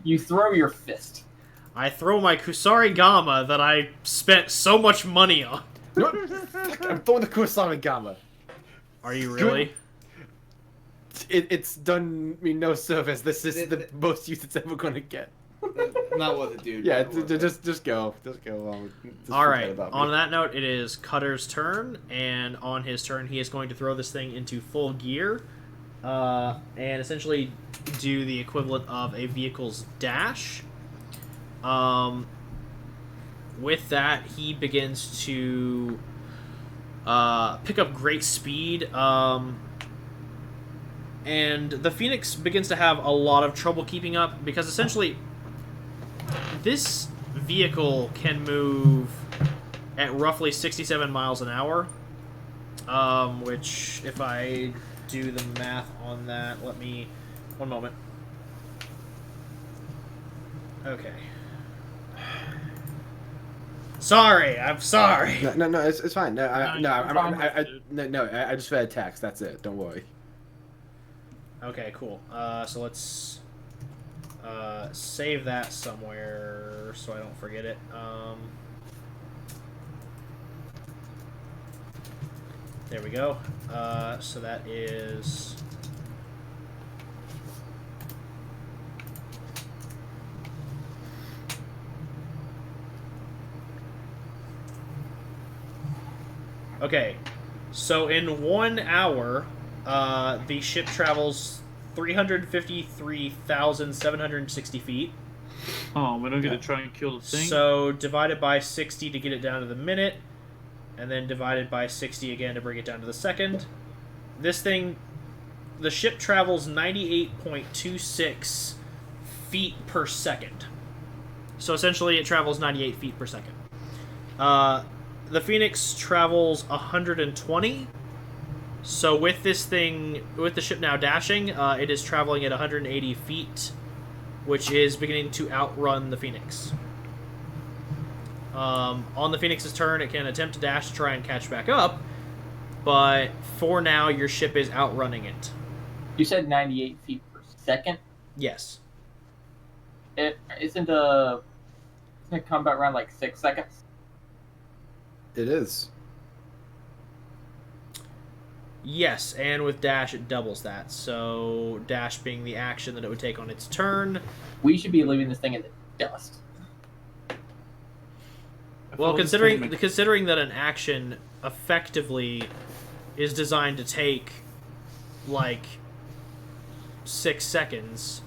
You throw your fist. I throw my Kusari Gama that I spent so much money on. I'm throwing the Kusari Gama. Are you really? It's done me no service. This is the most use it's ever gonna get. Not worth it, dude. Yeah, Not worth it. just go. Just go. Just All forget right. about me. On that note, it is Cutter's turn, and on his turn, he is going to throw this thing into full gear, and essentially do the equivalent of a vehicle's dash. with that, he begins to pick up great speed, and the Phoenix begins to have a lot of trouble keeping up, because essentially this vehicle can move at roughly 67 miles an hour, which, if I do the math on that, let me... one moment. Okay. Sorry, I'm sorry. No, it's fine. No, No, I just read a text. That's it. Don't worry. Okay, cool. So let's save that somewhere so I don't forget it. There we go. So that is... Okay, so in 1 hour, the ship travels 353,760 feet. Oh, we don't get to try and kill the thing? So divided by 60 to get it down to the minute, and then divided by 60 again to bring it down to the second. This thing, the ship travels 98.26 feet per second. So essentially it travels 98 feet per second. The Phoenix travels 120. So with this thing, with the ship now dashing, it is traveling at 180 feet, which is beginning to outrun the Phoenix. On the Phoenix's turn, it can attempt to dash to try and catch back up, but for now, your ship is outrunning it. You said 98 feet per second? Yes. Isn't combat round like 6 seconds? It is. Yes, and with dash, it doubles that. So dash being the action that it would take on its turn. We should be leaving this thing in the dust. Well, considering that an action effectively is designed to take like 6 seconds.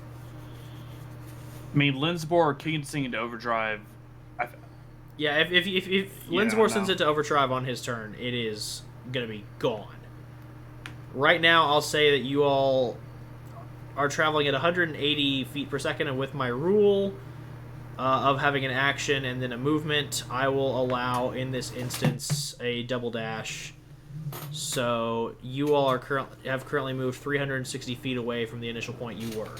I mean, Lensbor kicking this thing into overdrive. Yeah, if Lensbor sends it to overdrive on his turn, it is gonna be gone. Right now, I'll say that you all are traveling at 180 feet per second, and with my rule of having an action and then a movement, I will allow, in this instance, a double dash. So you all have currently moved 360 feet away from the initial point you were.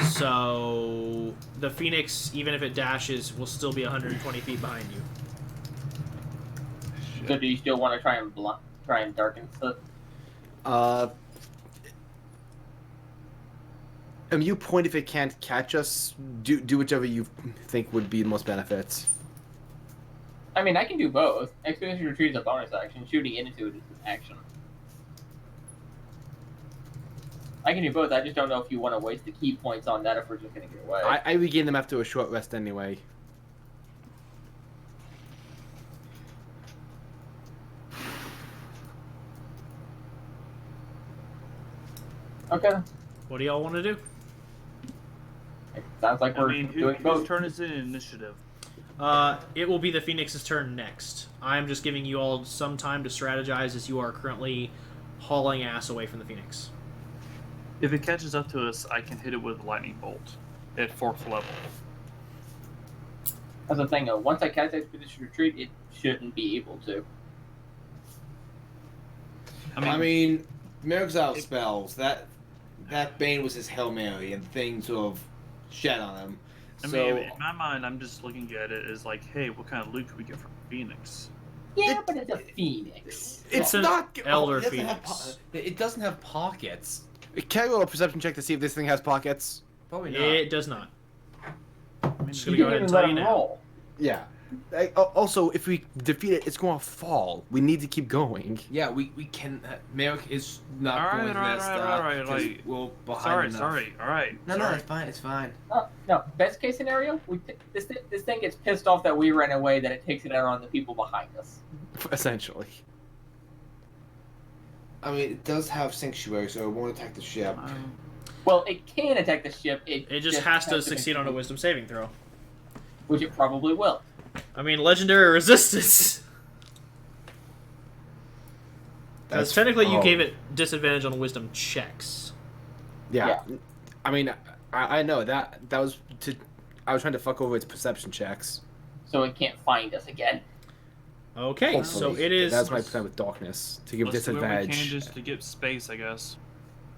So the Phoenix, even if it dashes, will still be 120 feet behind you. So do you still want to try and darken stuff? You point if it can't catch us. Do whichever you think would be the most benefits. I mean, I can do both. Expedition Retreat is a bonus action. Shooting into it is an action. I can do both. I just don't know if you want to waste the key points on that if we're just going to get away. I regain them after a short rest anyway. Okay. What do y'all want to do? It sounds like we're doing both. Whose turn is it in initiative? It will be the Phoenix's turn next. I'm just giving you all some time to strategize as you are currently hauling ass away from the Phoenix. If it catches up to us, I can hit it with a lightning bolt at 4th level. That's the thing, though. Once I cast Expedition Retreat, it shouldn't be able to. I mean, Merrick's out spells. That Bane was his Hail Mary, and things sort of shed on him. I mean, in my mind, I'm just looking at it as like, hey, what kind of loot can we get from Phoenix? Yeah, but it's a Phoenix. It's an not Elder it doesn't Phoenix. It doesn't have pockets. Can I roll a perception check to see if this thing has pockets? Probably not. It does not. I mean, Just gonna go ahead and tell you now. Yeah. Also, if we defeat it, it's going to fall. We need to keep going. Yeah, we can. Merrick is not going to this. Like, we're behind enough. Sorry. All right. No, it's fine. It's fine. No, best case scenario, this thing gets pissed off that we ran away, that it takes it out on the people behind us. Essentially. I mean, it does have sanctuary, so it won't attack the ship. Well, it can attack the ship. It just has to succeed on a wisdom saving throw. which it probably will. I mean, legendary resistance. Because technically you gave it disadvantage on wisdom checks. Yeah. I mean, I know that was to. I was trying to fuck over its perception checks. So it can't find us again. Okay, Hopefully. so it is. That's my plan with darkness to give Let's do whatever we disadvantage. can just to get space, I guess.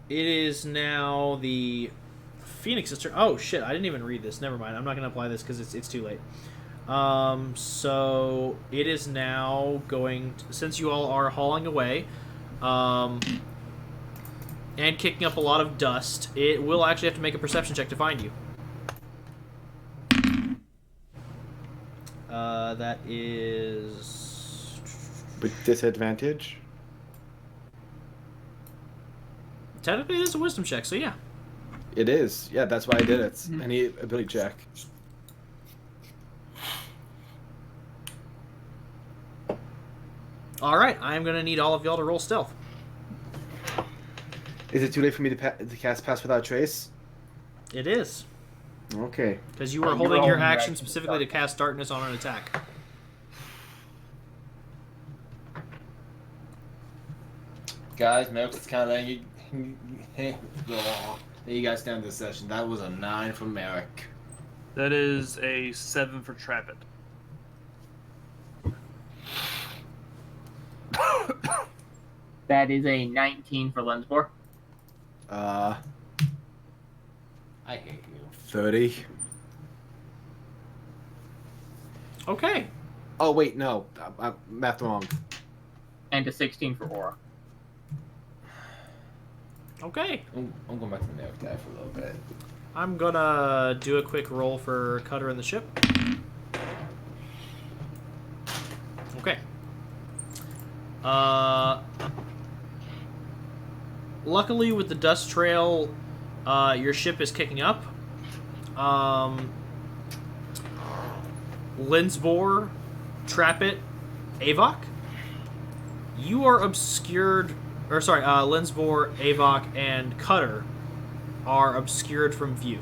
It is now the Phoenix's turn. Oh shit! I didn't even read this. Never mind. I'm not going to apply this because it's too late. So it is now going to, since you all are hauling away, and kicking up a lot of dust. It will actually have to make a perception check to find you. That is With disadvantage? technically it is a wisdom check. So yeah. It is. Yeah, that's why I did it. Any ability check. All right, I'm gonna need all of y'all to roll stealth. Is it too late for me to cast Pass Without Trace? It is. Okay. Because you were You holding were your holding action your action specifically to to cast darkness on an attack. Guys, Merrick's kind of letting you guys down this session. That was a 9 from Merrick. That is a 7 for Trappet. That is a 19 for Lensbor. I hate you. 30. Okay. Oh, wait, no. I'm math wrong. And a 16 for Aura. Okay. I'm going back to the Merrick guy for a little bit. I'm gonna do a quick roll for Cutter in the ship. Okay. Luckily, with the dust trail, your ship is kicking up. Linsbor, Trappet, Avok, you are obscured. Or sorry, Linsbor, Avok, and Cutter are obscured from view.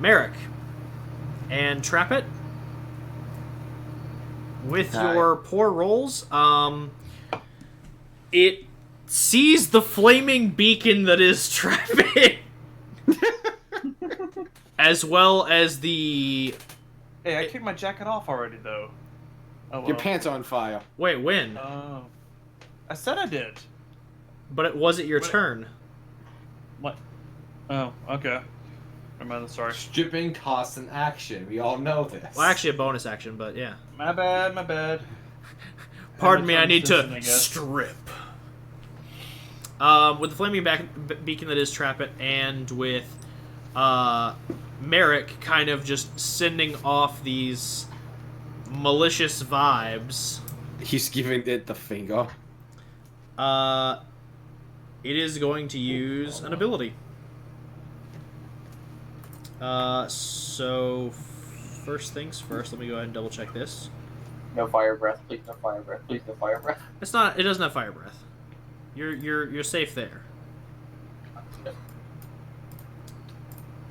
Merrick and Trappet, with Hi. your poor rolls, it sees the flaming beacon that is Trappet, as well as the... Hey, I kicked my jacket off already, though. Oh, well. Your pants are on fire. Wait, when? Oh. I said I did. But it wasn't your What- turn. What? Oh, okay. Never mind, sorry. Stripping costs an action. We all know this. Well, actually a bonus action, but yeah. My bad, my bad. Pardon me, I Time need system, to I guess. strip. With the flaming beacon that is Trappet, and with Merrick kind of just sending off these malicious vibes, He's giving it the finger. it is going to use an ability. So first things first, let me go ahead and double check this. No fire breath, please no fire breath, please no fire breath. It's not. It doesn't have fire breath. You're safe there.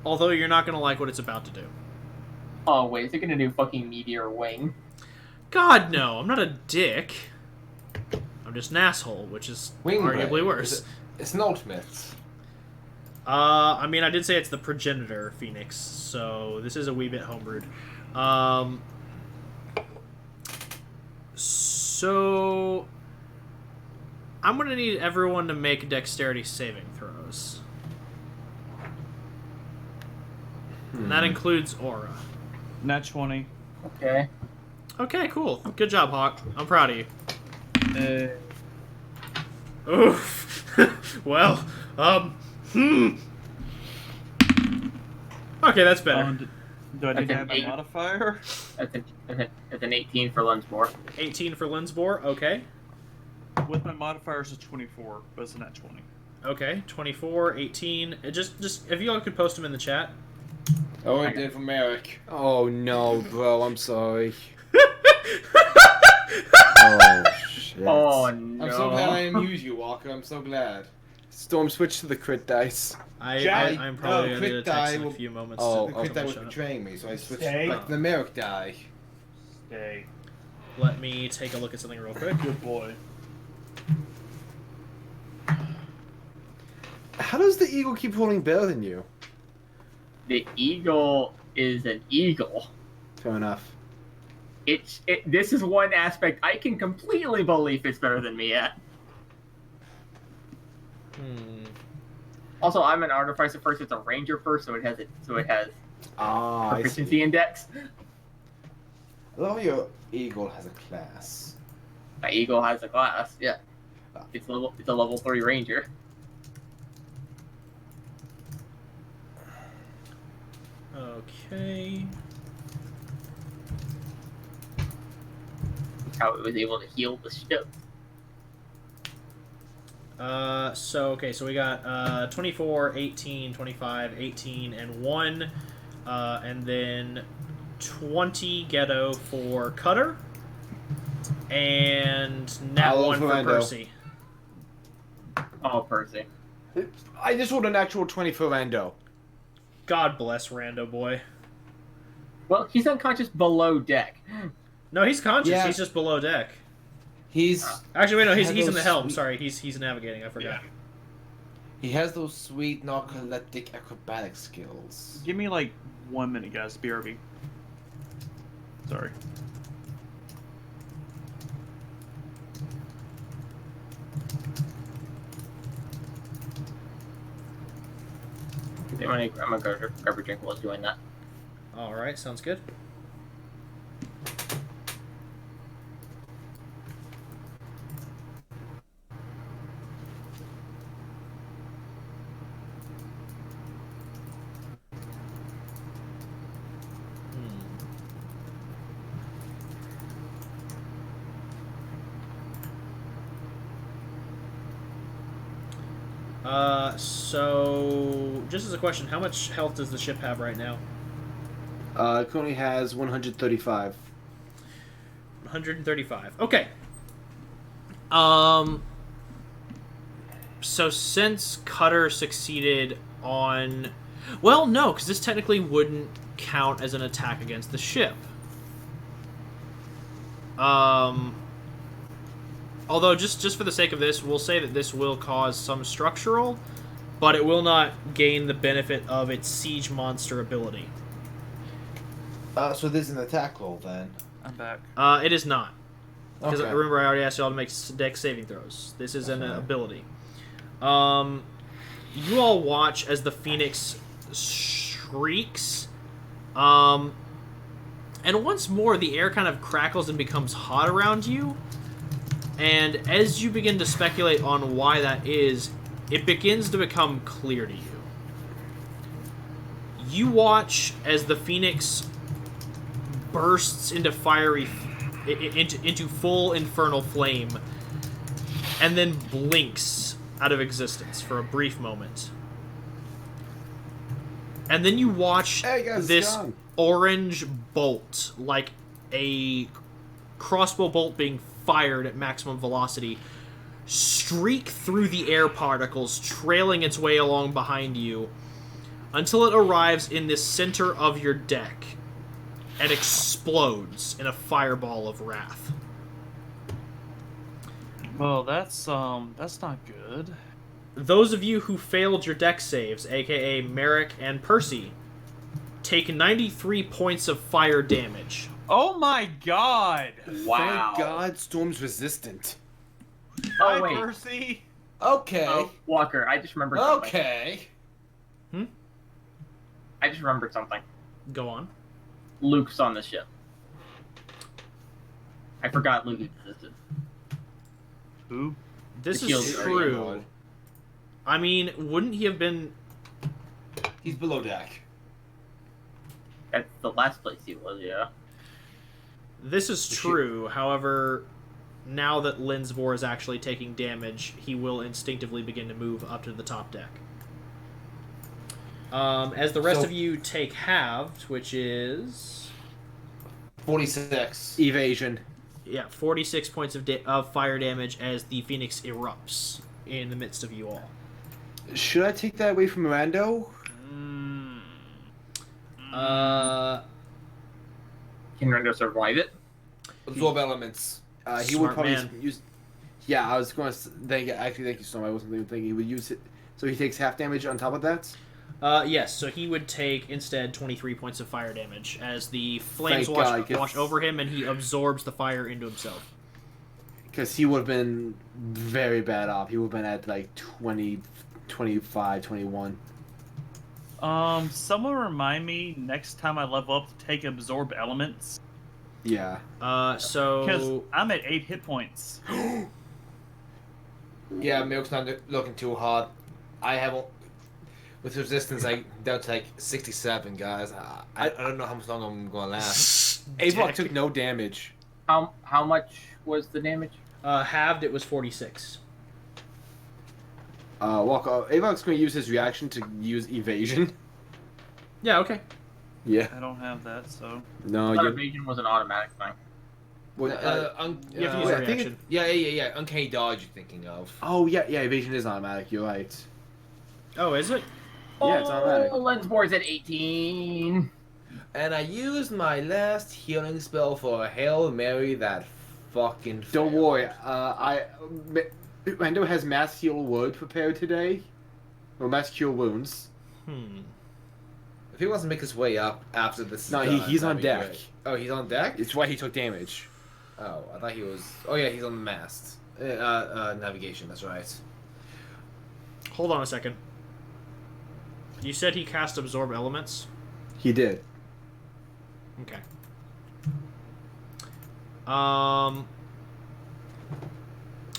Although you're not gonna like what it's about to do. Oh wait, is it gonna do fucking meteor wing? God no, I'm not a dick. I'm just an asshole, which is Wing arguably Blade. worse. It's an ultimate. I mean, I did say it's the progenitor Phoenix, so this is a wee bit homebrewed. So I'm gonna need everyone to make dexterity saving throws. And that includes Aura. Nat 20. Okay. Okay, cool. Good job, Hawk. I'm proud of you. Oof. Well, Okay, that's better. Do I need to That's have an a 8. modifier? That's an 18 for Lensmore. 18 for Linsbor. Okay. With my modifiers, it's 24, but it's a nat 20. Okay. 24, 18. Just if you all could post them in the chat. Oh, it did from Merrick. Oh no, bro, I'm sorry. Oh shit. Oh no. I'm so glad I amused you, Walker. I'm so glad. Storm, switch to the crit dice. I'm probably no, going to crit text in die a will- few moments. Oh, to The crit die to was shut up. betraying me, so I switched Stay. back to the Merrick die. Stay. Let me take a look at something real quick. Good boy. How does the eagle keep rolling better than you? The eagle is an eagle. Fair enough. This is one aspect I can completely believe it's better than me at. Also, I'm an artificer first. It's a ranger first, so it has Ah, I see. proficiency index. I love your eagle has a class. My eagle has a class. Yeah, it's a level 3 ranger. Okay. How it was able to heal the ship. So we got 24, 18, 25, 18, and 1, and then 20 ghetto for Cutter, and nat Hello, 1 for Fernando. Percy. Oh, Percy. I just rolled a natural 20 for Rando. God bless Rando boy. Well, he's unconscious below deck. No, he's conscious. Yeah. He's just below deck. He's Actually, wait, no, he's Had in the those helm. sweet- Sorry, he's navigating. I forgot. he has those sweet narcoleptic acrobatic skills. Give me like 1 minute, guys. BRB. Sorry. I'm gonna go grab a drink while doing that. All right, sounds good. So just as a question, how much health does the ship have right now? It currently has 135. 135. Okay. So since Cutter succeeded on, well, no, because this technically wouldn't count as an attack against the ship. Although just for the sake of this, we'll say that this will cause some structural, but it will not gain the benefit of its siege monster ability. So this is an attack roll then. I'm back. It is not. Because Okay. remember, I already asked y'all to make dex saving throws. This is an ability. You all watch as the Phoenix shrieks. And once more, the air kind of crackles and becomes hot around you. And as you begin to speculate on why that is, it begins to become clear to you. You watch as the Phoenix bursts into into full infernal flame, and then blinks out of existence for a brief moment. And then you watch Hey guys, it's this gone. orange bolt, like a crossbow bolt being fired at maximum velocity, streak through the air particles, trailing its way along behind you, until it arrives in the center of your deck and explodes in a fireball of wrath. Well, that's not good. Those of you who failed your deck saves, aka Merrick and Percy, take 93 points of fire damage. Oh my god! Wow. Thank God Storm's resistant. Hi, Oh, wait. Percy. Okay. Oh, Walker, I just remembered something. Okay. I just remembered something. Go on. Luke's on the ship. I forgot Luke existed. Who? This The is shield's already true. on. I mean, wouldn't he have been... He's below deck. That's the last place he was, yeah. This is true. However, now that Linsvor is actually taking damage, he will instinctively begin to move up to the top deck. As the rest So- of you take halved, which is 46. Evasion. 46 points of fire damage as the Phoenix erupts in the midst of you all. Should I take that away from Mirando? Can Rando survive it? Absorb elements. He would Smart probably man. use. Yeah, I was going to thank you so much. I wasn't even thinking he would use it. So he takes half damage on top of that. Yes, so he would take instead 23 points of fire damage as the flames Thank God, 'cause- wash over him and he absorbs the fire into himself. Because he would have been very bad off. He would have been at like 20, 25, 21. Someone remind me next time I level up to take absorb elements Yeah. because So I'm at 8 hit points. Yeah, Milk's not looking too hard. I haven't. With resistance, I down to like 67, guys. I don't know how much longer I'm gonna last. Avok took no damage. How much was the damage? halved it was 46. Avok's going to use his reaction to use evasion. Yeah, okay. Yeah. I don't have that, so No, I thought you. evasion was an automatic thing. You have to use I a think reaction. Yeah. Uncanny dodge you're thinking of. Oh yeah, evasion is automatic. You're right. Oh, is it? Yeah, it's automatic. Oh, lens board's at 18. And I used my last healing spell for a Hail Mary that fucking Don't failed. worry. Rando has mass heal wood prepared today, or mass cure wounds. If he wants to make his way up after this, No, is done, he's on that'd be deck. great. Oh, he's on deck. It's why he took damage. Oh, I thought he was. Oh yeah, he's on the mast. Navigation. That's right. Hold on a second. You said he cast absorb elements? He did. Okay.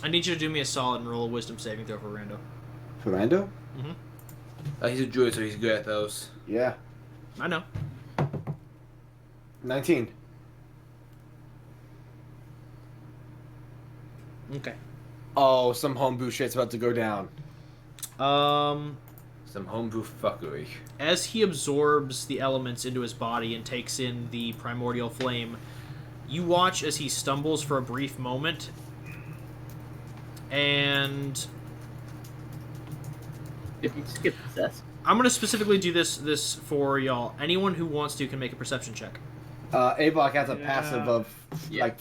I need you to do me a solid and roll a wisdom saving throw for Rando. For Rando? He's a druid, so he's good at those. Yeah. I know. 19. Okay. Oh, some homebrew shit's about to go down. Some homebrew fuckery. As he absorbs the elements into his body and takes in the primordial flame, you watch as he stumbles for a brief moment, and If you skip possess. I'm gonna specifically do this for y'all. Anyone who wants to can make a perception check. Avok has a passive of Yeah. like.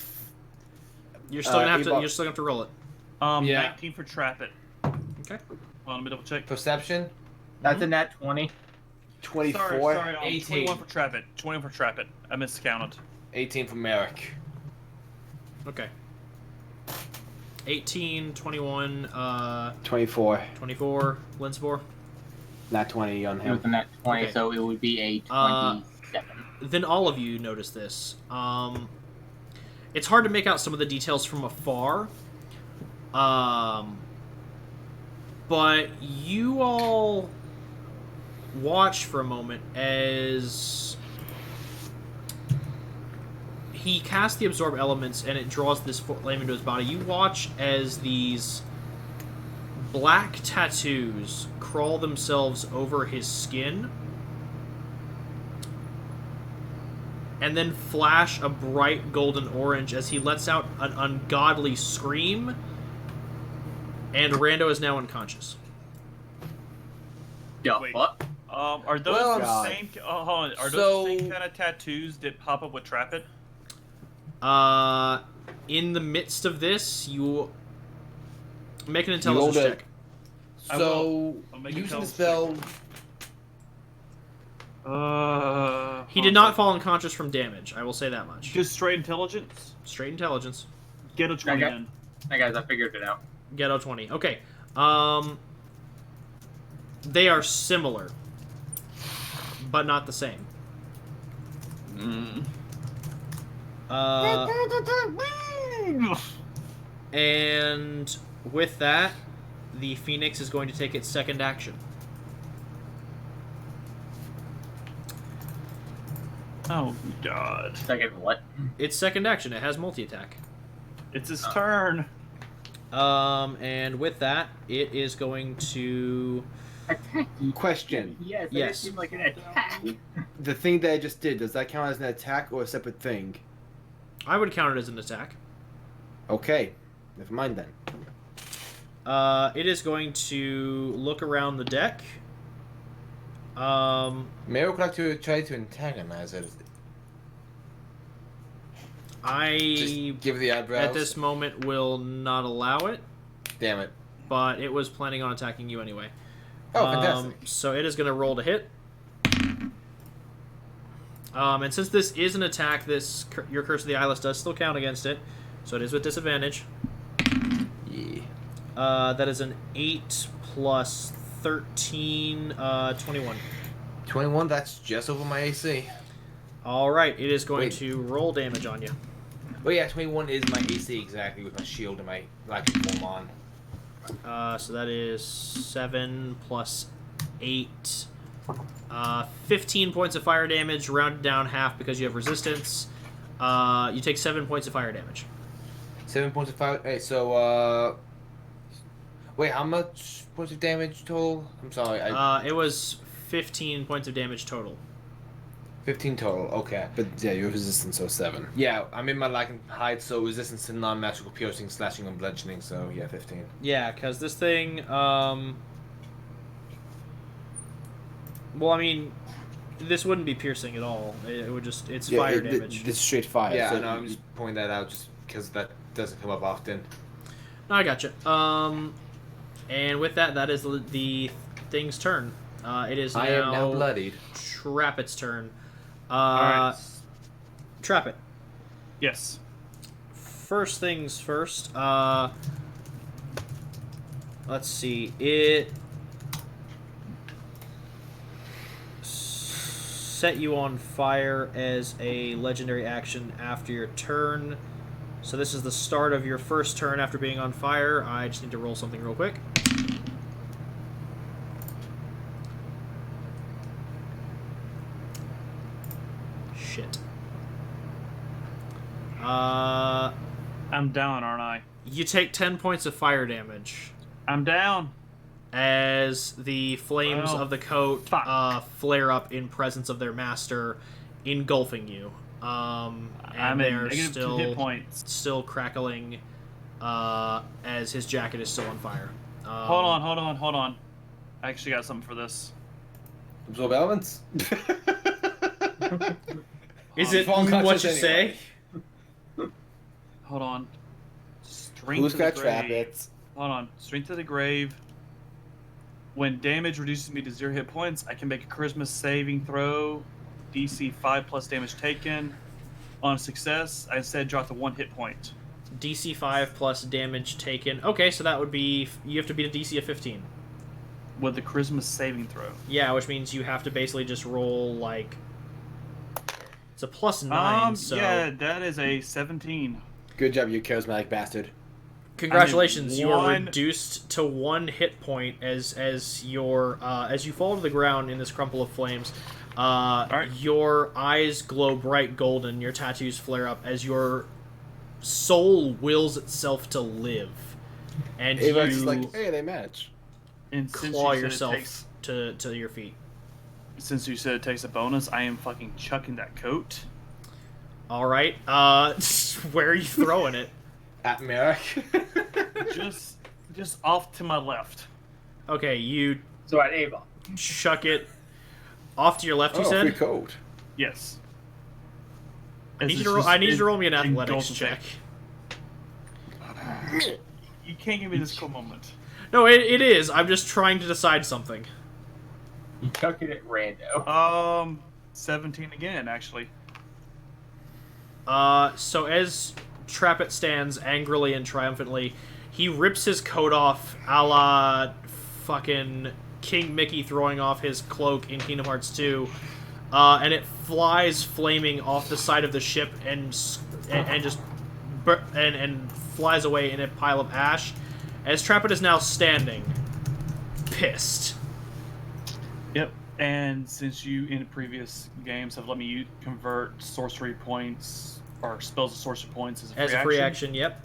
You're still gonna have to. Ebok- You're still gonna have to roll it. Yeah. 19 for trap it. Okay. Hold on, let me double check. Perception. That's a nat 20. 24. Sorry, 18. 21 for trap it. 21 for trap it. I miscounted. 18 for Merrick. Okay. 18, 21, 24. 24, Linsbor. Not 20 on It was him. a nat 20, Okay. so it would be a Uh, 27. Then all of you notice this. It's hard to make out some of the details from afar. But you all watch for a moment as he casts the absorb elements and it draws this flame into his body. You watch as these black tattoos crawl themselves over his skin and then flash a bright golden orange as he lets out an ungodly scream, and Rando is now unconscious. The Wait. fuck? Are those Well, the God. same? Hold on. Are those So- the same kind of tattoos that pop up with trap it? In the midst of this, you make an rolled intelligence a- check. I So will. I'll make using the intelligence spell. He did not fall unconscious from damage. I will say that much. Just straight intelligence. Straight intelligence. Get a 20 Okay. then. Hey guys, I figured it out. Ghetto 20. Okay. They are similar, but not the same. And with that, the Phoenix is going to take its second action. Oh god. Second what? Its second action, it has multi-attack. It's his turn. And with that, it is going to... Attack you. Question. Yes, Yes. it seemed like an attack. The thing that I just did, does that count as an attack or a separate thing? I would count it as an attack. Okay. Never mind then. It is going to look around the deck. Maybe would like to try to antagonize it. Just give the eyebrows. At this moment, will not allow it. Damn it. But it was planning on attacking you anyway. Oh, fantastic. So it is going to roll to hit. And since this is an attack, your Curse of the Eyeless does still count against it. So it is with disadvantage. Yeah. That is an 8 plus 13, 21. 21, that's just over my AC. Alright, it is going to roll damage on you. Well, yeah, 21 is my AC exactly with my shield and my electric form on. So that is 7 plus 8. 15 points of fire damage, rounded down half because you have resistance. You take 7 points of fire damage. 7 points of fire. Hey, so, wait, how much points of damage total? I'm sorry. It was 15 points of damage total. 15 total, okay. But yeah, your resistance was 7. Yeah, I'm in my lacking height, so resistance to non-magical piercing, slashing, and bludgeoning, so yeah, 15. Yeah, because this thing, well, I mean, this wouldn't be piercing at all. It would just, it's fire damage. It's straight fire. Yeah, so no, I'm just pointing that out just because that doesn't come up often. No, I gotcha. And with that, that is the thing's turn. It is I am now bloodied. Trappet's turn. Alright. Trappet. Yes. First things first. Let's see. It set you on fire as a legendary action after your turn. So this is the start of your first turn after being on fire. I just need to roll something real quick. Shit. I'm down, aren't I? You take 10 points of fire damage I'm down. as the flames Well, of the coat fuck. flare up in presence of their master, engulfing you. And I'm at they're negative 2 hit points. still crackling as his jacket is still on fire. Hold on. I actually got something for this. Absorb elements? Is it Phone what conscious you anyway. say? Hold on. Strength Who's of the got grave. trappets? Hold on. Strength of the grave. When damage reduces me to 0 hit points, I can make a charisma saving throw. DC 5 plus damage taken. On success, I instead drop to 1 hit point. DC 5 plus damage taken. Okay, so that would be... You have to beat a DC of 15. With the charisma saving throw. Yeah, which means you have to basically just roll, like... It's a plus 9, so... Yeah, that is a 17. Good job, you charismatic bastard. Congratulations, you are one- reduced to 1 hit point as you fall to the ground in this crumple of flames. Your eyes glow bright golden, your tattoos flare up as your soul wills itself to live. And Ava's you like, hey, they match. And since claw you said it yourself takes- to your feet. Since you said it takes a bonus, I am fucking chucking that coat. Alright, where are you throwing it? At Merrick. just off to my left. Okay, you So at Ava. chuck it off to your left, you Oh, free said? code. Yes. I need you to roll me an athletics check. You can't give me this cool moment. No, it is. I'm just trying to decide something. You chuck it at rando. 17 again, actually. So as Trappet stands angrily and triumphantly, he rips his coat off a la fucking King Mickey throwing off his cloak in Kingdom Hearts 2, and it flies flaming off the side of the ship and just flies away in a pile of ash, as Trappet is now standing, pissed. Yep. And since you, in previous games, have let me convert sorcery points or spells of sorcery points as a free action, yep.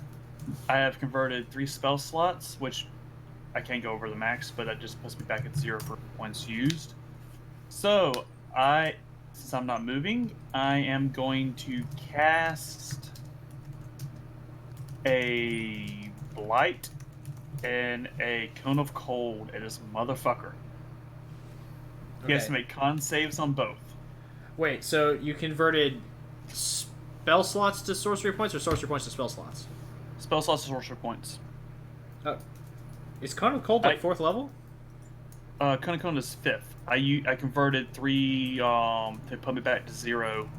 I have converted 3 spell slots, which I can't go over the max, but that just puts me back at 0 for points used. So, since I'm not moving, I am going to cast a Blight and a cone of cold at this motherfucker. He has to make con saves on both. Wait, so you converted spell slots to sorcery points, or sorcery points to spell slots? Spell slots to sorcery points. Oh, is Cone of Cold like 4th level? Cone of Cold is 5th. I converted 3 to put me back to 0.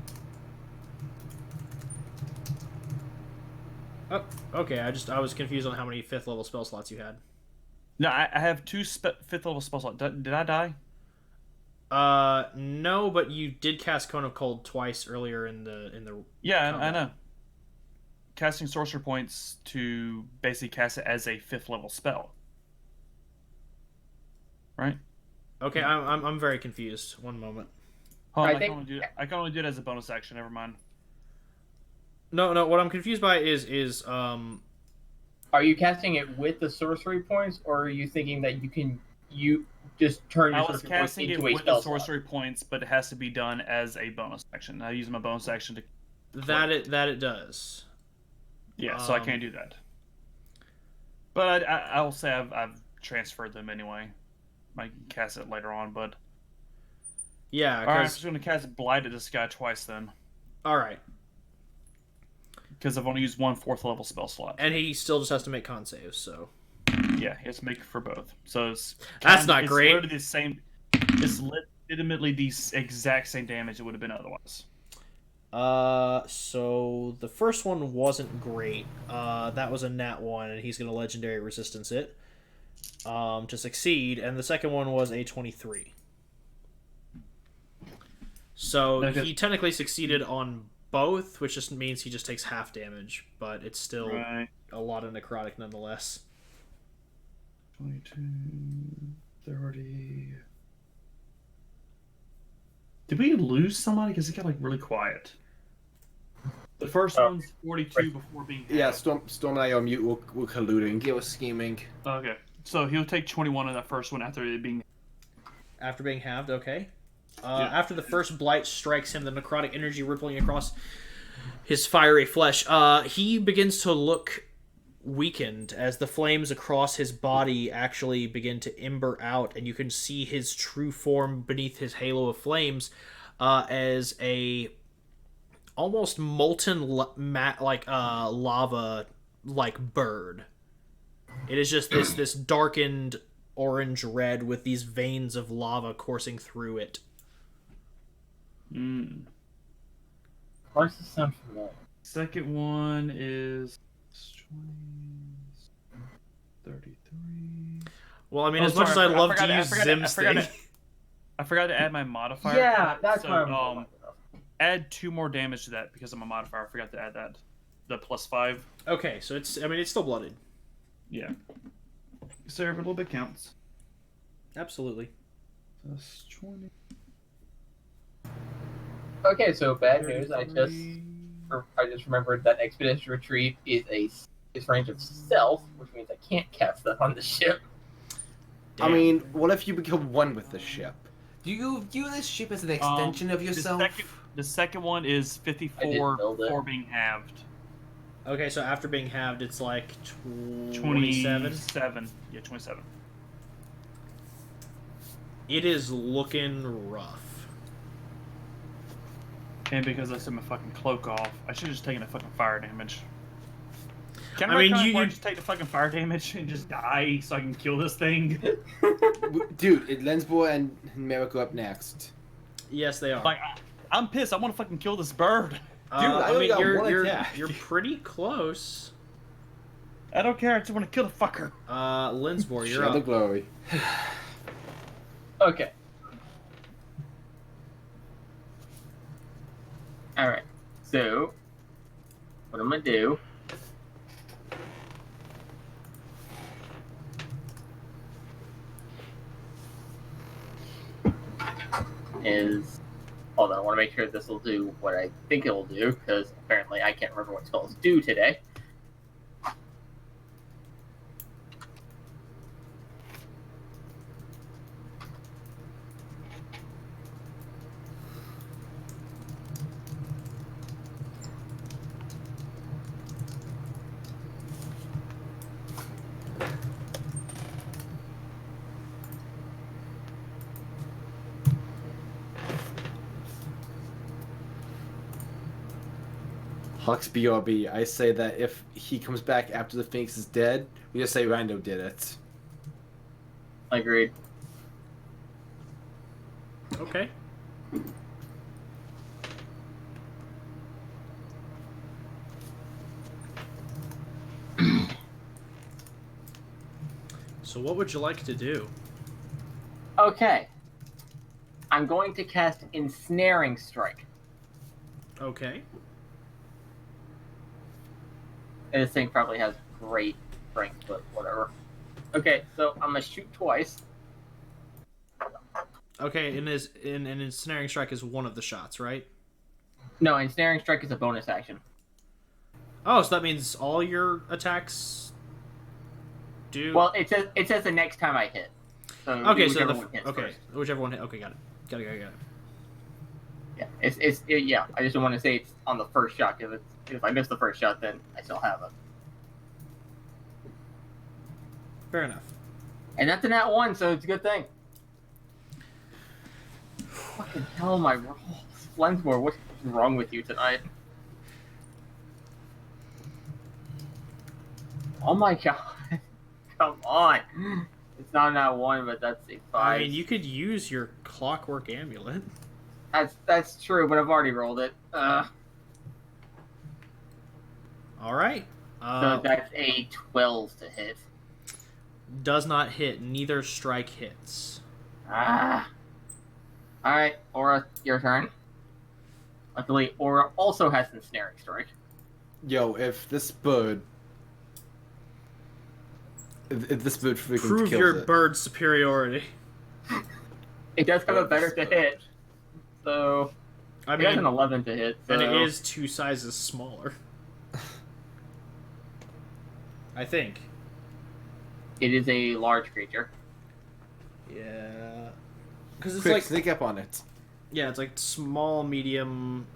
Oh, okay. I was confused on how many 5th level spell slots you had. No, I have 2 5th level spell slots. Did I die? No, but you did cast Cone of Cold twice earlier in the Yeah, combat. I know. Casting sorcery points to basically cast it as a 5th level spell. Right? Okay, I'm very confused. One moment. Hold on, I I think- can only do it as a bonus action. Never mind. No. What I'm confused by is Are you casting it with the sorcery points, or are you thinking that you just turn your I was sorcery points casting it into a with spell the slot? sorcery points, but it has to be done as a bonus action. I use my bonus action to. that it does. Yeah, so I can't do that. But I'll say I've transferred them anyway. I can cast it later on, but. Yeah. Alright, I'm just going to cast Blight at this guy twice then. Alright. Because I've only used 1 4th level spell slot. And he still just has to make con saves, so. Yeah, he has to make it for both. So That's not great. Literally the same. It's legitimately the exact same damage it would have been otherwise. So the first one wasn't great. That was a nat 1, and he's gonna legendary resistance it. To succeed, and the second one was a 23. So he technically succeeded on both, which just means he just takes half damage, but it's still a lot of necrotic nonetheless. 22, 30. Did we lose somebody? Because it got like really quiet. The first one's 42 before being halved. Yeah, Storm and I are mute. We're colluding. He was scheming. Okay, so he'll take 21 in that first one after it being. After being halved, okay. Yeah. After the first blight strikes him, the necrotic energy rippling across his fiery flesh, he begins to look weakened as the flames across his body actually begin to ember out, and you can see his true form beneath his halo of flames as a almost molten lava like bird. It is just this darkened orange red with these veins of lava coursing through it. Why does this sound familiar? Second one is 33. Well, I mean, as much as I love to use Zim's thing. I forgot to add my modifier. Yeah, that's so, why I'm add 2 more damage to that because I'm a modifier. I forgot to add that. The +5. Okay, so it's still blooded. Yeah. So every little bit counts. Absolutely. Plus 20. Okay, so bad news. I just remembered that Expedition Retreat is range of stealth, which means I can't cast stuff on the ship. I mean, what if you become one with the ship? Do you view this ship as an extension of yourself? The second one is 54 for being halved. Okay, so after being halved, it's like 27. Yeah, 27. It is looking rough. And because I set my fucking cloak off, I should have just taken the fucking fire damage. Can I mean, you just take the fucking fire damage and just die so I can kill this thing? Dude, Lensbor and Merrick are up next. Yes, they are. Like, I'm pissed. I want to fucking kill this bird. I mean, you're pretty close. I don't care. I just want to kill the fucker. Lensbor, you're Share the up. glory. Okay. Alright. So, what I'm gonna do is... Hold on, I want to make sure this will do what I think it will do, because apparently I can't remember what spells do today. Hux BRB, I say that if he comes back after the Phoenix is dead, we just say Rando did it. Agreed. Okay. So what would you like to do? Okay. I'm going to cast Ensnaring Strike. Okay. And this thing probably has great strength, but whatever. Okay, so I'm gonna shoot twice. Okay, and ensnaring strike is one of the shots, right? No, Ensnaring Strike is a bonus action. Oh, so that means all your attacks do. Well, it says the next time I hit. So okay, so whichever one hits first. whichever one hit. Okay, got it. Got it. Yeah, yeah. I just don't want to say it's on the first shot because if I miss the first shot, then I still have it. Fair enough. And that's a nat 1, so it's a good thing. Fucking hell, my rolls. Flensborg, what's wrong with you tonight? Oh my god. Come on. It's not a nat 1, but that's a 5. I mean, you could use your clockwork amulet. That's true, but I've already rolled it. All right. So that's a 12 to hit. Does not hit. Neither strike hits. Alright, Aura, your turn. Luckily, Aura also has Ensnaring Strike. Yo, if this bird freaking Prove kills your it. bird superiority. It does have a better to hit. So, I it has mean, an 11 to hit. So. and it is 2 sizes smaller. I think. It is a large creature. Yeah. Because it's Quick, like sneak up on it. yeah, it's like small, medium.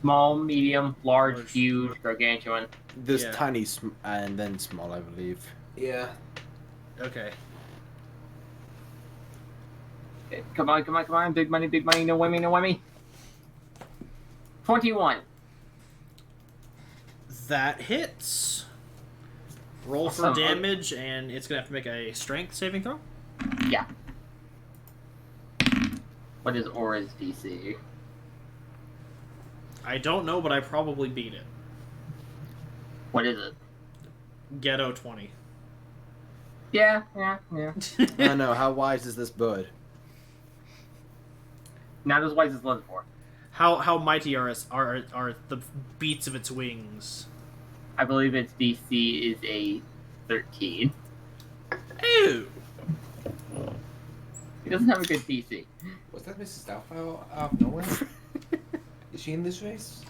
Small, medium, large, Large. huge, gargantuan. There's Yeah. tiny and then small, I believe. Yeah. Okay. Okay, come on. Big money, no whammy. 21. That hits. Roll for Awesome. damage, and it's gonna have to make a strength saving throw. Yeah. What is Aura's DC? I don't know, but I probably beat it. What is it? Ghetto 20. Yeah. I don't know, how wise is this bird? Not as wise as Lensborg. How mighty are the beats of its wings? I believe its DC is a 13. Ew. He doesn't have a good DC. Was that Mrs. Doubtfire out of nowhere? Is she in this race?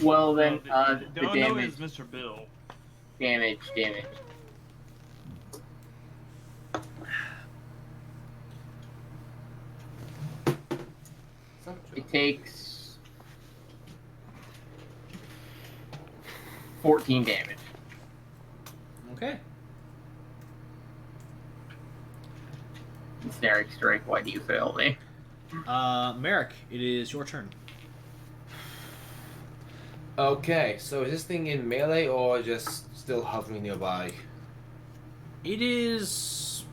Well then, the Don't know damage, is Mr. Bill. damage. It takes 14 damage. Okay. Ensnaring Strike, why do you fail me? Merrick, it is your turn. Okay, so is this thing in melee or just still hovering nearby? It is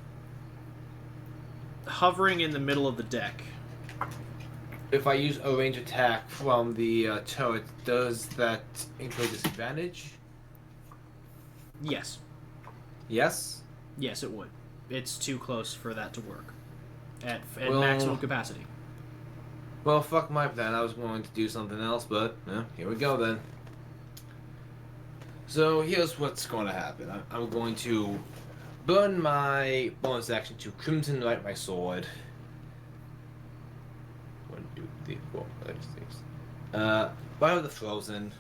hovering in the middle of the deck. If I use a range attack from the turret, does that include disadvantage? Yes. Yes? Yes, it would. It's too close for that to work. At Well- maximum capacity. Well, fuck my plan. I was going to do something else, but here we go then. So here's what's going to happen. I'm going to burn my bonus action to Crimson Light my sword. 1, 2, 3, 4, 5, 6. Battle of the Frozen.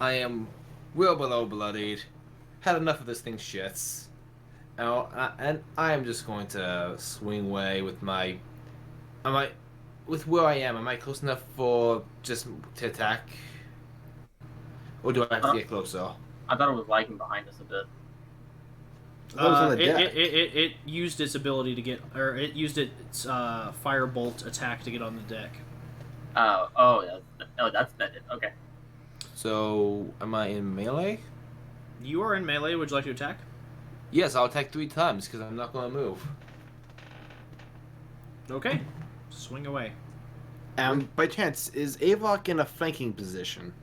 I am well below bloodied. Had enough of this thing's shits. And I am just going to swing away with my. With where I am I close enough for just to attack? Or do I have to get closer? I thought it was lagging behind us a bit. I thought it was on the deck. It used its ability to get, or it used its firebolt attack to get on the deck. That's it. Okay. So, am I in melee? You are in melee. Would you like to attack? Yes, I'll attack 3 times because I'm not going to move. Okay. Swing away. By chance, is Avok in a flanking position?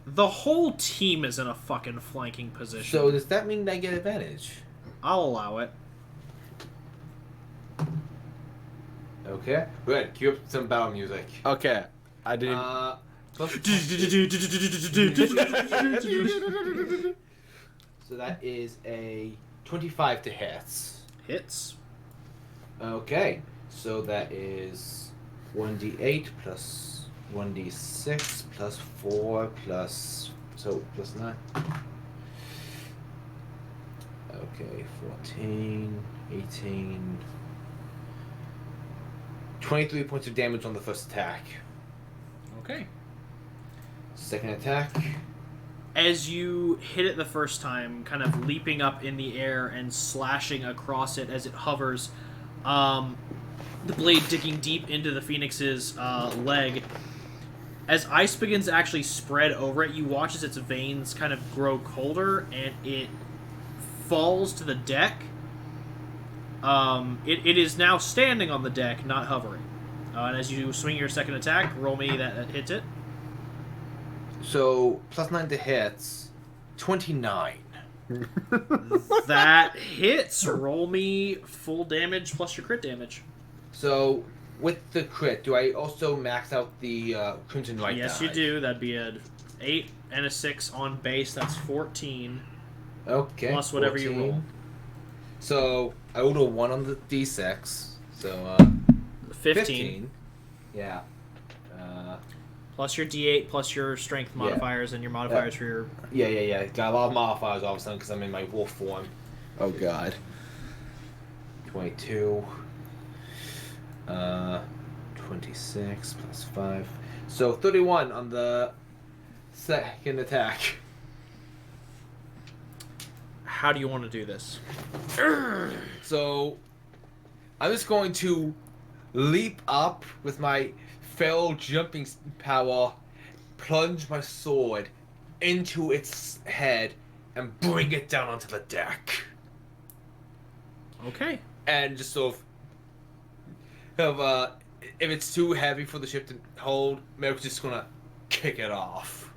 The whole team is in a fucking flanking position. So, does that mean I get advantage? I'll allow it. Okay. Good. Cue up some battle music. Okay. I didn't. So that is a 25 to hits. Hits. Okay. So that is 1d8 plus 1d6 plus 4 plus... So, plus 9. Okay, 14, 18... 23 points of damage on the first attack. Okay. Second attack. As you hit it the first time, kind of leaping up in the air and slashing across it as it hovers, the blade digging deep into the Phoenix's leg. As ice begins to actually spread over it, you watch as its veins kind of grow colder, and it falls to the deck. It is now standing on the deck, not hovering. And as you swing your second attack, roll me that hits it. So, plus 9 to hits. 29. That hits. Roll me full damage plus your crit damage. So, with the crit, do I also max out the Crimson Light Yes, die? you do. That'd be an 8 and a 6 on base. That's 14. Okay. Plus whatever 14. you roll. So, I rolled a 1 on the d6. So, 15. Yeah. Plus your d8, plus your strength modifiers, and your modifiers for your... Yeah. Got a lot of modifiers all of a sudden because I'm in my wolf form. Oh, God. 22. 26 plus 5. So 31 on the second attack. How do you want to do this? So I'm just going to leap up with my feral jumping power, plunge my sword into its head, and bring it down onto the deck. Okay. And just sort of if it's too heavy for the ship to hold, Merrick's just gonna kick it off.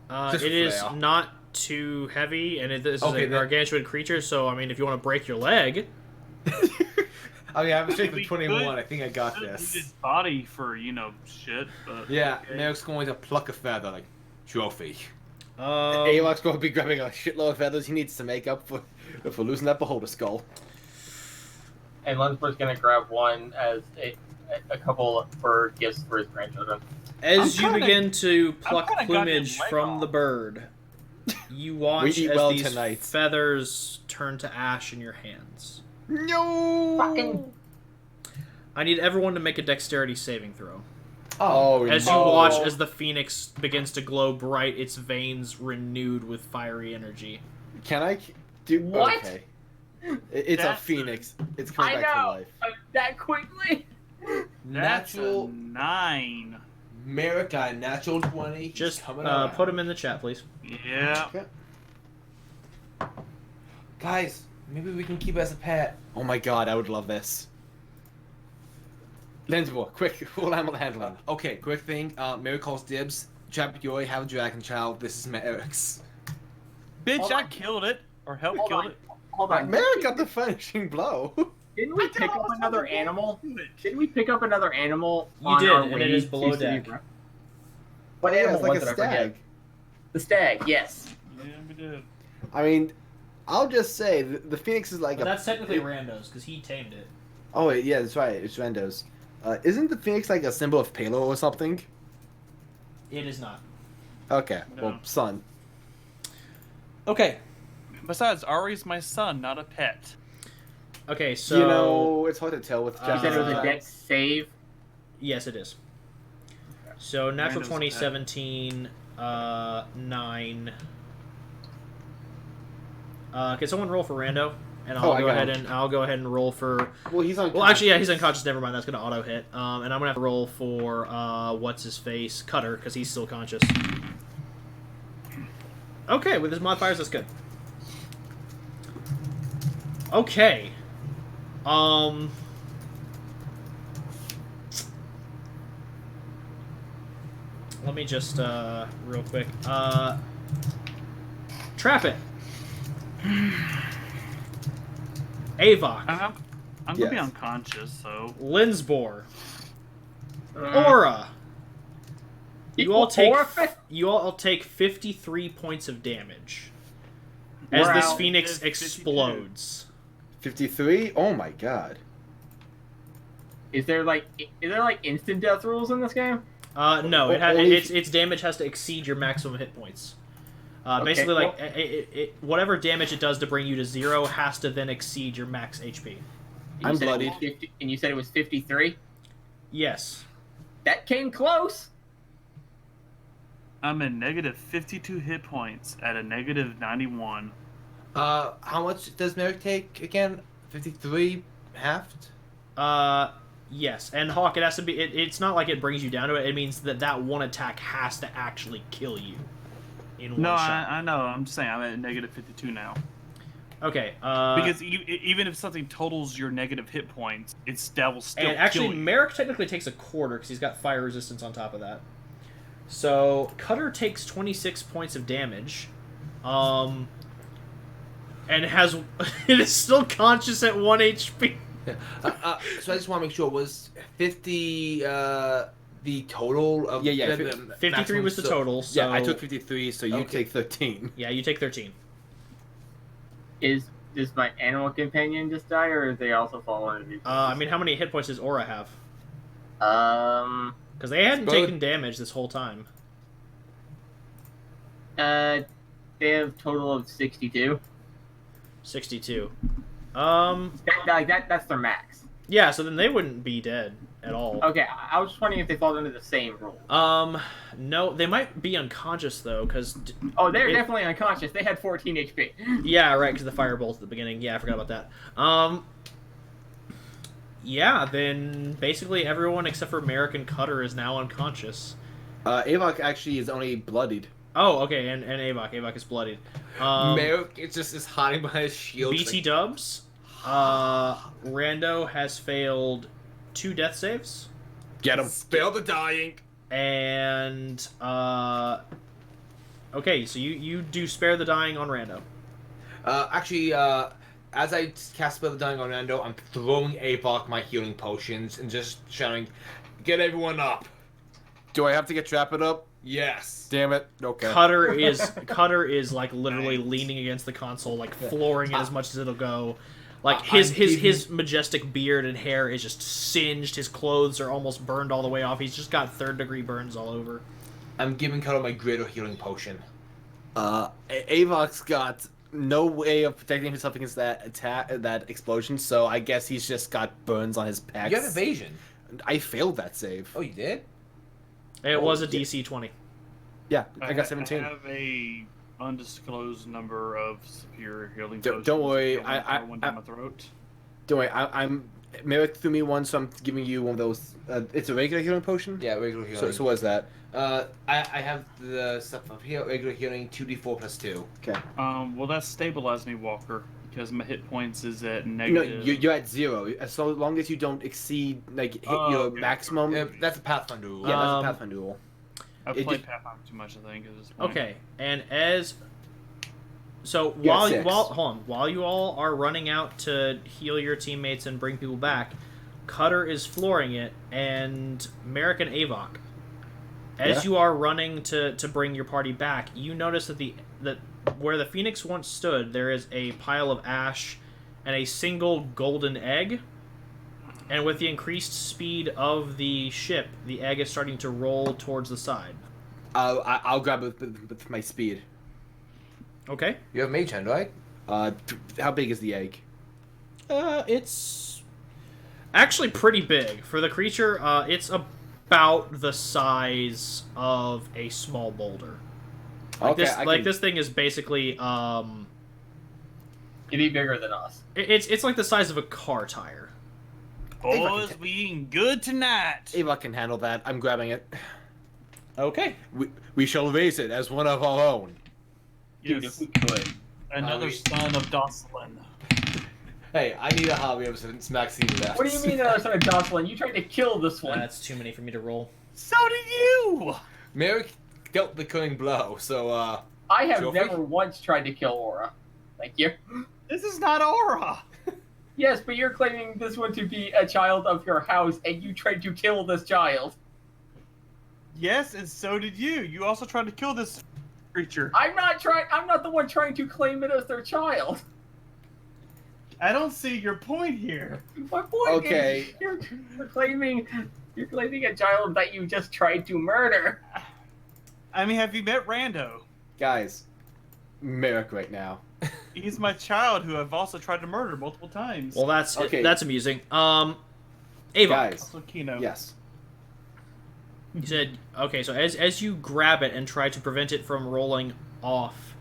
It is not too heavy, and this is a gargantuan creature, so, I mean, if you want to break your leg... I mean, I have a strength of 21. I think I got this. His body for, shit. But yeah, okay. Merrick's going to pluck a feather, like, trophy. Avok's going to be grabbing a shitload of feathers he needs to make up for losing that beholder skull. And Lunsford's gonna grab one as a couple for gifts for his grandchildren. As you begin to pluck plumage from the bird, you watch as these feathers turn to ash in your hands. No! Fucking... I need everyone to make a dexterity saving throw. As you watch as the phoenix begins to glow bright, its veins renewed with fiery energy. Can I do... What? Okay. It's a phoenix. It's coming back to life. That quickly? Natural 9. Merrick got a natural 20. Just put him in the chat, please. Yeah. Okay. Guys, maybe we can keep it as a pet. Oh my god, I would love this. Lensmore, quick, full animal handling. Okay, quick thing. Merrick calls dibs. Trap, you already have a dragon child. This is Merrick's. Bitch, I killed it. Or helped kill it. Hold on. Merrick got the finishing blow. Didn't we pick up another animal? Didn't we pick up another animal? You did, and it is below deck. What animal it's like was a it? I forget. stag. The stag, yes. Yeah, we did. I mean, I'll just say, the phoenix is like But that's technically Rando's, because he tamed it. Oh, yeah, that's right. It's Rando's. Isn't the phoenix like a symbol of Palo or something? It is not. Okay, No. well, sun. Okay. Besides, Ari's my son, not a pet. Okay, so... You know, it's hard to tell with You said it was a dex save? Yes, it is. So, natural Rando's 20, pet. 17, 9... Can someone roll for Rando? And Oh, I'll I go got ahead him. and I'll go ahead and roll for. Well, he's on. Well, actually, yeah, he's unconscious. Never mind. That's gonna auto hit. And I'm gonna have to roll for what's his face, Cutter, because he's still conscious. Okay, with his modifiers, that's good. Okay. Let me just real quick. Trap it. Avok. I'm gonna be Yes. unconscious, so Linsbor. Aura. You all take 53 points of damage as We're this out. phoenix 52. explodes. 53. Oh my god. Is there like instant death rules in this game? No, Only its damage has to exceed your maximum hit points. Okay, Basically, like well- whatever damage it does to bring you to 0 has to then exceed your max HP. You I'm said it was bloodied. 50, and you said it was 53. Yes. That came close. I'm at negative 52 hit points at a negative 91. How much does Merrick take again? 53 halved? Yes, and Hawk, it has to be. It's not like it brings you down to it. It means that one attack has to actually kill you in one No, shot. I know. I'm just saying I'm at negative 52 now. Okay. Because even if something totals your negative hit points, that will still and actually, kill you. Merrick technically takes a quarter because he's got fire resistance on top of that. So Cutter takes 26 points of damage, and has it is still conscious at 1 HP. So I just want to make sure, was 50 the total of... Yeah. the 53 maximum? was the total. So Yeah, I took 53, so you Okay. take 13. Yeah, you take 13. Does my animal companion just die, or is they also fall under these? I mean, how many hit points does Aura have? Because they hadn't Both. taken damage this whole time. They have a total of 62. 62. That's their max. Yeah, so then they wouldn't be dead at all. Okay, I was just wondering if they fall under the same rule. No, they might be unconscious though, because Oh, they're definitely unconscious. They had 14 HP. yeah, right, because the firebolt at the beginning. Yeah, I forgot about that. Yeah, then basically everyone except for American Cutter is now unconscious. Avok actually is only bloodied. Oh, okay, and Avok is bloodied. Merrick is hiding behind his shield. BT Dubs. Rando has failed 2 death saves. Get him. Spare the dying. And okay, so you do spare the dying on Rando. Actually, as I cast Spare the Dying on Rando, I'm throwing Avok my healing potions and just shouting, "Get everyone up!" Do I have to get Trapper up? Yes. Damn it. Okay. Cutter is like literally leaning against the console, like flooring it as much as it'll go. Like his majestic beard and hair is just singed. His clothes are almost burned all the way off. He's just got 3rd-degree burns all over. I'm giving Cutter my greater healing potion. Avok's got no way of protecting himself against that attack, that explosion, so I guess he's just got burns on his pecs. You got evasion. I failed that save. Oh, you did? It was a DC 20. Yeah, I got 17. I have a undisclosed number of superior healing Don't potions. worry, Don't wanna throw one down my throat. Don't worry, I'm Merrick threw me one, so I'm giving you one of those. It's a regular healing potion. Yeah, regular healing. So what is that? I have the stuff up here. Regular healing, 2d4 plus 2. Okay. Well, that stabilized me, Walker, because my hit points is at No, negative. you're at 0. As long as you don't exceed hit your okay. maximum. That's a Pathfinder rule. Yeah, that's a Pathfinder rule. I it played just- Pathfinder too much, I think, at this point. Okay, and so Yeah, 6. while you all are running out to heal your teammates and bring people back, Cutter is flooring it, and Merrick and Avok. As Yeah. you are running to bring your party back, you notice that where the Phoenix once stood, there is a pile of ash and a single golden egg. And with the increased speed of the ship, the egg is starting to roll towards the side. I'll grab it with my speed. Okay. You have Mage Hand, right? How big is the egg? It's actually pretty big for the creature. It's about the size of a small boulder. Like Okay, this, I like can- this thing is basically It'd be bigger than us. It's like the size of a car tire. Boys, we eating good tonight. Ava can handle that. I'm grabbing it. Okay. We shall raise it as one of our own. Dude, Yes. if we could. Another son of Jocelyn. Hey, I need a hobby ever since Maxine left. What do you mean another son of Jocelyn? You tried to kill this one. That's too many for me to roll. So did you! Merrick dealt the killing blow, so, I have Joffrey? never once tried to kill Aura. Thank you. This is not Aura. Yes, but you're claiming this one to be a child of your house, and you tried to kill this child. Yes, and so did you. You also tried to kill this creature. I'm not the one trying to claim it as their child. I don't see your point here. My point Okay. is you're claiming a child that you just tried to murder. I mean, have you met Rando? Guys, Merrick right now. He's my child who I've also tried to murder multiple times. Well, that's Okay. that's amusing. Ava, Guys, Also Kino. yes. you said okay. So as you grab it and try to prevent it from rolling off,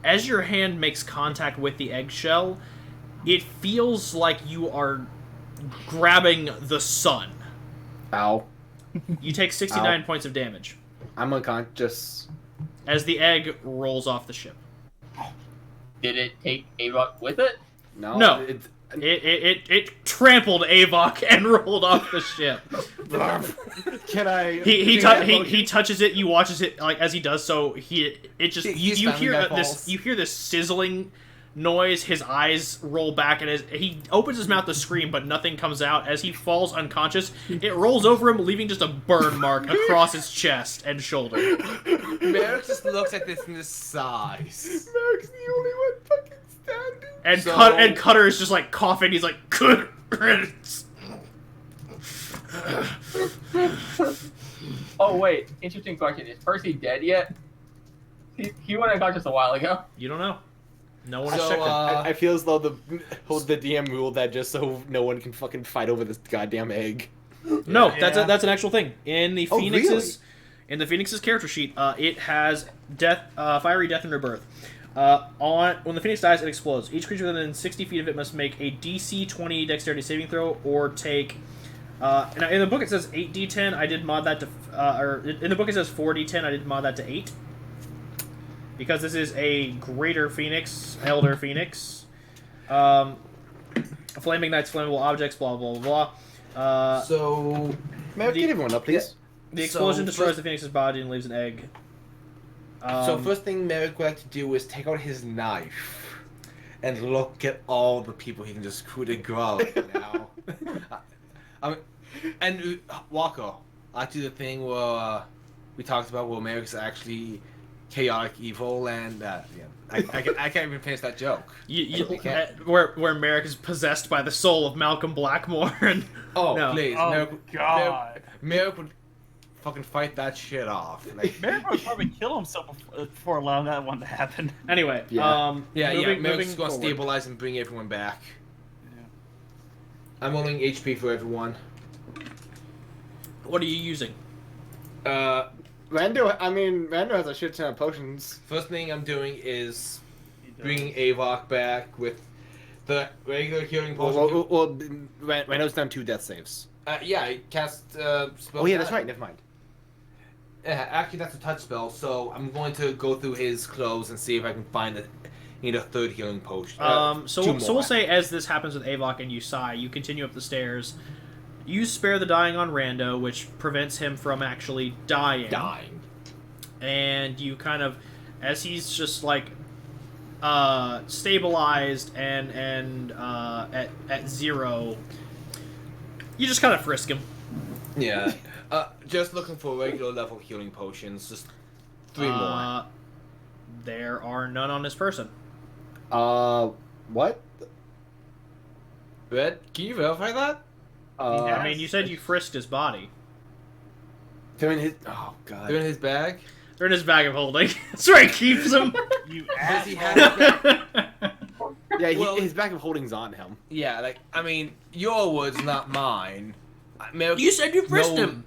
as your hand makes contact with the eggshell, it feels like you are grabbing the sun. Ow. You take 69 points of damage I'm unconscious. as the egg rolls off the ship. Did it take Avok with it? No. No. It, It trampled Avok and rolled off the ship. can I... He touches it. You watches it like as he does so. You He's hear Family Guy this falls. you hear this sizzling noise. His eyes roll back and he opens his mouth to scream, but nothing comes out. As he falls unconscious, it rolls over him, leaving just a burn mark across his chest and shoulder. Merrick just looks at this and just sighs. Merrick's the only one fucking standing. And So- Cutter is just like coughing. He's like, good riddance. Oh wait, interesting question. Is Percy dead yet? He went unconscious a while ago. You don't know. No one has So, checked him. I feel as though the DM ruled that just so no one can fucking fight over this goddamn egg. No, Yeah. that's an actual thing in the Oh, Phoenix's in the Phoenix's character sheet. It has fiery death and rebirth. When the Phoenix dies, it explodes. Each creature within 60 feet of it must make a DC 20 Dexterity saving throw or take. Now in the book it says 8d10. I did mod that to, or in the book it says 4d10. I did mod that to 8. Because this is a greater Phoenix, Elder Phoenix. Flaming Knights, flammable objects, blah, blah, blah, blah. So, Merrick, The- get everyone up, please. The explosion So, destroys first- the Phoenix's body and leaves an egg. so first thing Merrick would like to do is take out his knife and look at all the people he can just coup de grace now. And Walker, I do the thing where we talked about where Merrick's actually chaotic evil, and I can't even finish that joke. Where Merrick is possessed by the soul of Malcolm Blackmore. And Oh, no. please, Oh, God. Merrick would fucking fight that shit off. Like, Merrick would probably kill himself before allowing that one to happen. Anyway, Yeah. moving Merrick's gonna forward. stabilize and bring everyone back. Yeah. I'm rolling HP for everyone. What are you using? Rando has a shit ton of potions. First thing I'm doing is bringing Avok back with the regular healing potion. Rando's done 2 death saves. Yeah, I cast spell. Oh yeah, that's right, never mind. Yeah, actually, that's a touch spell, so I'm going to go through his clothes and see if I can find a third healing potion. So two we'll more. say as this happens with Avok and you sigh, you continue up the stairs. You spare the dying on Rando, which prevents him from actually dying. And you kind of, as he's just like stabilized and at 0, you just kind of frisk him. Yeah. Just looking for regular level healing potions. Just 3 more. There are none on this person. What? Red, can you verify that? I mean, you said you frisked his body. They're in his... Oh, God. They're in his bag? They're in his bag of holding. That's where he keeps them. You Does he asshole. have Yeah, Well- his bag of holding's on him. Yeah, like, I mean, your words, not mine. You said you frisked him.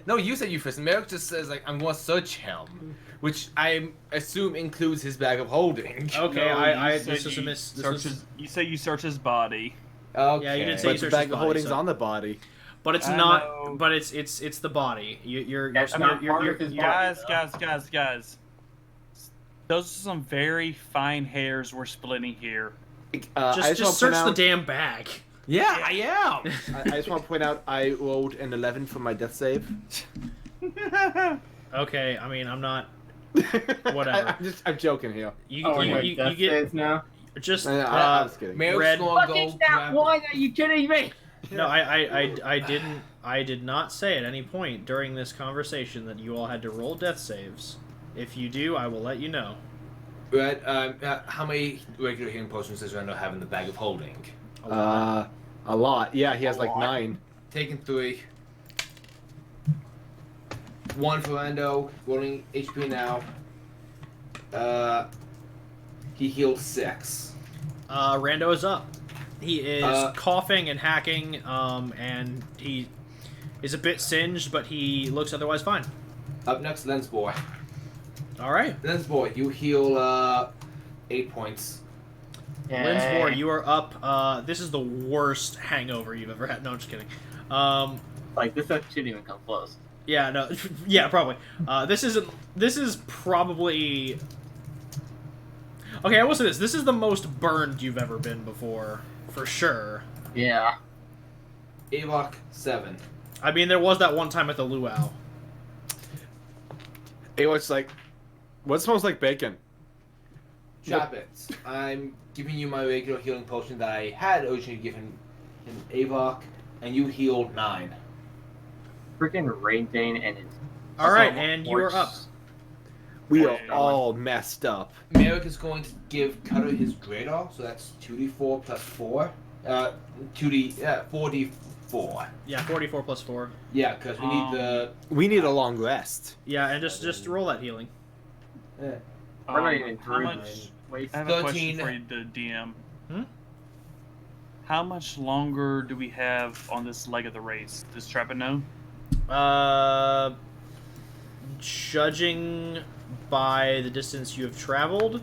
No, you said you frisked him. Merrick just says, like, I'm going to search him. which I assume includes his bag of holding. Okay, No, this is a miss. This is, You say you search his body. Okay. Yeah, you did say But the bag of holding's on the body. but it's I not. know. But it's the body. That's not part of his body. Guys. Those are some very fine hairs we're splitting here. I just wanna search point the out- damn bag. Yeah, I am. I just want to point out I rolled an 11 for my death save. Okay, I mean I'm not. Whatever. I'm joking here. You Oh, you, wait, you, that you get says now. just I was kidding. Merrick's Red- gonna Fucking go that grab. one! Are you kidding me? no. I did not say at any point during this conversation that you all had to roll death saves. If you do, I will let you know. Red, how many regular healing potions does Randall have in the bag of holding? A lot. Yeah, he has like lot. 9. Taking 3. 1 for Rando, rolling HP now. He healed 6. Rando is up. He is coughing and hacking, and he is a bit singed, but he looks otherwise fine. Up next, Lens Boy. All right, Lens Boy, you heal 8 points. Linsmore, you are up. This is the worst hangover you've ever had. No, I'm just kidding. Like, this shouldn't even come close. Yeah, no, yeah, probably. This is probably. Okay, I will say this. This is the most burned you've ever been before, for sure. Yeah. Avok, 7. I mean, there was that one time at the luau. It was like, what smells like bacon? Chapitz, I'm giving you my regular healing potion that I had originally given in Avok, and you healed 9. Freaking Rain Dane and his. All right, and you are up. We are all messed up. Merrick is going to give Cutter his Greater, so that's 2d4 plus 4. 4d4. Yeah, 44 plus 4. Yeah, because we need the. We need a long rest. Yeah, and just roll that healing. We're not even how through. much? Waste. I have a 13. question for you, the DM. Hmm? How much longer do we have on this leg of the race? Does Trappin know? Judging by the distance you have traveled,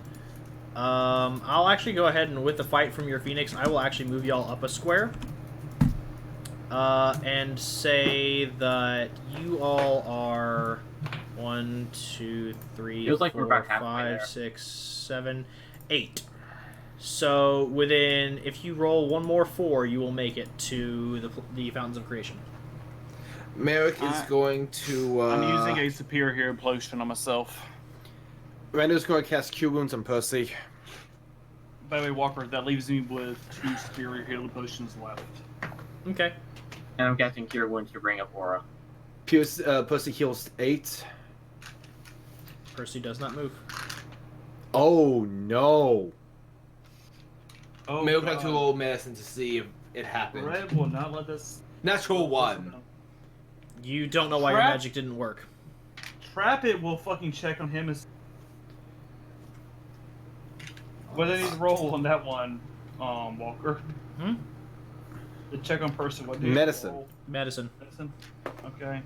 I'll actually go ahead and with the fight from your Phoenix, I will actually move y'all up a square. And say that you all are 1, 2, 3, Feels like we're 4, about halfway 5, there. 6, 7, 8. So within, if you roll one more 4, you will make it to the Fountains of Creation. Merrick is going to. I'm using a superior hero potion on myself. Rando's going to cast Cure Wounds on Percy. By the way, Walker, that leaves me with 2 superior hero potions left. Okay. And I'm casting Cure Wounds to bring up Aura. Percy heals 8. Percy does not move. Oh no. Oh, Merrick has to God. roll medicine to see if it happened. Red will not let this. Natural 1. You don't know why your Crap. magic didn't work. Trap it will fucking check on him as. What do I need to roll on that one, Walker? Hmm? The check on person. What do you Medicine. roll? Medicine. Medicine. Okay.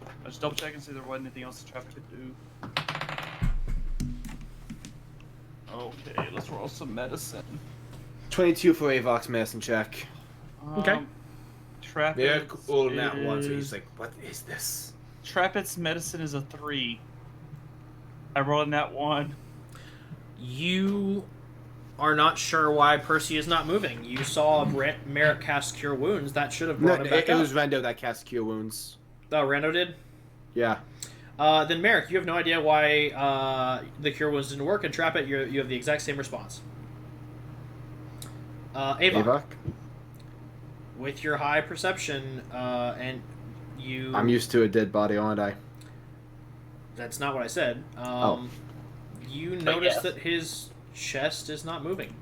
I just double check and see if there wasn't anything else Trap could do. Okay, let's roll some medicine. 22 for Avok's medicine check. Okay. Trap Merrick It's rolled that 1, so he's like, what is this? Trapit's medicine is a 3. I rolled in that 1. You are not sure why Percy is not moving. You saw Merrick cast Cure Wounds. That should have No, brought him back it up. was Rando that cast Cure Wounds. Oh, Rando did? Yeah. Then Merrick, you have no idea why the Cure Wounds didn't work, and Trap It, you have the exact same response. Avok, Avok? with your high perception, and you... I'm used to a dead body, aren't I? That's not what I said. Oh. You notice yes. that his chest is not moving.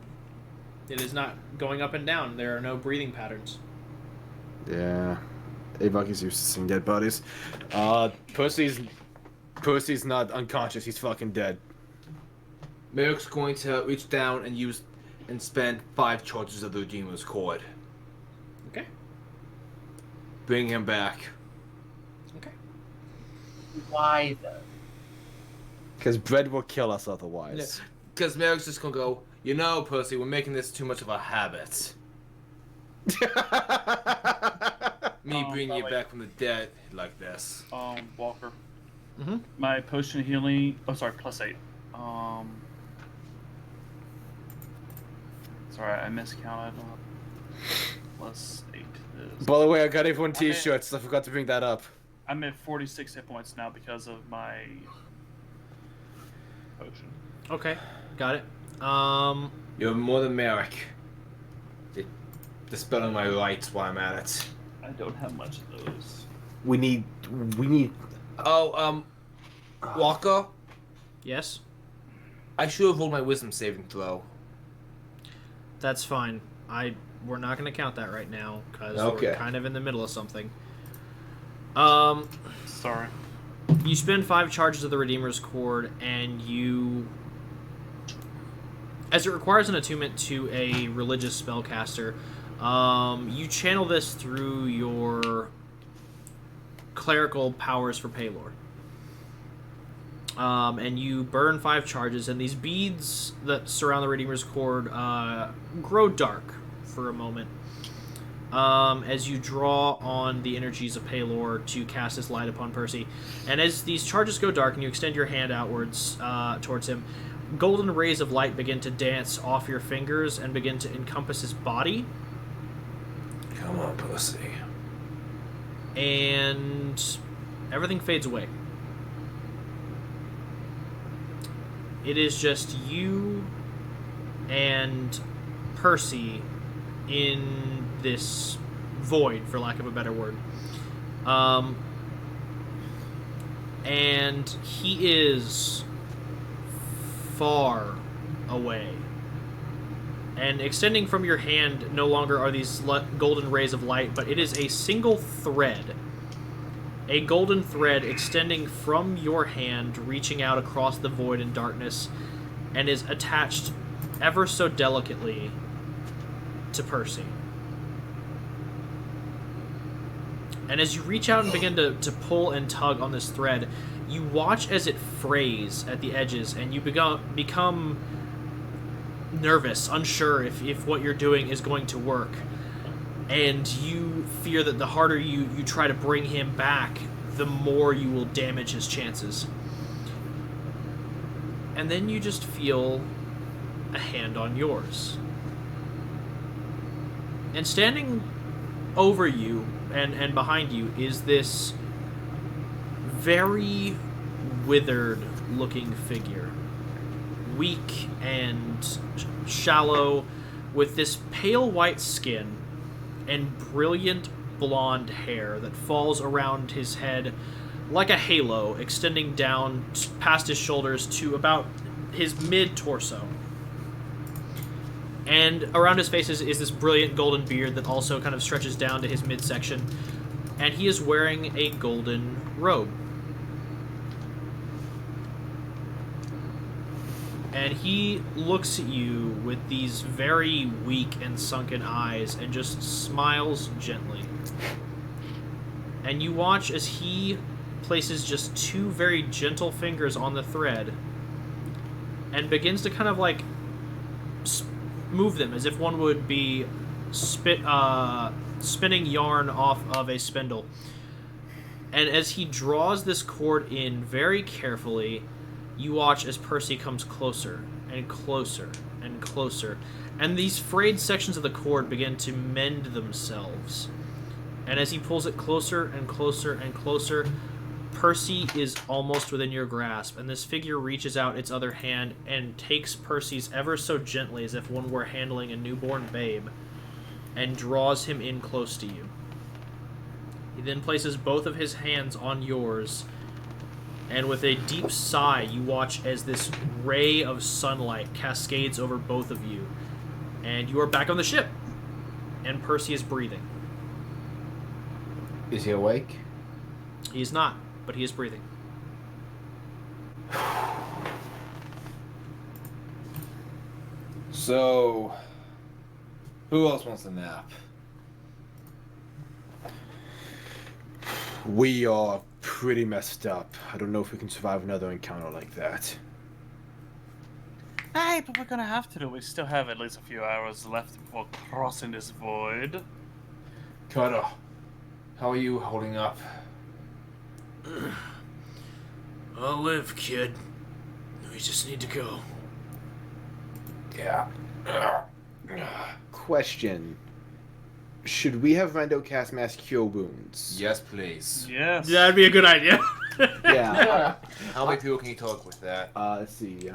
It is not going up and down. There are no breathing patterns. Yeah. Avok is used to seeing dead bodies. Percy's not unconscious, he's fucking dead. Merrick's going to reach down and spend 5 charges of the Redeemer's Cord. Okay. Bring him back. Okay. Why though? Because bread will kill us otherwise. Because Merrick's just gonna go, you know, Percy, we're making this too much of a habit. Me bringing you back from the dead like this. Walker. Mm-hmm. My potion of healing. Oh, sorry, +8. Sorry, I miscounted. +8 is. By the way, I got everyone t-shirts. I forgot to bring that up. I'm at 46 hit points now because of my potion. Okay, got it. You're more than Merrick. Dispelling my rights while I'm at it. I don't have much of those. We need. Oh, Walker? Yes? I should have rolled my wisdom saving throw. That's fine. We're not going to count that right now, because Okay. we're kind of in the middle of something. Sorry. You spend 5 charges of the Redeemer's Cord, and you... As it requires an attunement to a religious spellcaster, you channel this through your clerical powers for Paylor. And you burn 5 charges, and these beads that surround the Redeemer's Cord grow dark for a moment as you draw on the energies of Paylor to cast his light upon Percy. And as these charges go dark and you extend your hand outwards towards him, golden rays of light begin to dance off your fingers and begin to encompass his body. Come on, Percy. And everything fades away. It is just you and Percy in this void, for lack of a better word. And he is far away. And extending from your hand no longer are these golden rays of light, but it is a single thread. A golden thread extending from your hand, reaching out across the void and darkness, and is attached ever so delicately to Percy. And as you reach out and begin to pull and tug on this thread, you watch as it frays at the edges, and you become nervous, unsure if what you're doing is going to work. And you fear that the harder you try to bring him back, the more you will damage his chances. And then you just feel a hand on yours. And standing over you and behind you is this very withered looking figure. Weak and shallow, with this pale white skin and brilliant blonde hair that falls around his head like a halo, extending down past his shoulders to about his mid-torso. And around his face is this brilliant golden beard that also kind of stretches down to his midsection. And he is wearing a golden robe. And he looks at you with these very weak and sunken eyes and just smiles gently. And you watch as he places just 2 very gentle fingers on the thread and begins to kind of like move them as if one would be spinning yarn off of a spindle. And as he draws this cord in very carefully, you watch as Percy comes closer and closer and closer, and these frayed sections of the cord begin to mend themselves. And as he pulls it closer and closer and closer, Percy is almost within your grasp, and this figure reaches out its other hand and takes Percy's ever so gently, as if one were handling a newborn babe, and draws him in close to you. He then places both of his hands on yours, and with a deep sigh, you watch as this ray of sunlight cascades over both of you, and you are back on the ship, and Percy is breathing. Is he awake? He is not, but he is breathing. So, who else wants a nap? We are pretty messed up. I don't know if we can survive another encounter like that. Hey, but we're gonna have to do. We still have at least a few hours left before crossing this void. Carter, how are you holding up? I'll live, kid. We just need to go. Yeah. Question. Should we have Rando cast Mass Cure Wounds? Yes, please. Yes. Yeah, that'd be a good idea. Yeah. How many people can you talk with that? Let's see.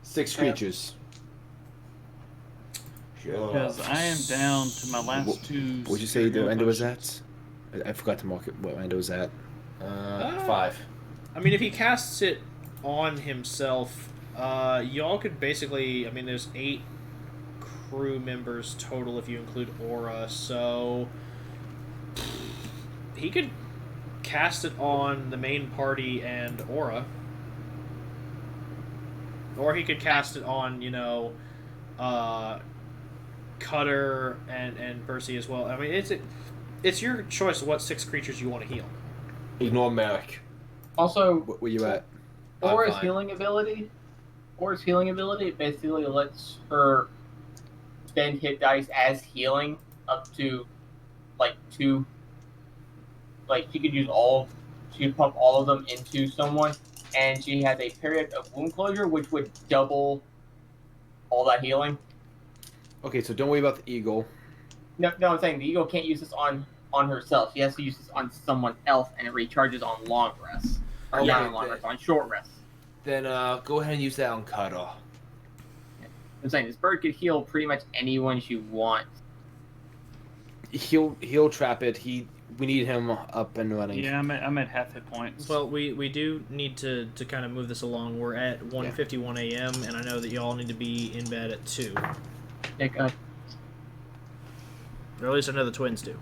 6 creatures. Because I am down to my last two. What'd you say the Rando was at? I forgot to mark it. What Rando was at? 5. I mean, if he casts it on himself, y'all could basically... I mean, there's 8 crew members total if you include Aura, so... He could cast it on the main party and Aura. Or he could cast it on, you know, Cutter and Percy as well. I mean, it's your choice of what 6 creatures you want to heal. Ignore Merrick. Also, Where you at? Aura's fine. healing ability. Aura's healing ability basically lets her spend hit dice as healing up to like 2. Like she could use she could pump all of them into someone, and she has a period of wound closure, which would double all that healing. Okay, so don't worry about the eagle. No, I'm saying the eagle can't use this on herself. She has to use this on someone else, and it recharges on long rests. Or not on long rests, on short rests. Then go ahead and use that on Cutter. I'm saying this bird could heal pretty much anyone she wants. He'll trap it. We need him up and running. Yeah, I'm at half hit points. Well, we do need to kind of move this along. We're at 1:51 a.m., and I know that y'all need to be in bed at 2. Like, Or at least I know the twins do.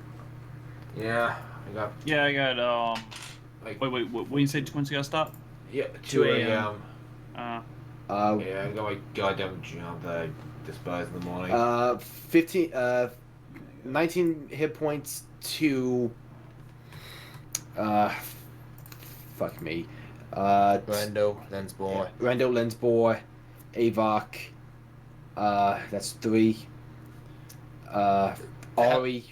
Yeah, I got. Wait, when you say twins gotta stop? Yeah, 2 a.m. Yeah, I got my goddamn job that I despise in the morning. 19 hit points to fuck me. Rando, Lensbore. Rando, Lensbore, Avok. That's 3. Ari,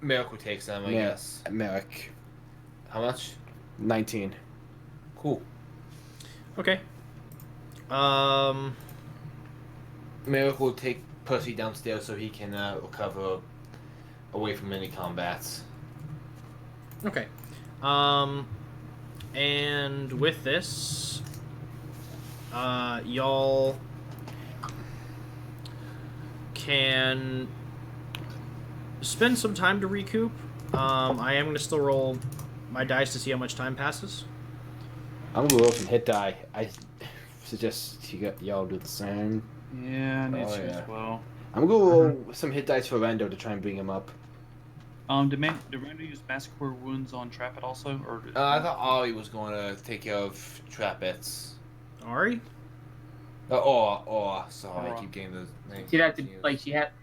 Miracle takes them, I guess. Merrick. How much? 19. Cool. Okay. Miracle will take Percy downstairs so he can recover away from any combats. Okay. And with this, y'all can spend some time to recoup. I am going to still roll my dice to see how much time passes. I'm gonna roll some hit die. I suggest y'all do the same. Yeah, I need to as well. I'm gonna roll some hit dice for Rando to try and bring him up. Did Rando use massacre wounds on Trap It also, or? I thought Ari was going to take care of Trapets. Ari? Sorry, I keep getting those names. she'd have to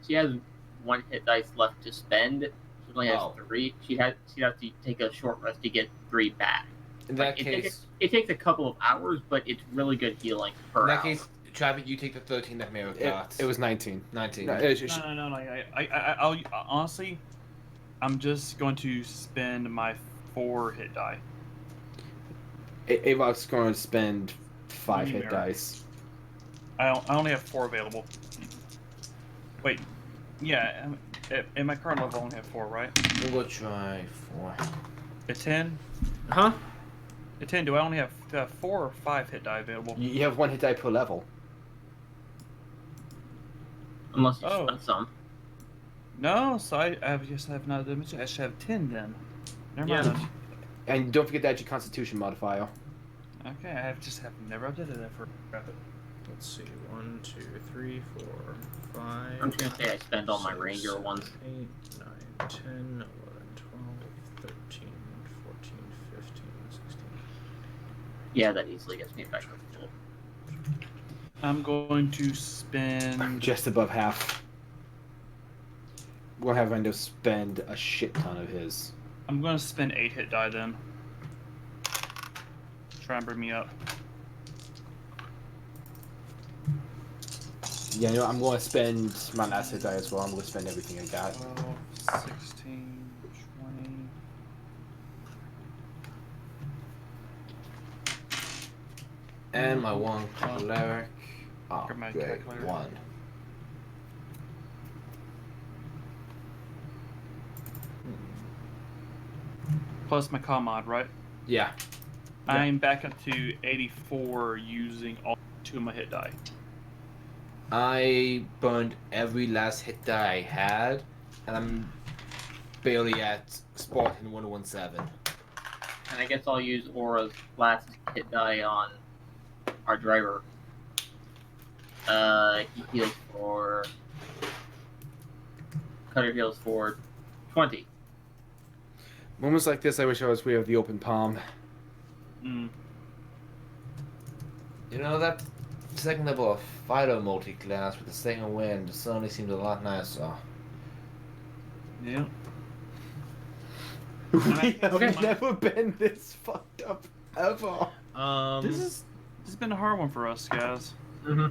she has 1 hit dice left to spend. She only has 3. She'd have to take a short rest to get 3 back. In that case, it takes a couple of hours, but it's really good healing per in that hour. case, Trapet, you take the 13 that Miracle got. It was 19. 19. No, No. I'll honestly, I'm just going to spend my 4 hit die. Avok's going to spend 5 hit Merrick. dice. I only have 4 available. Wait, yeah. In my current level, I only have 4, right? We'll try 4. At 10. Huh? At 10, do I only have 4 or 5 hit die available? You have 1 hit die per level. Unless you spend some. No, so I just have not. I should have 10 then. Never mind. And don't forget that your Constitution modifier. Okay, I have never updated that for Rapid. Let's see. 1, 2, 3, 4, 5. I'm just gonna say I spend all my ranger ones. 8, 9, 10, 11, 12, 13, 14, 15, 16. Yeah, that easily gets me back up to full. I'm going to spend Just above half. We'll have Rando spend a shit ton of his. I'm going to spend 8 hit die then. Try and bring me up. Yeah, you know, I'm going to spend my last hit die as well. I'm going to spend everything I got. 12, 16, 20. And my one cleric. Oh, Grab my great. calculator. 1. Plus my comm mod, right? Yeah. I'm back up to 84 using all 2 of my hit die. I burned every last hit die I had, and I'm barely at Spartan 117. And I guess I'll use Aura's last hit die on our driver. He heals for... Cutter heals for 20. Moments like this, I wish I was way of the open palm. Mm. You know, that second level of fighter multi-class with the second wind suddenly seems a lot nicer. Yeah. We have Okay. never been this fucked up ever. This has been a hard one for us, guys. Mm-hmm.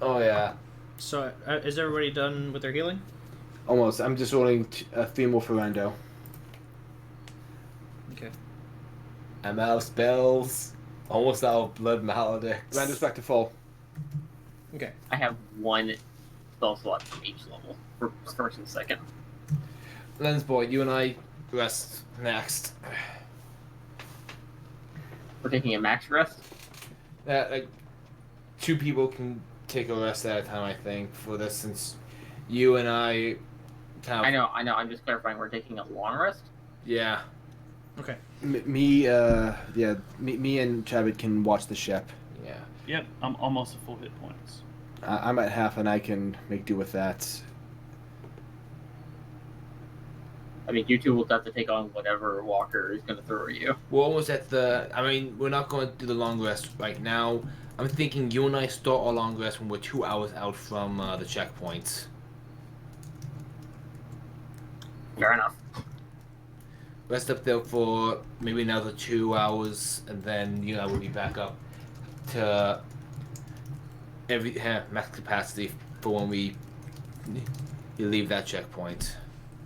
Oh yeah. So, is everybody done with their healing? Almost. I'm just rolling 3 more for Rando. Okay. I'm out of spells. Almost out of blood maledict. Rando's back to full. Okay. I have 1 spell slot from each level for first and second. Lensboy, you and I rest next. We're taking a max rest. Like 2 people can take a rest at a time, I think, for this, since you and I kind of... I know. I'm just clarifying. We're taking a long rest. Yeah. Okay. Me and Chabot can watch the ship. Yeah. Yep, I'm almost at full hit points. I'm at half, and I can make do with that. I mean, you two will have to take on whatever Walker is going to throw at you. We're almost at the... I mean, we're not going to do the long rest right now. I'm thinking you and I start our long rest when we're 2 hours out from the checkpoints. Fair enough. Rest up there for maybe another 2 hours, and then you know we'll be back up to max capacity for when we leave that checkpoint.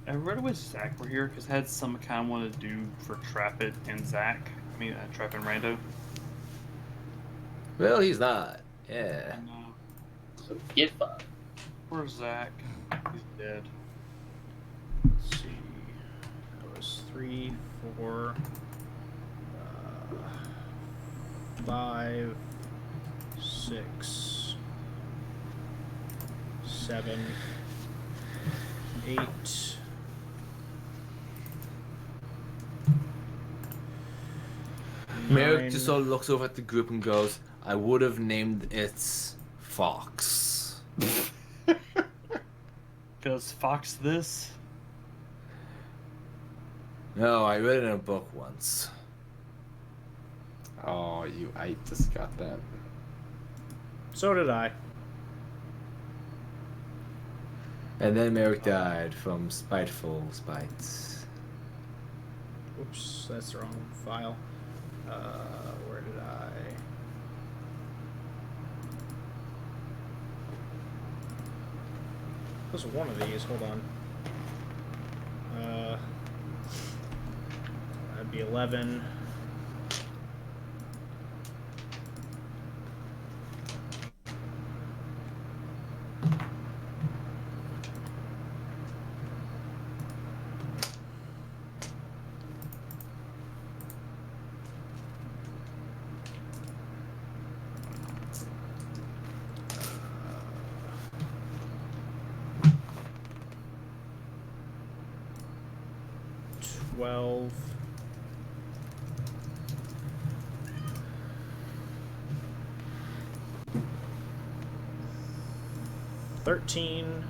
I really wish Zach were here because I had some kind of want to do for Trappit and Zach. I mean, Trappit and Rando. Well, he's not. Yeah. So get fucked. Where's Zach? He's dead. Let's see. That was 3, 4, 5, 6, 7, 8. Merrick just sort of looks over at the group and goes, I would have named it Fox. Does Fox this? No, I read it in a book once. Oh, I just got that. So did I. And then Merrick died from spiteful spites. Oops, that's the wrong file. Where did I? This was one of these. Hold on. That'd be 11. Twelve. 13.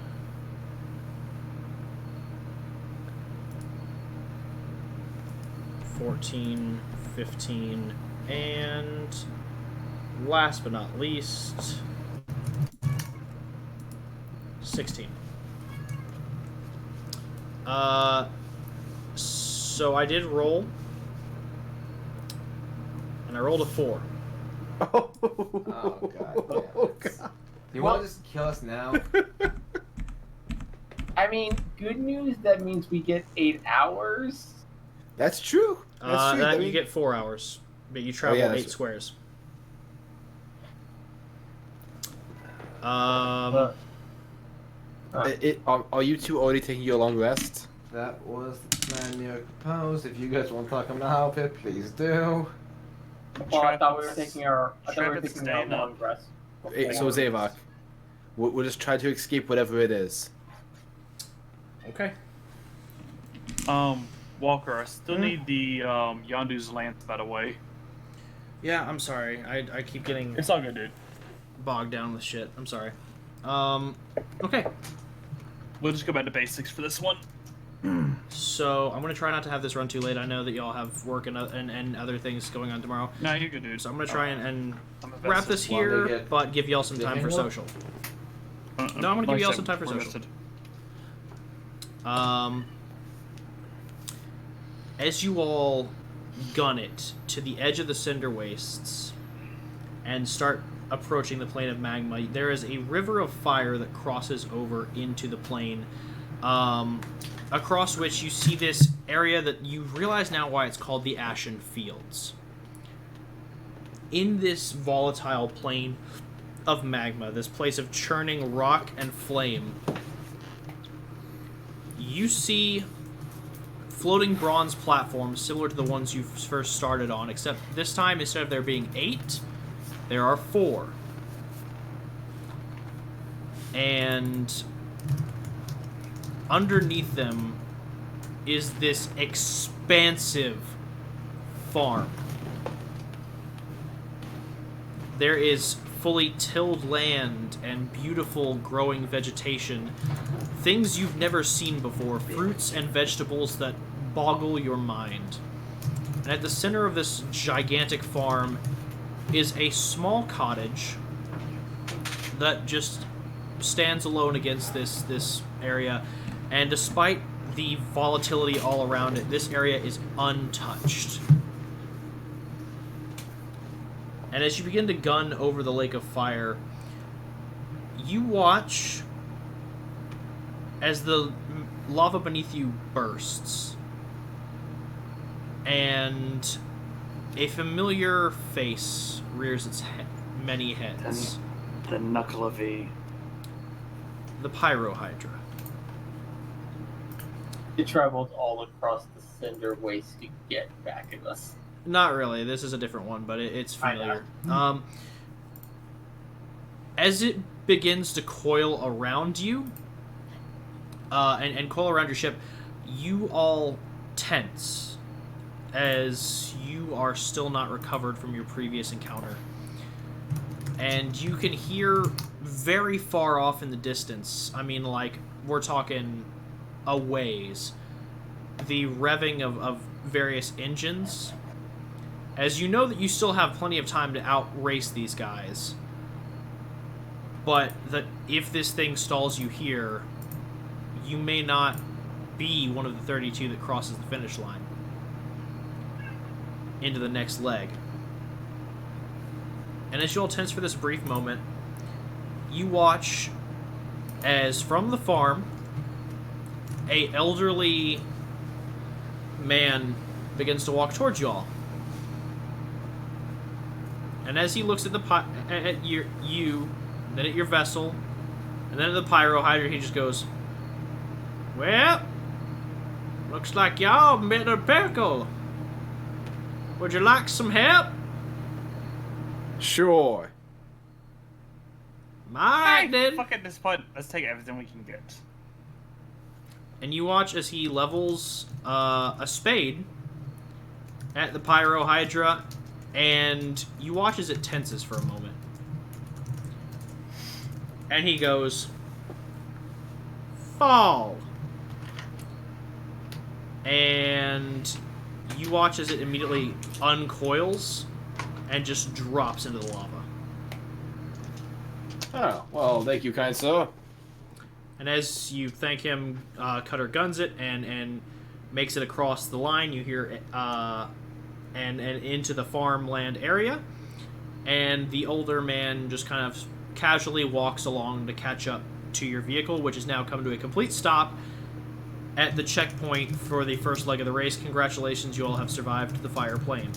14, 15, and last but not least, 16. So I did roll, and I rolled a 4. Oh god. Oh, God. You want to just kill us now? I mean, good news. That means we get 8 hours. That's true. That's true. That I you mean- get 4 hours, but you travel yeah, 8 that's- squares. Are you two already taking your long rest? That was the plan you proposed. If you guys want to talk about it, please do. Well, I thought we were taking our Travis staying up. long rest. So Zavok, we'll just try to escape whatever it is. Okay. Walker, I still need the Yondu's lance, by the way. Yeah, I'm sorry. I keep getting It's all good, dude. bogged down with shit. I'm sorry. Okay. We'll just go back to basics for this one. So I'm gonna try not to have this run too late. I know that y'all have work and other things going on tomorrow. No, you're good, dude. So I'm gonna try and I'm wrap this While they here, get- but give y'all some time for Anything social. No, I'm gonna give y'all some time for social. As you all gun it to the edge of the Cinder Wastes and start approaching the plane of magma, there is a river of fire that crosses over into the plane, across which you see this area that you realize now why it's called the Ashen Fields. In this volatile plane of magma, this place of churning rock and flame, you see floating bronze platforms similar to the ones you first started on, except this time, instead of there being 8, there are 4. And underneath them is this expansive farm. There is fully tilled land and beautiful growing vegetation. Things you've never seen before, fruits and vegetables that boggle your mind. And at the center of this gigantic farm is a small cottage that just stands alone against this area, and despite the volatility all around it, this area is untouched. And as you begin to gun over the lake of fire, you watch as the lava beneath you bursts, and a familiar face rears its many heads. The Knuckle of E. The Pyrohydra. It traveled all across the Cinder Waste to get back at us. Not really. This is a different one, but it's I know. familiar. As it begins to coil around you, and coil around your ship, you all tense as you are still not recovered from your previous encounter. And you can hear very far off in the distance, I mean, like, we're talking a ways, the revving of various engines, as you know that you still have plenty of time to outrace these guys, but that if this thing stalls you here, you may not be one of the 32 that crosses the finish line into the next leg. And as you all tense for this brief moment, you watch as from the farm, a elderly man begins to walk towards you all. And as he looks at at you, then at your vessel, and then at the Pyrohydra, he just goes, "Well, looks like y'all met a pickle. Would you like some help?" Sure. Alright then. Fuck at this point. Let's take everything we can get. And you watch as he levels a spade at the Pyrohydra, and you watch as it tenses for a moment. And he goes, "Fall." And you watch as it immediately uncoils and just drops into the lava. Oh, well, thank you, kind sir. And as you thank him, Cutter guns it and makes it across the line. You hear and into the farmland area, and the older man just kind of casually walks along to catch up to your vehicle, which has now come to a complete stop at the checkpoint for the first leg of the race. Congratulations, you all have survived the fire plane.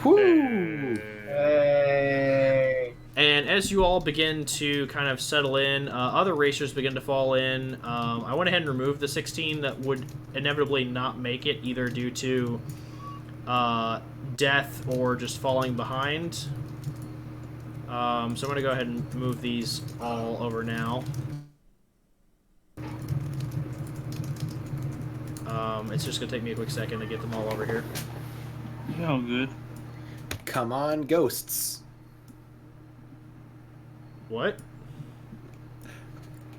Woo! Hey. And as you all begin to kind of settle in, other racers begin to fall in. I went ahead and removed the 16 that would inevitably not make it, either due to death or just falling behind. So I'm going to go ahead and move these all over now. It's just going to take me a quick second to get them all over here. Yeah, all good. Come on, ghosts. What?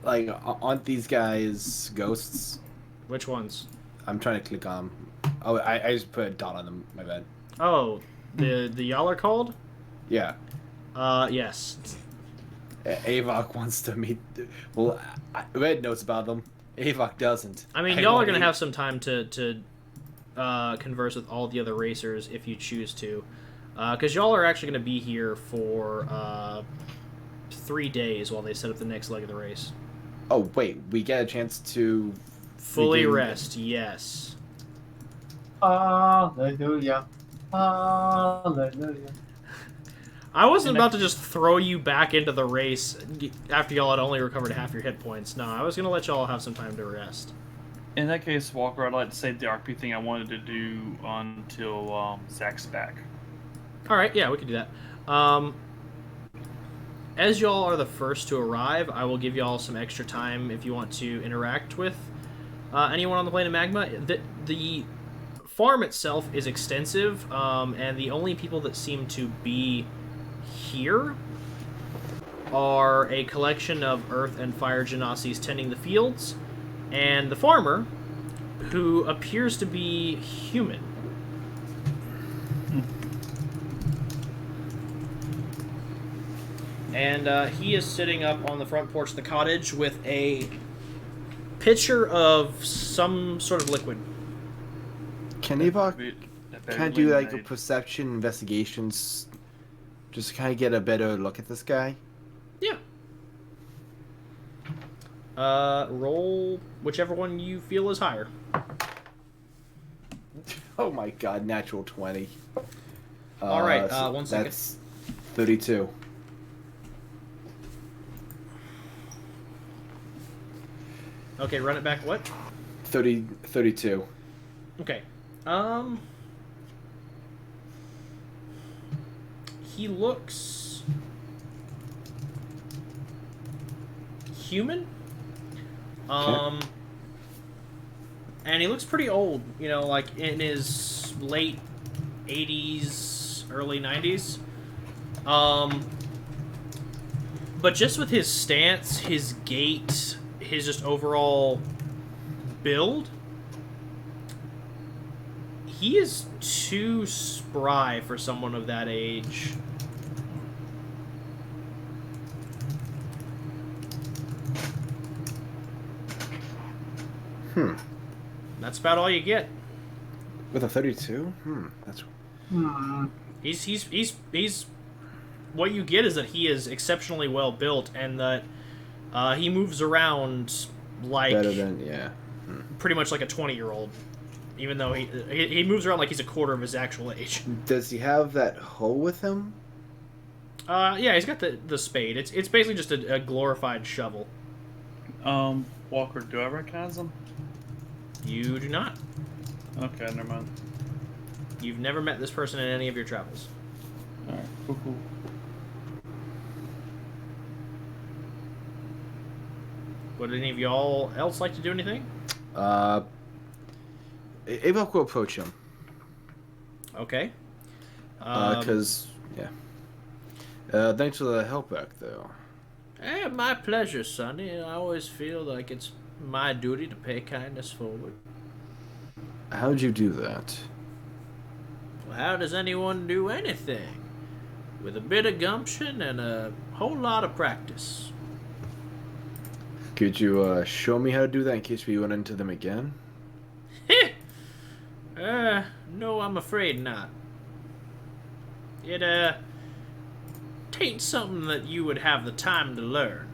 Like, aren't these guys ghosts? Which ones? I'm trying to click on them. Oh, I just put a dot on them. My bad. Oh, the y'all are called? Yeah. Yes. Avok wants to meet. Well, Red knows about them. Avok doesn't. I mean, y'all are going to have some time to converse with all the other racers if you choose to. Because y'all are actually going to be here for 3 days while they set up the next leg of the race. Oh, wait. We get a chance to... Fully rest, yes. Hallelujah. Hallelujah. I wasn't about to just throw you back into the race after y'all had only recovered half your hit points. No, I was going to let y'all have some time to rest. In that case, Walker, I'd like to save the RP thing I wanted to do until Zach's back. Alright, yeah, we can do that. As y'all are the first to arrive, I will give y'all some extra time if you want to interact with anyone on the plane of magma. The farm itself is extensive, and the only people that seem to be here are a collection of earth and fire genasies tending the fields, and the farmer, who appears to be human. And he is sitting up on the front porch of the cottage with a pitcher of some sort of liquid. Can Avok kind of do like a perception investigations, just kind of get a better look at this guy? Yeah. Roll whichever one you feel is higher. Oh my god, natural 20. Alright, 1 second. That's 32. Okay, run it back, what? 32. Okay. He looks human. And he looks pretty old, you know, like in his late 80s, early 90s. But just with his stance, his gait, his just overall build, he is too spry for someone of that age. That's about all you get. With a 32? That's... He's what you get is that he is exceptionally well built, and that he moves around like better than, yeah. Pretty much like a 20-year-old, even though he moves around like he's a quarter of his actual age. Does he have that hoe with him? Yeah, he's got the spade. It's basically just a glorified shovel. Walker, do I recognize him? You do not. Okay, never mind. You've never met this person in any of your travels. Alright, cool. Would any of y'all else like to do anything? Avok will approach him. Okay. Because, thanks for the help back there. My pleasure, Sonny. I always feel like it's my duty to pay kindness forward. How'd you do that? Well, how does anyone do anything? With a bit of gumption and a whole lot of practice. Could you show me how to do that in case we run into them again? No, I'm afraid not. It, tain't something that you would have the time to learn.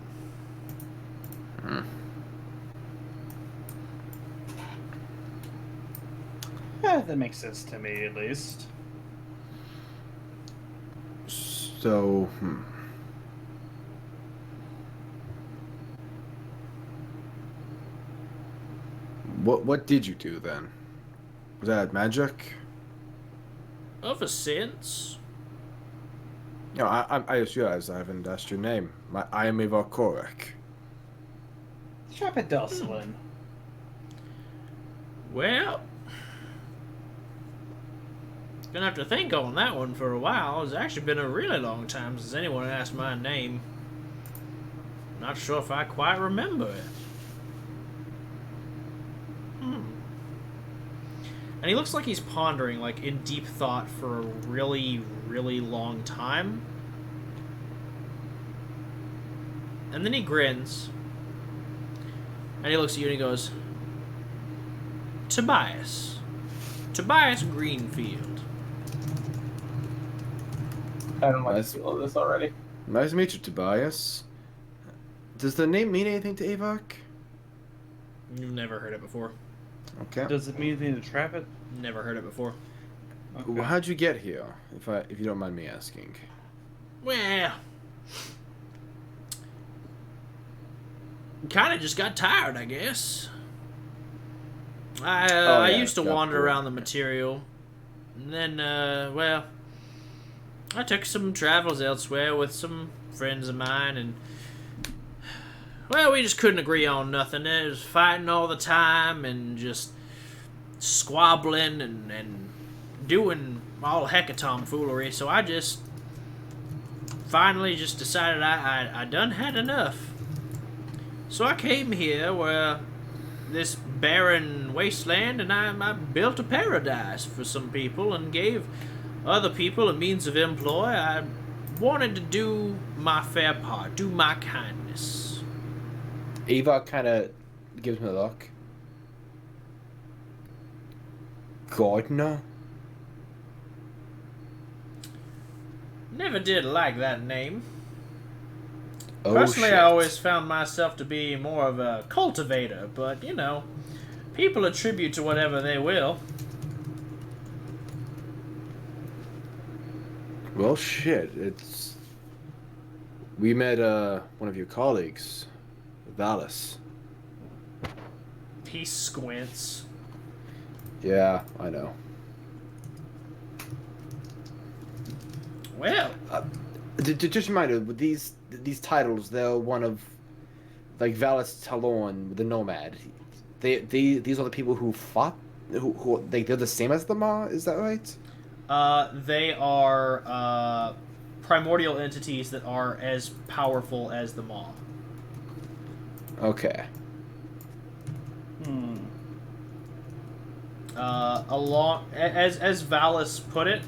That makes sense to me, at least. So, What did you do then? Was that magic? Of a sense. No, I just realized I haven't asked your name. I am Ivar Korek. Trapedocelin. Well, gonna have to think on that one for a while. It's actually been a really long time since anyone asked my name. Not sure if I quite remember it. And he looks like he's pondering, like, in deep thought for a really, really long time. And then he grins. And he looks at you and he goes, Tobias. Tobias Greenfield. I don't like Nice. the feel of this already. Nice to meet you, Tobias. Does the name mean anything to Avok? You've never heard it before. Okay. Does it mean anything to trap it? Never heard it before. Okay. Well, how'd you get here, if you don't mind me asking? Well, kind of just got tired, I guess. I used to wander around the material, and then, well, I took some travels elsewhere with some friends of mine, and, well, we just couldn't agree on nothing. It was fighting all the time, and just squabbling, and doing all heck of tomfoolery, so I just finally just decided I done had enough. So I came here where this barren wasteland, and I built a paradise for some people and gave other people a means of employ. I wanted to do my fair part, do my kindness. Avok kind of gives me a look. Gardener? Never did like that name. Oh, Personally, shit. I always found myself to be more of a cultivator, but, you know, people attribute to whatever they will. Well, shit, it's... We met, one of your colleagues, Valis. He squints. Yeah, I know. Well, Just a reminder, with these titles, they're one of, like, Valis Talon, the Nomad. These are the people who fought, who they're the same as the Ma, is that right? they are primordial entities that are as powerful as the Maw. Okay. As Valis put it,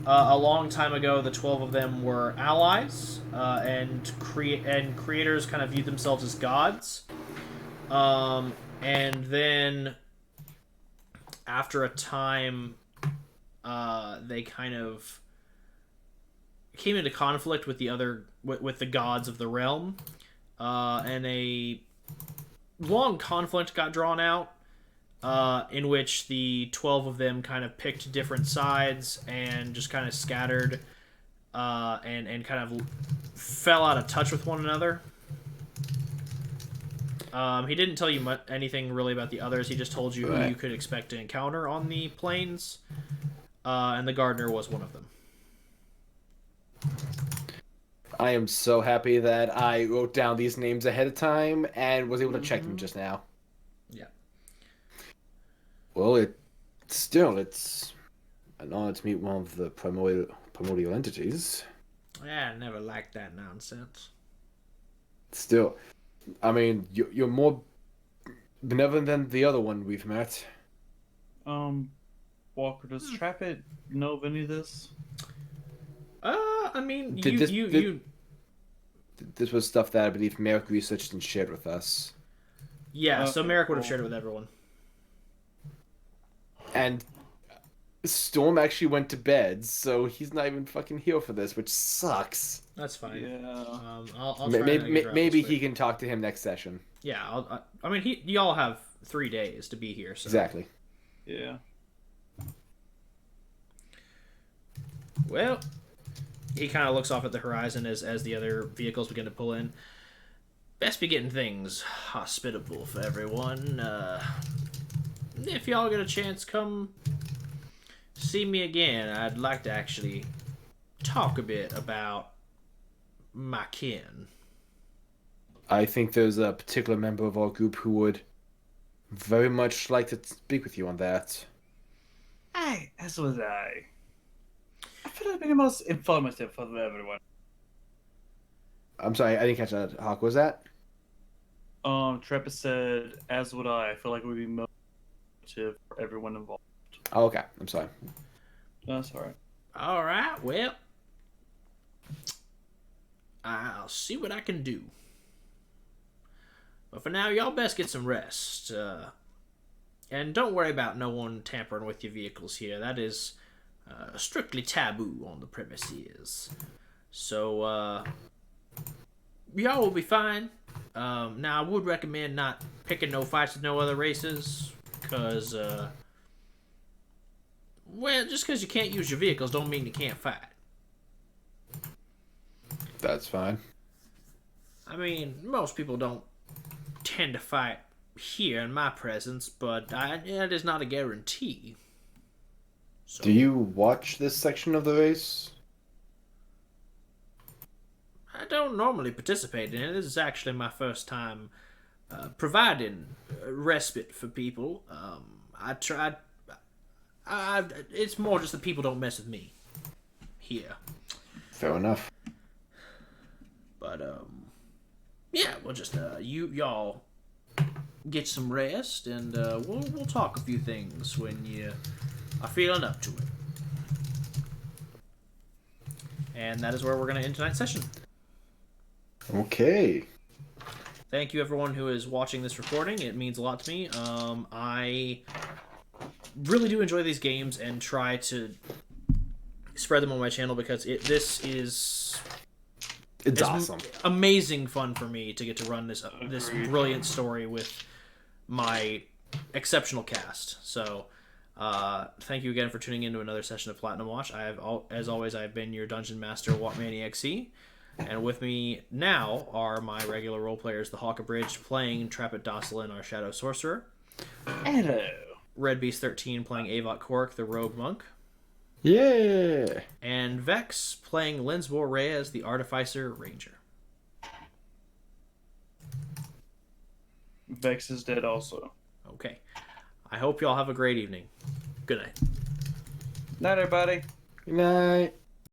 a long time ago, the 12 of them were allies, and creators kind of viewed themselves as gods. And then, after a time, they kind of came into conflict with with the gods of the realm, and a long conflict got drawn out. In which the 12 of them kind of picked different sides and just kind of scattered, and kind of fell out of touch with one another. He didn't tell you anything really about the others. He just told you who you could expect to encounter on the plains, and the gardener was one of them. I am so happy that I wrote down these names ahead of time and was able to check them just now. Yeah. Well, it's an honor to meet one of the primordial entities. Yeah, I never liked that nonsense. Still, I mean, you're more benevolent than the other one we've met. Walker, does Trap It know of any of this? I mean, This was stuff that I believe Merrick researched and shared with us. Yeah, so Okay, Merrick would have cool. shared it with everyone. And Storm actually went to bed, so he's not even fucking here for this, which sucks. That's fine. Yeah. I'll try Maybe he can talk to him next session. Yeah, I mean, y'all have 3 days to be here, so. Exactly. Yeah. Well, he kind of looks off at the horizon as the other vehicles begin to pull in. Best be getting things hospitable for everyone. If y'all get a chance, come see me again. I'd like to actually talk a bit about my kin. I think there's a particular member of our group who would very much like to speak with you on that. Hey, as was I. I feel like being the most informative for everyone. I'm sorry, I didn't catch that. Hawk, was that? Treppa said, as would I. I feel like it would be most informative for everyone involved. Oh, okay. I'm sorry. That's alright. Alright, well, I'll see what I can do. But for now, y'all best get some rest. And don't worry about no one tampering with your vehicles here. That is strictly taboo on the premises. So, y'all will be fine. Now, I would recommend not picking no fights with no other races. Because, well, just because you can't use your vehicles don't mean you can't fight. That's fine. I mean, most people don't tend to fight here in my presence, but it is not a guarantee. So, Do you watch this section of the race? I don't normally participate in it. This is actually my first time providing respite for people. I tried. It's more just that people don't mess with me here. Fair enough. But yeah, we'll just y'all get some rest, and we'll talk a few things when you are feeling up to it. And that is where we're going to end tonight's session. Okay. Thank you, everyone who is watching this recording. It means a lot to me. I really do enjoy these games and try to spread them on my channel because it's awesome. Amazing fun for me to get to run this brilliant story with my exceptional cast. So, thank you again for tuning into another session of Platinum Watch. As always, I've been your Dungeon Master, Wattmaniac C. And with me now are my regular role players, the Hawk Abridged playing Trapit Dosselin, our Shadow Sorcerer. Hello. Red Beast 13 playing Avok Kork, the Rogue Monk. Yeah. And Vex playing Linsbor Reyes, the Artificer Ranger. Vex is dead also. Okay. I hope y'all have a great evening. Good night. Night, everybody. Good night.